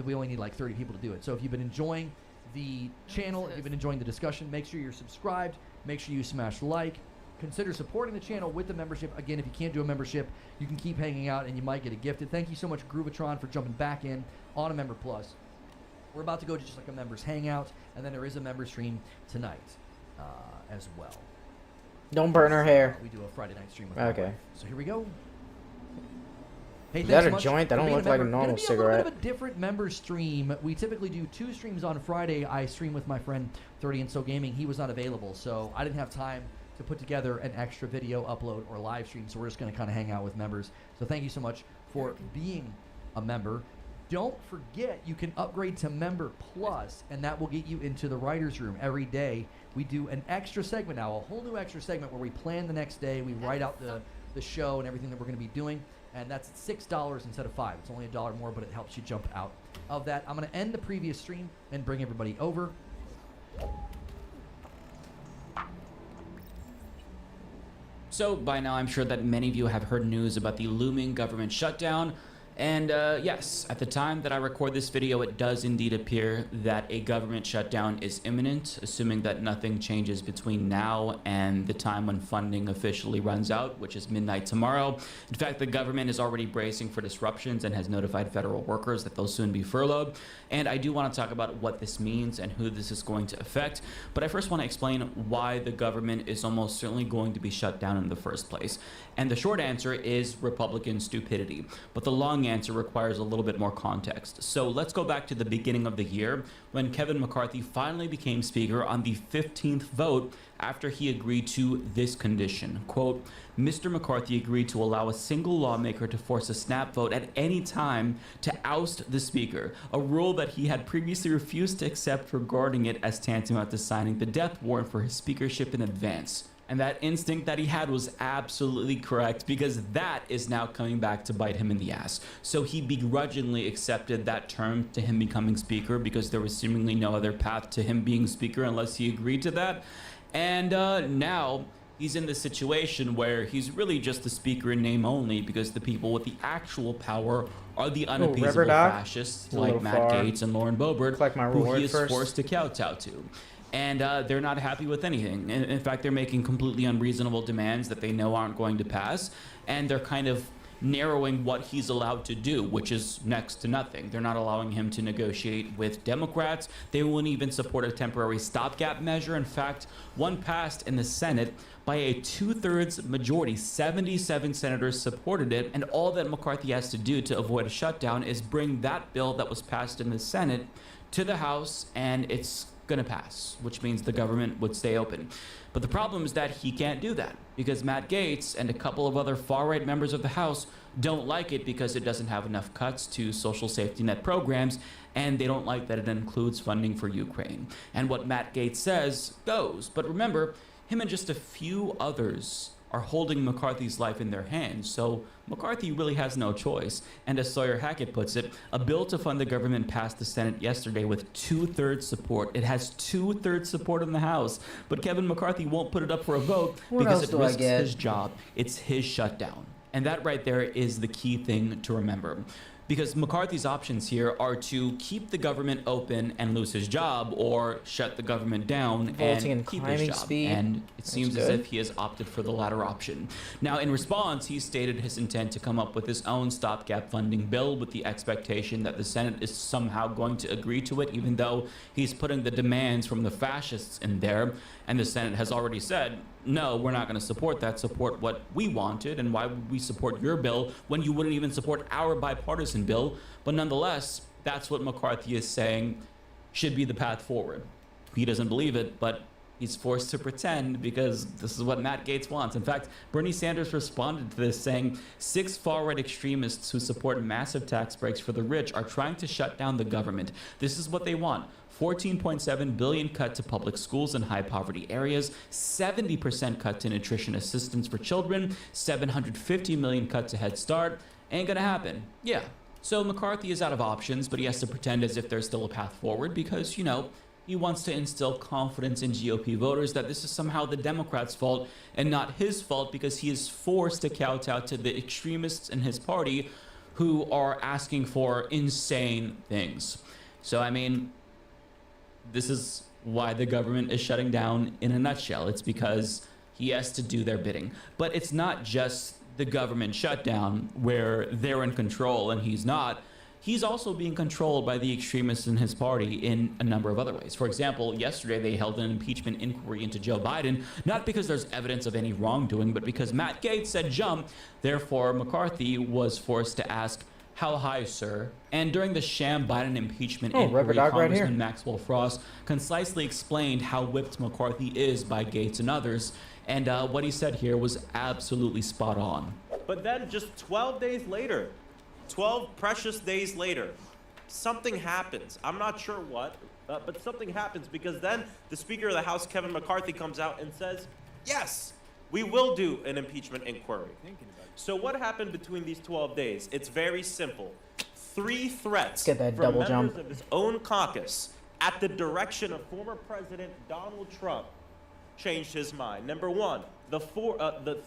We only need like 30 people to do it. So if you've been enjoying the channel, if you've been enjoying the discussion, make sure you're subscribed. Make sure you smash like. Consider supporting the channel with the membership. Again, if you can't do a membership, you can keep hanging out and you might get a gifted. Thank you so much, Groovatron, for jumping back in on a Member Plus. We're about to go to just like a members hangout, and then there is a member stream tonight as well. Don't burn her hair. We do a Friday night stream with my Okay. wife. So here we go. Hey, Is thanks that so a much joint? That for don't being look like a member. normal Gonna be cigarette. A little bit of a different member stream. We typically do 2 streams on Friday. I stream with my friend 30 and So Gaming. He was not available, so I didn't have time to put together an extra video upload or live stream. So we're just going to kind of hang out with members. So thank you so much for being a member. Don't forget, you can upgrade to Member Plus, and that will get you into the writer's room every day. We do an extra segment now, a whole new extra segment where we plan the next day. We write out the show and everything that we're going to be doing. And that's $6 instead of $5. It's only $1 more, but it helps you jump out of that. I'm going to end the previous stream and bring everybody over. So by now, I'm sure that many of you have heard news about the looming government shutdown. And yes, at the time that I record this video, it does indeed appear that a government shutdown is imminent, assuming that nothing changes between now and the time when funding officially runs out, which is midnight tomorrow. In fact, the government is already bracing for disruptions and has notified federal workers that they'll soon be furloughed. And I do want to talk about what this means and who this is going to affect. But I first want to explain why the government is almost certainly going to be shut down in the first place. And the short answer is Republican stupidity. But the long answer requires a little bit more context. So let's go back to the beginning of the year when Kevin McCarthy finally became Speaker on the 15th vote after he agreed to this condition. Quote, Mr. McCarthy agreed to allow a single lawmaker to force a snap vote at any time to oust the Speaker, a rule that he had previously refused to accept, regarding it as tantamount to signing the death warrant for his speakership in advance. And that instinct that he had was absolutely correct, because that is now coming back to bite him in the ass. So he begrudgingly accepted that term to him becoming Speaker, because there was seemingly no other path to him being Speaker unless he agreed to that. And now he's in the situation where he's really just the Speaker in name only, because the people with the actual power are the unappeasable fascists like Matt Gaetz and Lauren Boebert, who he is forced to kowtow to. And they're not happy with anything. In fact, they're making completely unreasonable demands that they know aren't going to pass. And they're kind of narrowing what he's allowed to do, which is next to nothing. They're not allowing him to negotiate with Democrats. They won't even support a temporary stopgap measure. In fact, one passed in the Senate by a 2/3 majority. 77 senators supported it. And all that McCarthy has to do to avoid a shutdown is bring that bill that was passed in the Senate to the House, and it's going to pass, which means the government would stay open. But the problem is that he can't do that, because Matt Gaetz and a couple of other far-right members of the House don't like it because it doesn't have enough cuts to social safety net programs, and they don't like that it includes funding for Ukraine. And what Matt Gaetz says goes. But remember, him and just a few others are holding McCarthy's life in their hands, so McCarthy really has no choice. And as Sawyer Hackett puts it, a bill to fund the government passed the Senate yesterday with 2/3 support. It has 2/3 support in the House, but Kevin McCarthy won't put it up for a vote because it risks his job. It's his shutdown. And that right there is the key thing to remember. Because McCarthy's options here are to keep the government open and lose his job, or shut the government down and keep his job. And it seems as if he has opted for the latter option. Now, in response, he stated his intent to come up with his own stopgap funding bill, with the expectation that the Senate is somehow going to agree to it, even though he's putting the demands from the fascists in there. And the Senate has already said, no, we're not going to support that. Support what we wanted. And why would we support your bill when you wouldn't even support our bipartisan bill? But nonetheless, that's what McCarthy is saying should be the path forward. He doesn't believe it, but he's forced to pretend, because this is what Matt Gaetz wants. In fact, Bernie Sanders responded to this saying, 6 far-right extremists who support massive tax breaks for the rich are trying to shut down the government. This is what they want. 14.7 billion cut to public schools in high poverty areas, 70% cut to nutrition assistance for children, 750 million cut to Head Start. Ain't gonna happen. Yeah. So McCarthy is out of options, but he has to pretend as if there's still a path forward, because, you know, he wants to instill confidence in GOP voters that this is somehow the Democrats' fault and not his fault, because he is forced to kowtow to the extremists in his party who are asking for insane things. So, I mean, this is why the government is shutting down in a nutshell. It's because he has to do their bidding. But it's not just the government shutdown where they're in control and he's not. He's also being controlled by the extremists in his party in a number of other ways. For example, yesterday they held an impeachment inquiry into Joe Biden, not because there's evidence of any wrongdoing, but because Matt Gaetz said jump. Therefore, McCarthy was forced to ask, how high, sir? And during the sham Biden impeachment inquiry, Congressman Maxwell Frost concisely explained how whipped McCarthy is by Gaetz and others. And what he said here was absolutely spot on. But then just 12 days later, 12 precious days later, something happens. I'm not sure what, but something happens, because then the Speaker of the House, Kevin McCarthy, comes out and says, yes, we will do an impeachment inquiry. So what happened between these 12 days? It's very simple. 3 threats from members of his own caucus at the direction of former President Donald Trump changed his mind. Number one, the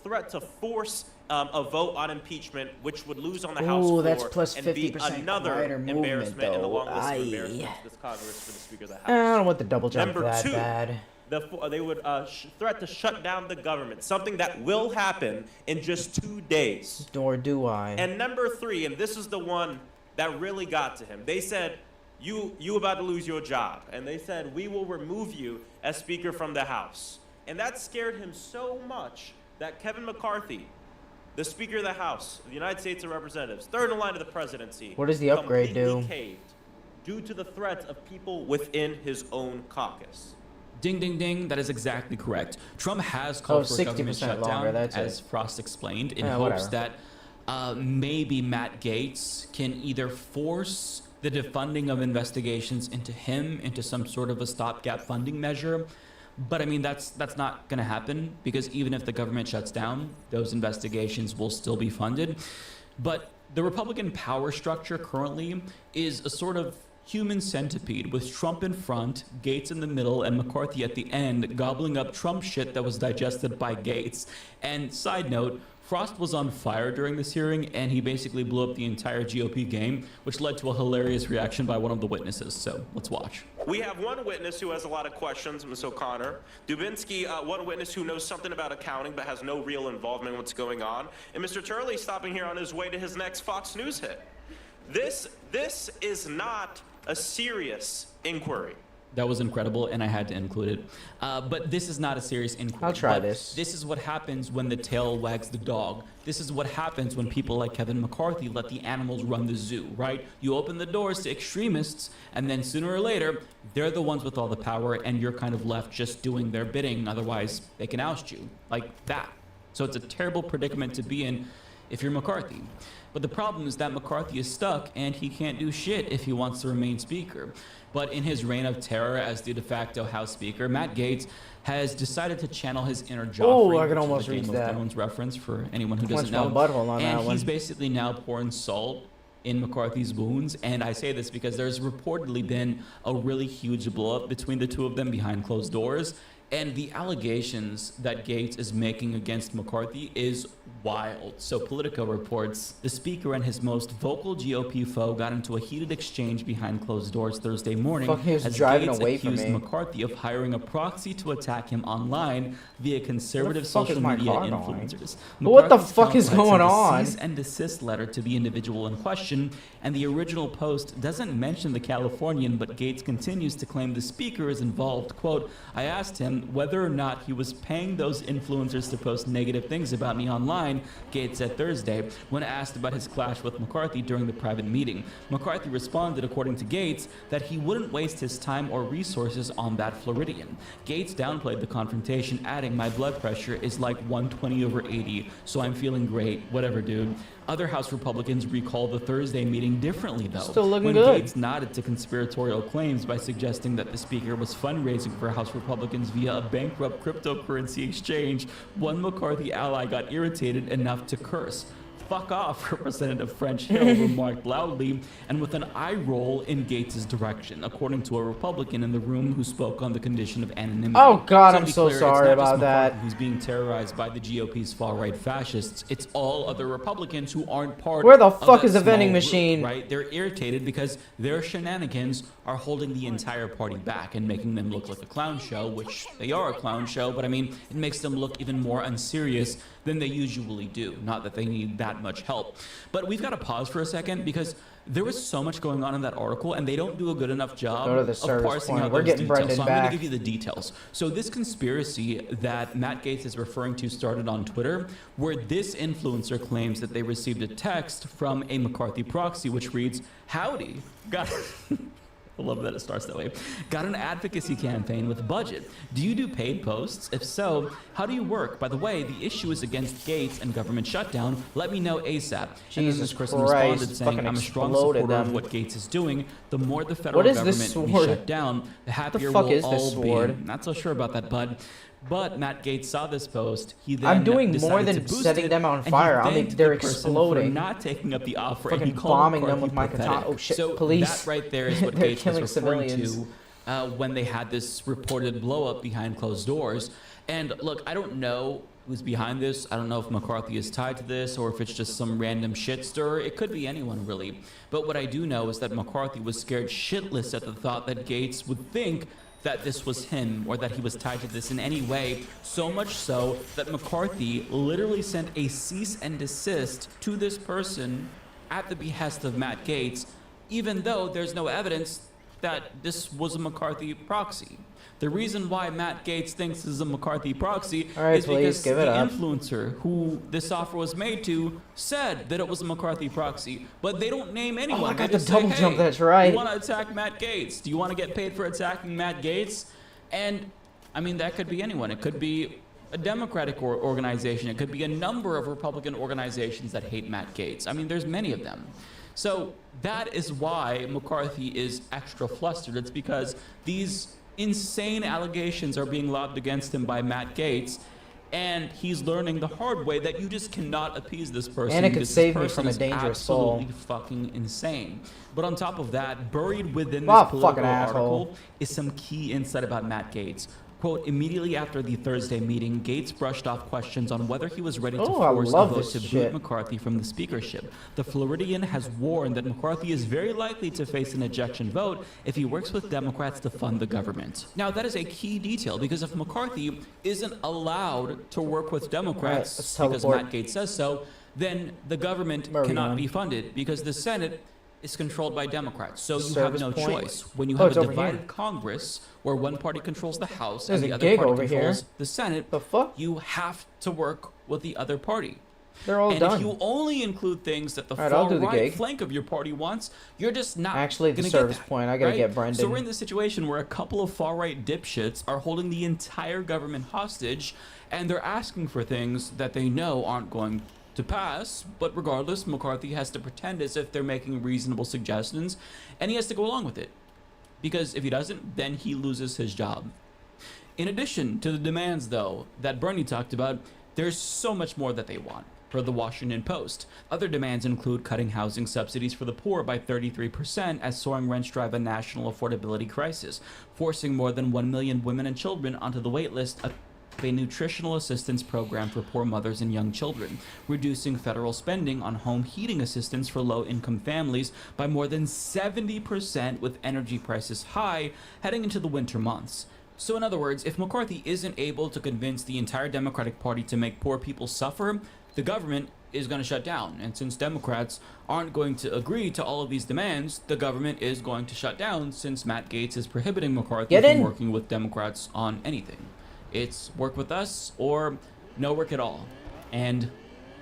threat to force a vote on impeachment, which would lose on the House floor that's plus and be 50% another quieter movement, embarrassment in the long list of though. embarrassments to this Congress for the Speaker of the House. I don't want the double jump Number that two, bad. they would threat to shut down the government, something that will happen in just 2 days. Or do I? And number three, and this is the one that really got to him, they said, you about to lose your job. And they said, we will remove you as Speaker from the House. And that scared him so much that Kevin McCarthy, the Speaker of the House of the United States of Representatives, third in line of the presidency, What does the upgrade completely do? caved due to the threats of people within his own caucus. Ding, ding, ding. That is exactly correct. Trump has called for a government 60% shutdown, longer, that's as it. Frost explained, in whatever. hopes that maybe Matt Gaetz can either force the defunding of investigations into him, into some sort of a stopgap funding measure. But I mean, that's not going to happen, because even if the government shuts down, those investigations will still be funded. But the Republican power structure currently is a sort of human centipede, with Trump in front, Gaetz in the middle, and McCarthy at the end, gobbling up Trump shit that was digested by Gaetz. And side note, Frost was on fire during this hearing, and he basically blew up the entire GOP game, which led to a hilarious reaction by one of the witnesses. So let's watch. We have one witness who has a lot of questions, Ms. O'Connor. Dubinsky, one witness who knows something about accounting but has no real involvement in what's going on. And Mr. Turley stopping here on his way to his next Fox News hit. This is not a serious inquiry. That was incredible, and I had to include it. But this is not a serious inquiry. I'll try But this. This is what happens when the tail wags the dog. This is what happens when people like Kevin McCarthy let the animals run the zoo, right? You open the doors to extremists, and then sooner or later, they're the ones with all the power, and you're kind of left just doing their bidding. Otherwise, they can oust you, like that. So it's a terrible predicament to be in if you're McCarthy. But the problem is that McCarthy is stuck, and he can't do shit if he wants to remain Speaker. But in his reign of terror as the de facto House Speaker, Matt Gaetz has decided to channel his inner Joffrey. Oh, I can which is almost a Game reach of that. Thrones reference for anyone who Clench doesn't my know. butthole on And that he's one. basically now pouring salt in McCarthy's wounds. And I say this because there's reportedly been a really huge blow-up between the two of them behind closed doors. And the allegations that Gaetz is making against McCarthy is wild. So Politico reports the Speaker and his most vocal GOP foe got into a heated exchange behind closed doors Thursday morning Fuck, he was as driving Gaetz away from accused me. McCarthy of hiring a proxy to attack him online via conservative fuck is social my media car going? influencers. But what the McCarthy's fuck is counsel going had sent on? a cease and desist letter to the individual in question, and the original post doesn't mention the Californian, but Gaetz continues to claim the Speaker is involved. Quote, I asked him whether or not he was paying those influencers to post negative things about me online, Gaetz said Thursday, when asked about his clash with McCarthy during the private meeting. McCarthy responded, according to Gaetz, that he wouldn't waste his time or resources on that Floridian. Gaetz downplayed the confrontation, adding, my blood pressure is like 120/80, so I'm feeling great. Whatever, dude. Other House Republicans recall the Thursday meeting differently, though. Still looking when good. Gaetz nodded to conspiratorial claims by suggesting that the Speaker was fundraising for House Republicans via a bankrupt cryptocurrency exchange, one McCarthy ally got irritated enough to curse. Fuck off, Representative French Hill remarked loudly and with an eye roll in Gaetz' direction, according to a Republican in the room who spoke on the condition of anonymity. Oh, God, to I'm be so clear, sorry it's not just about that. McCarthy who's being terrorized by the GOP's far-right fascists. It's all other Republicans who aren't part Where the of fuck that is the vending small group, machine? right? They're irritated because their shenanigans are holding the entire party back and making them look like a clown show, which they are a clown show, but I mean, it makes them look even more unserious than they usually do. Not that they need that much help. But we've got to pause for a second because there was so much going on in that article, and they don't do a good enough job Go to the of service parsing point. out We're those getting details. Brendan So I'm going back. to give you the details. So this conspiracy that Matt Gaetz is referring to started on Twitter, where this influencer claims that they received a text from a McCarthy proxy, which reads, "Howdy, got." I love that it starts that way. Got an advocacy campaign with budget. Do you do paid posts? If so, how do you work? By the way, the issue is against Gaetz and government shutdown. Let me know ASAP. And then Jesus this person Christ, responded saying, fucking I'm a strong exploded supporter of them. what Gaetz is doing. The more the federal What is government this we sword? shut down, the happier fuck we'll is this all sword? be. Not so sure about that, bud. But Matt Gaetz saw this post. He then I'm doing more decided than to boost setting it, them on and he fire. I mean, thanked they're the person for exploding. not taking up the offer, and he Fucking called bombing them McCarthy with my pathetic. katana. Oh shit, So police. that right there is what They're Gaetz killing was referring civilians. to when they had this reported blow up behind closed doors. And look, I don't know who's behind this. I don't know if McCarthy is tied to this or if it's just some random shit stirrer. It could be anyone, really. But what I do know is that McCarthy was scared shitless at the thought that Gates would think that this was him or that he was tied to this in any way, so much so that McCarthy literally sent a cease and desist to this person at the behest of Matt Gaetz, even though there's no evidence that this was a McCarthy proxy. The reason why Matt Gaetz thinks this is a McCarthy proxy is because the influencer who this offer was made to said that it was a McCarthy proxy, but they don't name anyone. Oh, I got They the just double say, jump, hey, that's right. You want to attack Matt Gaetz? Do you want to get paid for attacking Matt Gaetz? And, I mean, that could be anyone. It could be a Democratic organization. It could be a number of Republican organizations that hate Matt Gaetz. I mean, there's many of them. So that is why McCarthy is extra flustered. It's because these insane allegations are being lobbed against him by Matt Gaetz, and he's learning the hard way that you just cannot appease this person. And it could because save this me from a person is dangerous fall. absolutely fucking insane. But on top of that, buried within this fucking political asshole. article is some key insight about Matt Gaetz. Quote, immediately after the Thursday meeting, Gaetz brushed off questions on whether he was ready to Oh, I force a love vote this to shit. boot McCarthy from the speakership. The Floridian has warned that McCarthy is very likely to face an ejection vote if he works with Democrats to fund the government. Now, that is a key detail, because if McCarthy isn't allowed to work with Democrats let's because teleport. Matt Gaetz says so, then the government Where are we cannot going? be funded because the Senate is controlled by Democrats. So you have Service no point. choice. When you Oh, have it's a over here. divided Congress where one party controls the House There's and the a other gig party over here. controls the Senate, The fuck? you have to work with the other party. They're all and done. if you only include things that the All right, I'll far do the right gig. flank of your party wants, you're just not Actually, the gonna service get that, point. I gotta right? get Brendan. So we're in this situation where a couple of far right dipshits are holding the entire government hostage, and they're asking for things that they know aren't going to pass. But regardless, McCarthy has to pretend as if they're making reasonable suggestions, and he has to go along with it. Because if he doesn't, then he loses his job. In addition to the demands, though, that Bernie talked about, there's so much more that they want. Per the Washington Post, other demands include cutting housing subsidies for the poor by 33% as soaring rents drive a national affordability crisis, forcing more than 1 million women and children onto the wait list of a nutritional assistance program for poor mothers and young children, reducing federal spending on home heating assistance for low-income families by more than 70% with energy prices high heading into the winter months. So in other words, if McCarthy isn't able to convince the entire Democratic Party to make poor people suffer, the government is going to shut down. And since Democrats aren't going to agree to all of these demands, the government is going to shut down since Matt Gaetz is prohibiting McCarthy from working with Democrats on anything. It's work with us or no work at all. And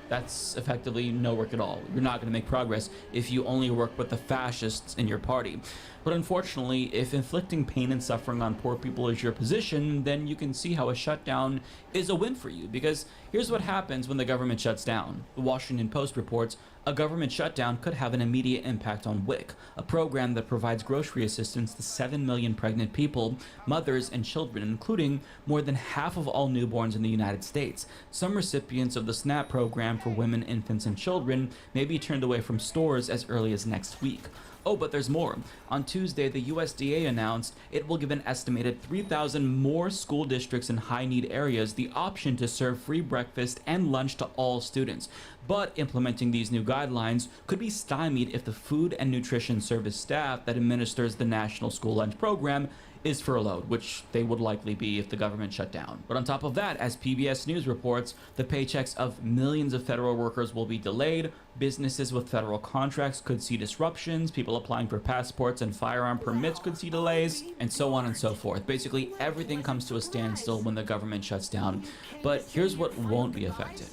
that's effectively no work at all. You're not going to make progress if you only work with the fascists in your party. But unfortunately, if inflicting pain and suffering on poor people is your position, then you can see how a shutdown is a win for you. Because here's what happens when the government shuts down. The Washington Post reports a government shutdown could have an immediate impact on WIC, a program that provides grocery assistance to 7 million pregnant people, mothers, and children, including more than half of all newborns in the United States. Some recipients of the SNAP program for women, infants, and children may be turned away from stores as early as next week. Oh, but there's more. On Tuesday, the USDA announced it will give an estimated 3,000 more school districts in high-need areas the option to serve free breakfast and lunch to all students. But implementing these new guidelines could be stymied if the Food and Nutrition Service staff that administers the National School Lunch Program is furloughed, which they would likely be if the government shut down. But on top of that, as PBS News reports, the paychecks of millions of federal workers will be delayed, businesses with federal contracts could see disruptions, people applying for passports and firearm permits could see delays, and so on and so forth. Basically, everything comes to a standstill when the government shuts down. But here's what won't be affected: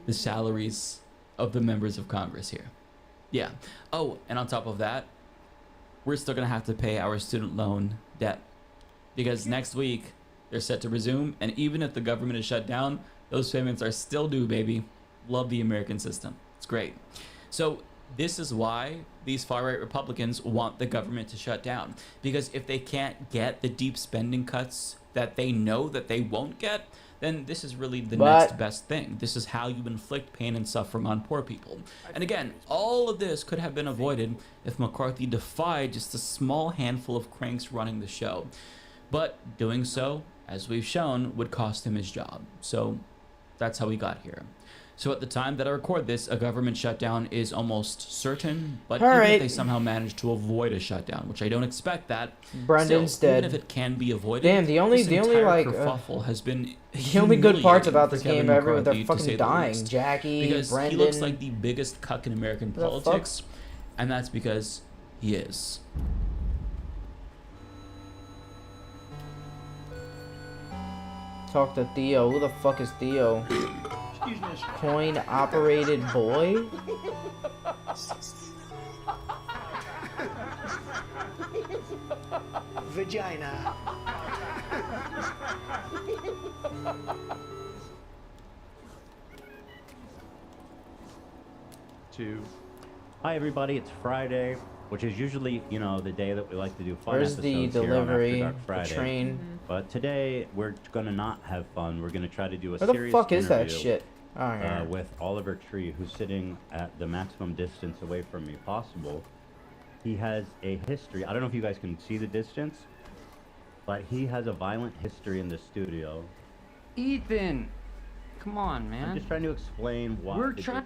the salaries of the members of Congress here. Yeah. Oh, and on top of that, we're still going to have to pay our student loan debt, because next week they're set to resume, and even if the government is shut down, those payments are still due, baby. Love the American system. It's great. So this is why these far-right Republicans want the government to shut down. Because if they can't get the deep spending cuts that they know that they won't get, then this is really the next best thing. This is how you inflict pain and suffering on poor people. And again, all of this could have been avoided if McCarthy defied just a small handful of cranks running the show. But doing so, as we've shown, would cost him his job. So that's how we got here. So at the time that I record this, a government shutdown is almost certain, but even if they somehow manage to avoid a shutdown, which I don't expect that, Brendan's still, dead. even if it can be avoided, Damn, the only like kerfuffle has been the only good parts humiliating about for this Kevin game ever, they're McCarthy, to fucking say the dying. least. Jackie, because Brendan. he looks like the biggest cuck in American The fuck? politics, and that's because he is. Talk to Theo. Who the fuck is Theo? Coin operated boy? Vagina. Hi everybody, it's Friday, which is usually, you know, the day that we like to do fun Where's the episodes here on After delivery, Dark the Friday. train? But today we're gonna not have fun. We're gonna try to do a Where the serious fuck is that interview, shit? Oh, yeah. with Oliver Tree, who's sitting at the maximum distance away from me possible. He has a history. I don't know if you guys can see the distance, but he has a violent history in the studio. Ethan, come on, man. I'm just trying to explain why. We're trying.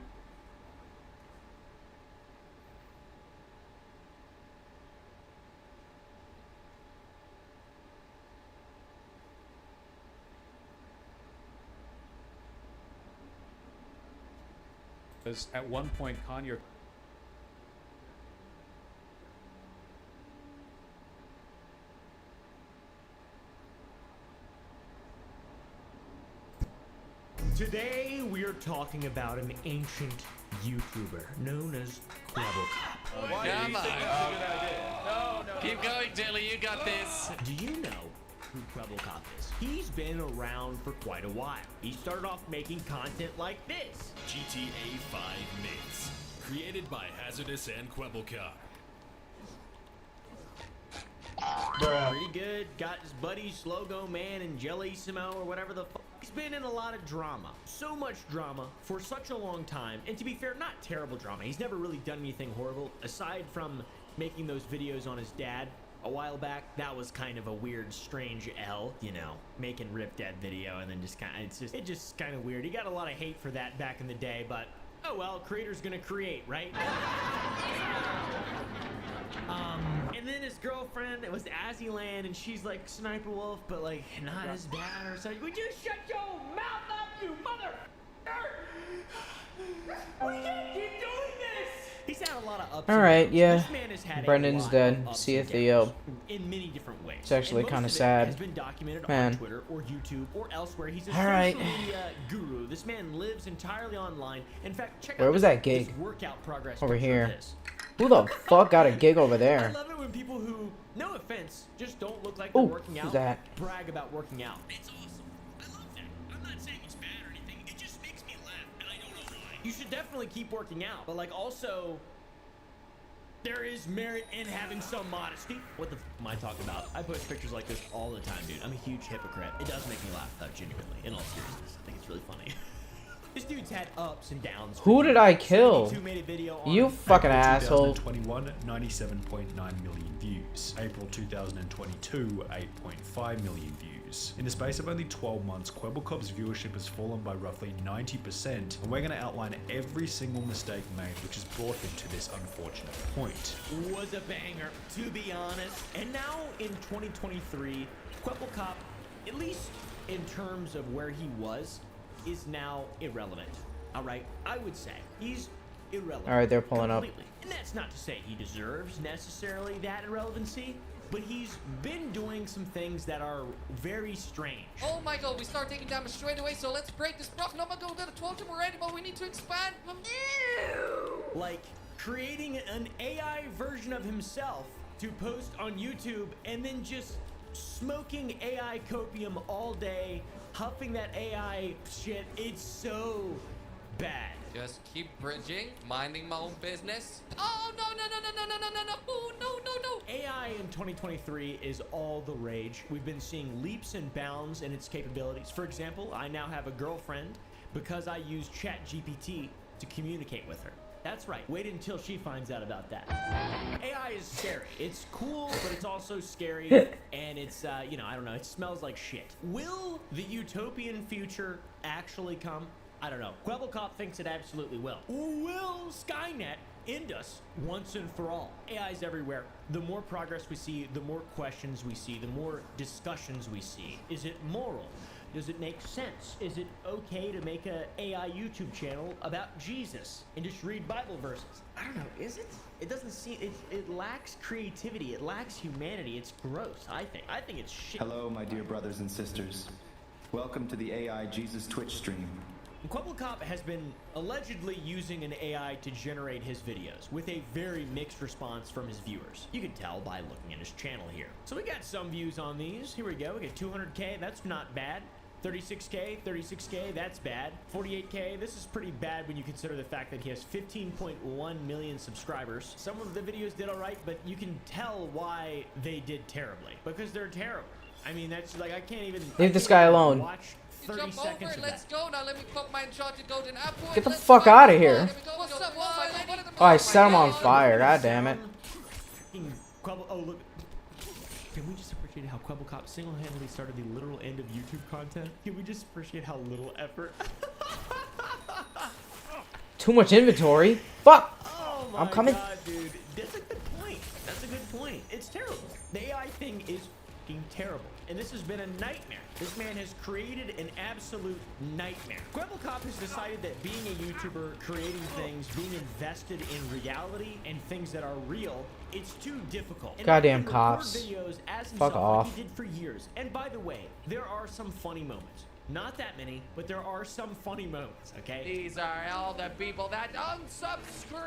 Because at one point, Kanye. Today we are talking about an ancient YouTuber known as Quabblecop. Come on. Keep going, Dilly. You got this. Do you know who Quabblecop is? He's been around for quite a while. He started off making content like this. GTA 5 Mates, created by Hazardous and Quabblecop. Pretty good. Got his buddy Slogo Man and Jellissimo or whatever the fuck. He's been in a lot of drama. So much drama for such a long time. And to be fair, not terrible drama. He's never really done anything horrible aside from making those videos on his dad a while back. That was kind of a weird, strange L, you know, making Rip Dead video and then just kind of, it's just kind of weird. He got a lot of hate for that back in the day, but oh well, creator's gonna create, right? And then his girlfriend, it was Azzyland, and she's like Sniper Wolf, but like not as bad or something. Would you shut your mouth up, you mother? We can't keep doing this. He's had a lot of ups. Alright, and yeah. This man has had Brendan's a lot dead. of ups See ya, and Theo. downs in many different ways. It's actually And kinda most of it sad. has been documented Man. on Twitter or YouTube or elsewhere. He's a Alright. social media guru. This man lives entirely online. In fact, check Where out was this, that gig? this workout progress Over picture of here. this. Who the fuck got a gig over I there? love it when people who, no offense, just don't look like they're Ooh, working who's out, that? brag about working out. It's awesome. I love that. I'm not saying it's bad or anything. It just makes me laugh, and I don't know why. You should definitely keep working out, but like also, there is merit in having some modesty. What the f am I talking about? I post pictures like this all the time, dude. I'm a huge hypocrite. It does make me laugh, though, genuinely. In all seriousness, I think it's really funny. This dude's had ups and downs. Who did I kill? 72 made a video on You fucking asshole. 2021, 97.9 million views. April 2022, 8.5 million views. In the space of only 12 months, Quabblecop's viewership has fallen by roughly 90%, and we're going to outline every single mistake made which has brought him to this unfortunate point. Was a banger, to be honest. And now in 2023, Quabblecop, at least in terms of where he was, is now irrelevant. All right, I would say he's irrelevant. All right, they're pulling up. completely. And that's not to say he deserves necessarily that irrelevancy, but he's been doing some things that are very strange. Oh my god, we start taking damage straight away, so let's break this block. No, I'm going to the 12 we're ready, but we need to expand. Like creating an AI version of himself to post on YouTube and then just smoking AI copium all day, huffing that AI shit. It's so bad. Just keep bridging, minding my own business. Oh, no, no, no, no, no, no, no, no, no. Oh, no, no, no. AI in 2023 is all the rage. We've been seeing leaps and bounds in its capabilities. For example, I now have a girlfriend because I use ChatGPT to communicate with her. That's right. Wait until she finds out about that. AI is scary. It's cool, but it's also scary. And it's, you know, I don't know. It smells like shit. Will the utopian future actually come? I don't know. Quebblecop thinks it absolutely will. Or will Skynet end us once and for all? AI is everywhere. The more progress we see, the more questions we see, the more discussions we see. Is it moral? Does it make sense? Is it okay to make a AI YouTube channel about Jesus and just read Bible verses? I don't know, is it? It doesn't seem, it lacks creativity, it lacks humanity, it's gross, I think. I think it's shit. Hello, my dear brothers and sisters. Welcome to the AI Jesus Twitch stream. Quebblecop has been allegedly using an AI to generate his videos with a very mixed response from his viewers. You can tell by looking at his channel here. So we got some views on these. Here we go. We got 200K. That's not bad. 36K, that's bad. 48K, this is pretty bad when you consider the fact that he has 15.1 million subscribers. Some of the videos did all right, but you can tell why they did terribly. Because they're terrible. I mean, that's like, I can't even... Leave this guy alone. Watch 30 Jump over seconds it, of let's that. go. Now let me pop my enchanted golden apple. Get the Let's fuck go. out of here. What's up, what are the Oh, I set him on fire. God damn it. Oh, look. Can we just appreciate how Quebblecop single-handedly started the literal end of YouTube content? Can we just appreciate how little effort? Too much inventory. Fuck. Oh my I'm coming. God, dude. That's a good point. That's a good point. It's terrible. The AI thing is fucking terrible. And this has been a nightmare. This man has created an absolute nightmare. Quebblecop has decided that being a YouTuber, creating things, being invested in reality and things that are real, it's too difficult. And Goddamn he can cops. record videos as Fuck himself off. like he did for years. And by the way, there are some funny moments. Not that many, but there are some funny moments, okay? These are all the people that unsubscribe.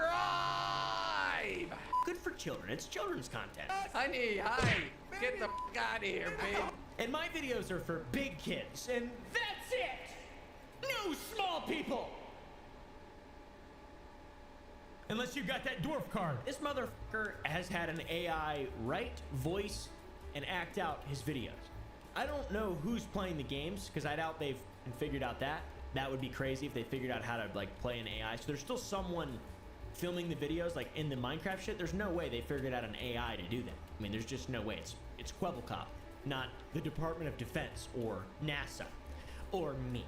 Good for children. It's children's content. Honey, hi. Get the fuck out of here, babe. And my videos are for big kids, and that's it! No small people! Unless you got that dwarf card. This motherfucker has had an AI write, voice, and act out his videos. I don't know who's playing the games, because I doubt they've figured out that. That would be crazy if they figured out how to, like, play an AI. So there's still someone filming the videos, like, in the Minecraft shit. There's no way they figured out an AI to do that. I mean, there's just no way. It's Quebblecop, not the Department of Defense or NASA or me.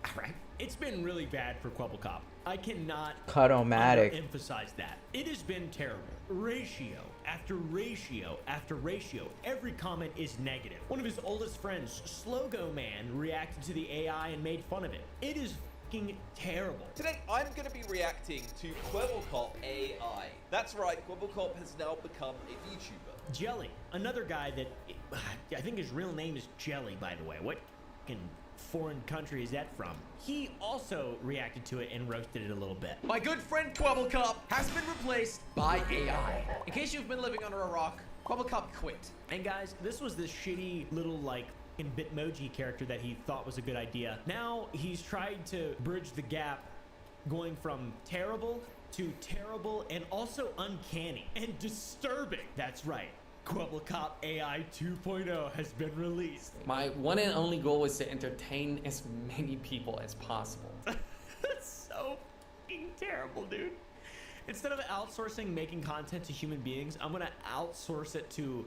All right? It's been really bad for Quebblecop. I cannot emphasize that. It has been terrible. Ratio after ratio after ratio. Every comment is negative. One of his oldest friends, Slogo Man, reacted to the AI and made fun of it. It is fucking terrible. Today, I'm going to be reacting to Quebblecop AI. That's right, Quebblecop has now become a YouTuber. Jelly, another guy that, I think his real name is Jelly, by the way. What fucking foreign country is that from? He also reacted to it and roasted it a little bit. My good friend Quebblecop has been replaced by AI. In case you've been living under a rock, Quebblecop quit. And guys, this was this shitty little, like, in Bitmoji character that he thought was a good idea. Now he's tried to bridge the gap going from terrible to terrible and also uncanny and disturbing. That's right. Quebblecop AI 2.0 has been released. My one and only goal is to entertain as many people as possible. That's so fucking terrible, dude. Instead of outsourcing making content to human beings, I'm gonna outsource it to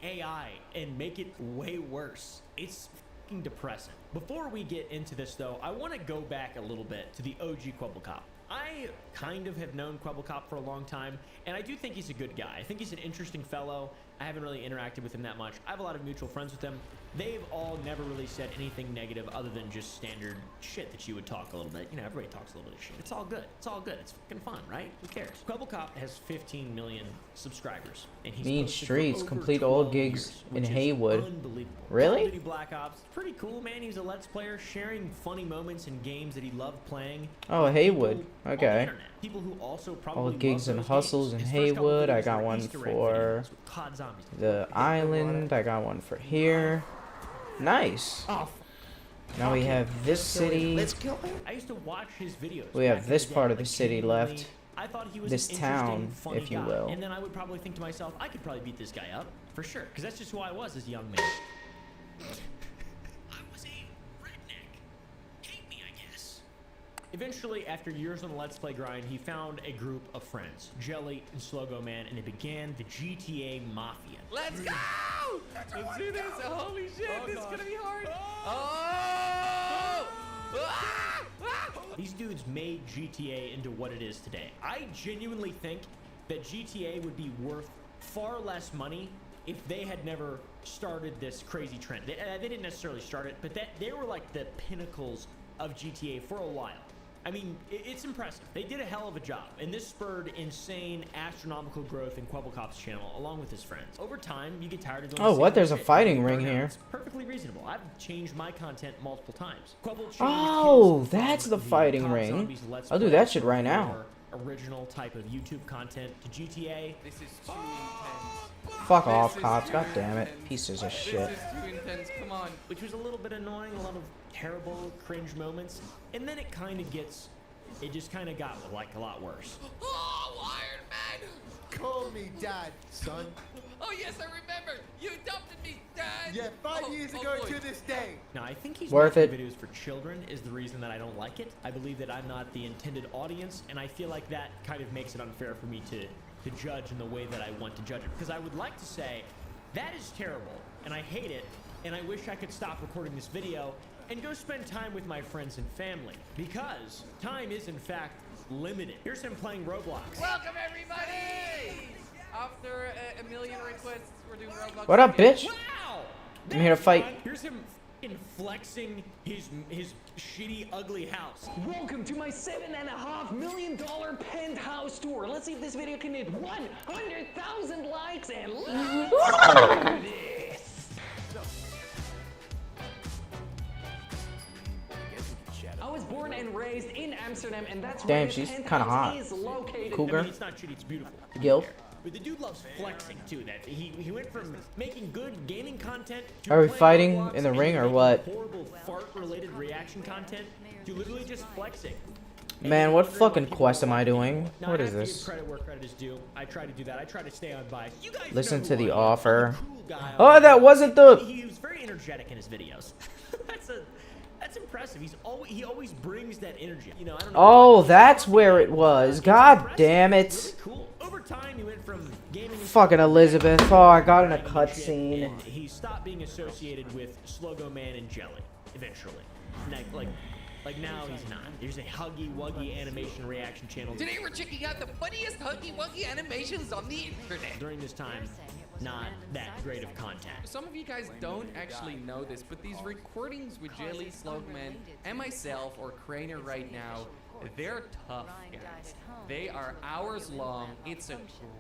AI and make it way worse. It's fucking depressing. Before we get into this though, I want to go back a little bit to the OG Quebblecop. I kind of have known Quebblecop for a long time, and I do think he's a good guy. I think he's an interesting fellow. I haven't really interacted with him that much. I have a lot of mutual friends with him. They've all never really said anything negative other than just standard shit that you would talk a little bit. You know, everybody talks a little bit of shit. It's all good. It's all good. It's fucking fun, right? Who cares? Quebblecop has 15 million subscribers. And he's Mean posted for Streets, over complete 12 old gigs years, in which is Haywood. Unbelievable. Really? Call of Duty Black Ops. Pretty cool, man. He's a Let's Player sharing funny moments in games that he loved playing. Oh, Haywood. Okay. People who also probably All gigs love and those hustles in games. His first couple Haywood. I videos got were one Easter egg for videos with COD Zombies. the island. I got one for here. Nice. Oh, Now we have this city. Let's kill him. I used to watch his videos. We back have in this day, part of the like, city genuinely, left. I thought he was This an town, interesting, funny if you guy. will. And then I would probably think to myself, I could probably beat this guy up for sure, because that's just who I was as a young man. Eventually, after years on the Let's Play grind, he found a group of friends, Jelly and Slogo Man, and it began the GTA Mafia. Let's go! Let's do this. Holy shit, this is gonna be hard. These dudes made GTA into what it is today. I genuinely think that GTA would be worth far less money if they had never started this crazy trend. They didn't necessarily start it, but they were like the pinnacles of GTA for a while. I mean, it's impressive. They did a hell of a job, and this spurred insane astronomical growth in Quebblecop's channel, along with his friends. Over time, you get tired of doing Oh, the what? same There's a shit. fighting You ring burn out. here. It's perfectly reasonable. I've changed my content multiple times. Quebble changed Oh, his that's from the fighting COD ring. Zombies Let's I'll do Play that shit right to now. more original type of YouTube content to GTA. This is too intense. Fuck This off, is cops. too God damn it. intense. Pieces of This shit. is too intense. Come on. Which was a little bit annoying, a lot of terrible cringe moments, and then it just kind of got like a lot worse. Oh, Iron Man! Call me Dad, son. Oh yes, I remember. You adopted me, Dad. Yeah, 5 years ago boy. to this day. Now, I think he's Worth making it. videos for children is the reason that I don't like it. I believe that I'm not the intended audience, and I feel like that kind of makes it unfair for me to judge in the way that I want to judge it. Because I would like to say, that is terrible, and I hate it, and I wish I could stop recording this video and go spend time with my friends and family. Because time is, in fact, limited. Here's him playing Roblox. Welcome everybody. After a million requests, we're doing Roblox. What up, again. bitch? Wow! I'm here to fight. Here's him f***ing flexing his shitty, ugly house. Welcome to my $7.5 million penthouse tour. Let's see if this video can hit 100,000 likes and let's do this. I was born and raised in Amsterdam, and that's Damn, where she's this kinda hot. penthouse is located. Cougar. I mean, it's not shitty, it's beautiful. Gil. But the dude loves flexing too. That he went from making good gaming content to Are we playing fighting Roblox in the and ring or making what? Horrible fart-related reaction content to literally just flexing. Man, what fucking quest am I doing? Now, What I is have to this? give credit where credit is due. I try to do that. I try to stay on bias. You guys Listen know to who the I am. offer. I'm a cool guy. Oh, that wasn't the. He was very energetic in his videos. That's impressive. He always brings that energy. You know, I don't know. Oh, that's where it was. God damn it. Really cool. Over time, he went from gaming. Fucking Elizabeth. Oh, I got in a and cutscene. and he stopped being associated with Slogo Man and Jelly eventually. Like now he's not. There's a Huggy Wuggy animation reaction channel. Today we're checking out the funniest Huggy Wuggy animations on the internet. During this time, not that great of content. Some of you guys don't actually know this, but these recordings with Jelly, Slogman, and myself, or Craner right now, they're tough, guys. They are hours long. It's a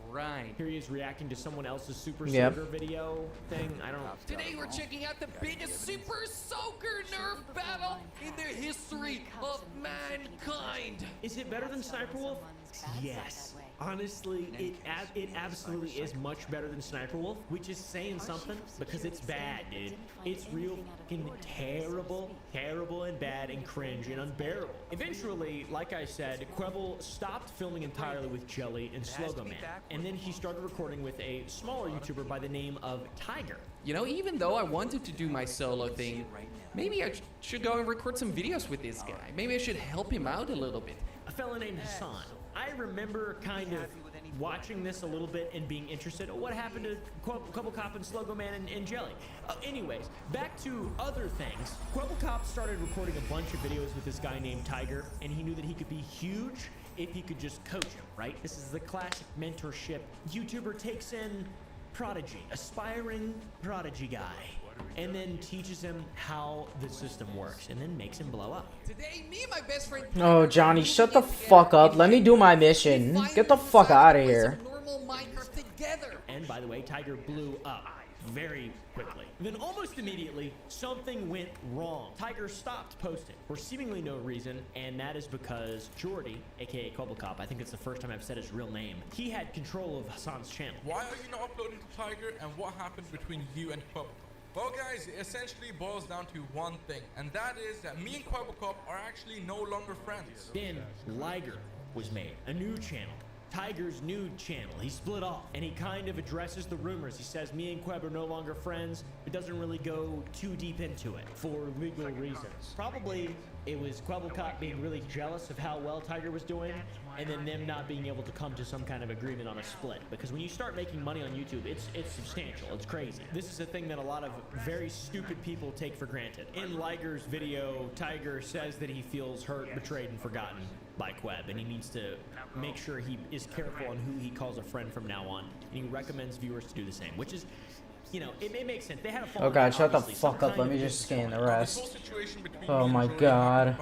grind. Here he is reacting to someone else's Super Yep. Soaker video thing. I don't know. Today we're checking out the biggest Super Soaker Nerf battle in the history of mankind. Is it better than Sniper Wolf? Yes. Honestly, it absolutely is much better than Sniper Wolf, which is saying something because it's bad, dude. It's real fucking terrible and bad and cringe and unbearable. Eventually, like I said, Quebble stopped filming entirely with Jelly and Slogo Man, and then he started recording with a smaller YouTuber by the name of Tiger. You know, even though I wanted to do my solo thing, maybe I should go and record some videos with this guy. Maybe I should help him out a little bit. A fella named Hassan. I remember kind of watching this a little bit and being interested. What happened to Quebblecop and Slogo Man and Jelly? Anyways, back to other things. Quebblecop started recording a bunch of videos with this guy named Tiger, and he knew that he could be huge if he could just coach him, right? This is the classic mentorship. YouTuber takes in prodigy, aspiring prodigy guy, and then teaches him how the system works, and then makes him blow up. Today, me and my best friend. Oh, Johnny, shut the fuck up. Let me do my mission. Get the fuck out of here. And by the way, Tiger blew up very quickly. Then almost immediately, something went wrong. Tiger stopped posting for seemingly no reason, and that is because Jordy, aka Quebblecop, I think it's the first time I've said his real name, he had control of Hassan's channel. Why are you not uploading to Tiger, and what happened between you and Quebblecop? Well, guys, it essentially boils down to one thing, and that is that me and Quabblecop are actually no longer friends. Then Liger was made, a new channel. Tiger's nude channel. He split off, and he kind of addresses the rumors. He says, me and Queb are no longer friends, but doesn't really go too deep into it for legal reasons. Probably it was Quabblecop being really jealous of how well Tiger was doing, and then them not being able to come to some kind of agreement on a split. Because when you start making money on YouTube, it's substantial. It's crazy. This is a thing that a lot of very stupid people take for granted. In Liger's video, Tiger says that he feels hurt, betrayed, and forgotten by Queb, and he needs to make sure he is careful on who he calls a friend from now on, and he recommends viewers to do the same, which is, you know, it may make sense. They had a Oh god, shut the fuck up. Let me just scan the rest. Oh my god.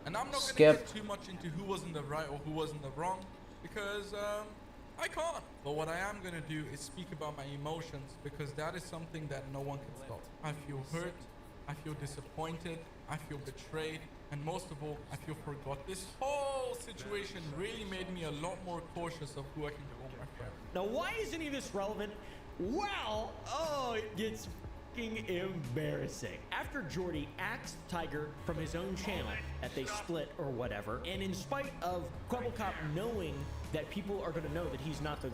And I'm not Skip. gonna get too much into who was in the right or who was in the wrong, because I can't. But what I am gonna do is speak about my emotions, because that is something that no one can stop. I feel hurt, I feel disappointed, I feel betrayed, and most of all, I feel forgot. This whole situation really made me a lot more cautious of who I can call my friend. Now, why is any of this relevant? Well, oh, it gets fucking embarrassing. After Jordy axed Tiger from his own channel that they split or whatever, and in spite of Quabblecop knowing that people are going to know that he's not the,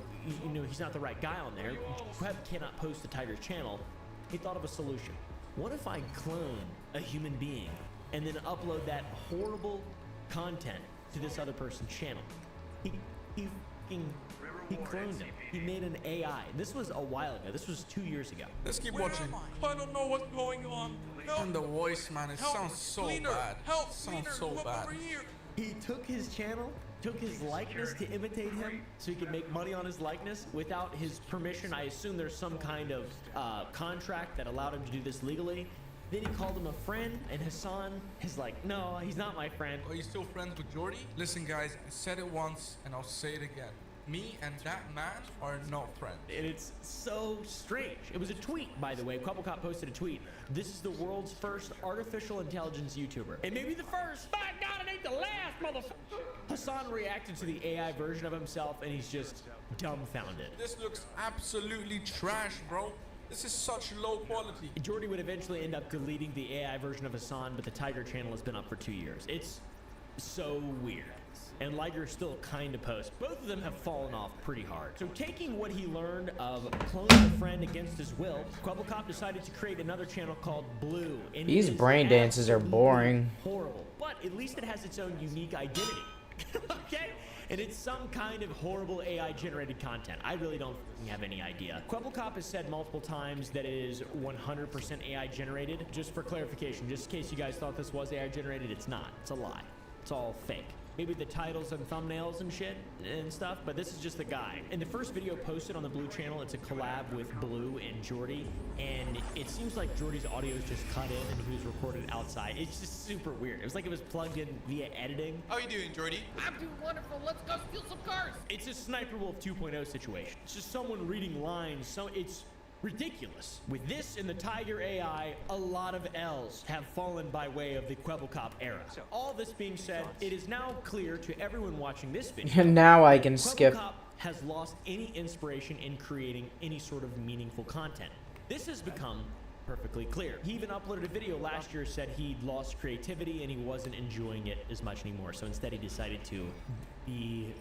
he's not the right guy on there, Queb cannot post to Tiger's channel, he thought of a solution. What if I clone a human being and then upload that horrible content to this other person's channel? He cloned him. He made an AI. This was a while ago. This was 2 years ago. Let's keep watching. I don't know what's going on. And the voice, man, it sounds so bad. Sounds so bad. He took his channel, took his likeness to imitate him so he could make money on his likeness without his permission. I assume there's some kind of contract that allowed him to do this legally. Then he called him a friend, and Hassan is like, no, he's not my friend. Are you still friends with Jordy? Listen, guys, I said it once, and I'll say it again. Me and that man are not friends. And it's so strange. It was a tweet, by the way. Quabblecop posted a tweet. This is the world's first artificial intelligence YouTuber. It may be the first. By God, it ain't the last, motherfucker. Hassan reacted to the AI version of himself, and he's just dumbfounded. This looks absolutely trash, bro. This is such low quality. Jordy would eventually end up deleting the AI version of Hassan, but the Tiger channel has been up for 2 years. It's so weird. And Liger still kind of posts. Both of them have fallen off pretty hard. So taking what he learned of cloning a friend against his will, Quabblecop decided to create another channel called Blue. And These brain dances are boring. Horrible. But at least it has its own unique identity. Okay? And it's some kind of horrible AI-generated content. I really don't have any idea. Quabblecop has said multiple times that it is 100% AI-generated. Just for clarification, just in case you guys thought this was AI-generated, it's not. It's a lie. It's all fake. Maybe the titles and thumbnails and shit and stuff, but this is just the guy. In the first video posted on the Blue channel, it's a collab with Blue and Jordy, and it seems like Jordy's audio is just cut in and he was recorded outside. It's just super weird. It was like it was plugged in via editing. How you doing, Jordy? I'm doing wonderful. Let's go steal some cars. It's a Sniper Wolf 2.0 situation. It's just someone reading lines, so it's ridiculous. With this and the Tiger AI, a lot of L's have fallen by way of the Quabblecop era. So all this being said, it is now clear to everyone watching this video. Now I can skip. Quabblecop has lost any inspiration in creating any sort of meaningful content. This has become perfectly clear. He even uploaded a video last year, said he'd lost creativity and he wasn't enjoying it as much anymore. So instead he decided to be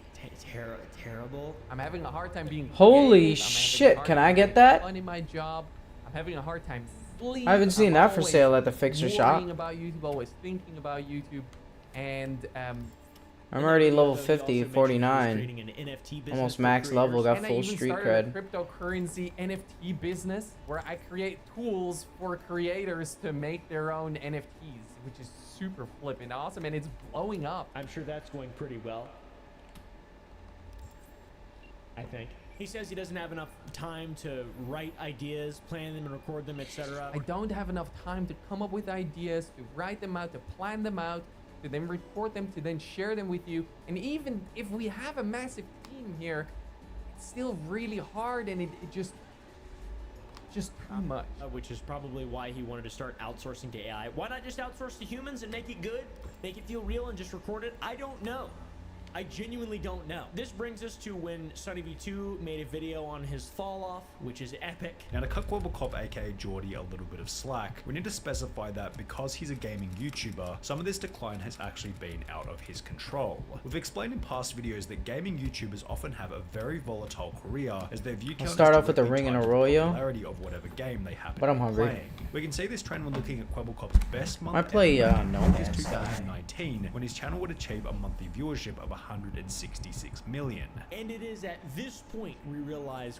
terrible. I'm having a hard time being Holy shit, can I get that? Fun in my job. I'm having a hard time sleeping. I haven't seen I'm that for always sale at the fixer shop. worrying about YouTube, always thinking about YouTube, and I'm already level 50, 49. Almost max level, got and full I even street started cred. a cryptocurrency NFT business where I create tools for creators to make their own NFTs, which is super flippin' awesome, and it's blowing up. I'm sure that's going pretty well. I think. He says he doesn't have enough time to write ideas, plan them and record them, etc. I don't have enough time to come up with ideas, to write them out, to plan them out, to then report them, to then share them with you. And even if we have a massive team here, it's still really hard, and it just too much. Which is probably why he wanted to start outsourcing to AI. Why not just outsource to humans and make it good? Make it feel real and just record it? I don't know. I genuinely don't know. This brings us to when Sunny V2 made a video on his fall off, which is epic. Now to cut Quibble Cop aka Geordie a little bit of slack, we need to specify that because he's a gaming YouTuber, some of this decline has actually been out of his control. We've explained in past videos that gaming YouTubers often have a very volatile career as their view count start off with a ring and a royal. Popularity of whatever game they happen But I'm to be hungry. playing. We can see this trend when looking at Quibble Cop's best month I play ever No in Man's Sky. 2019 when his channel would achieve a monthly viewership of 166 million. And it is at this point we realize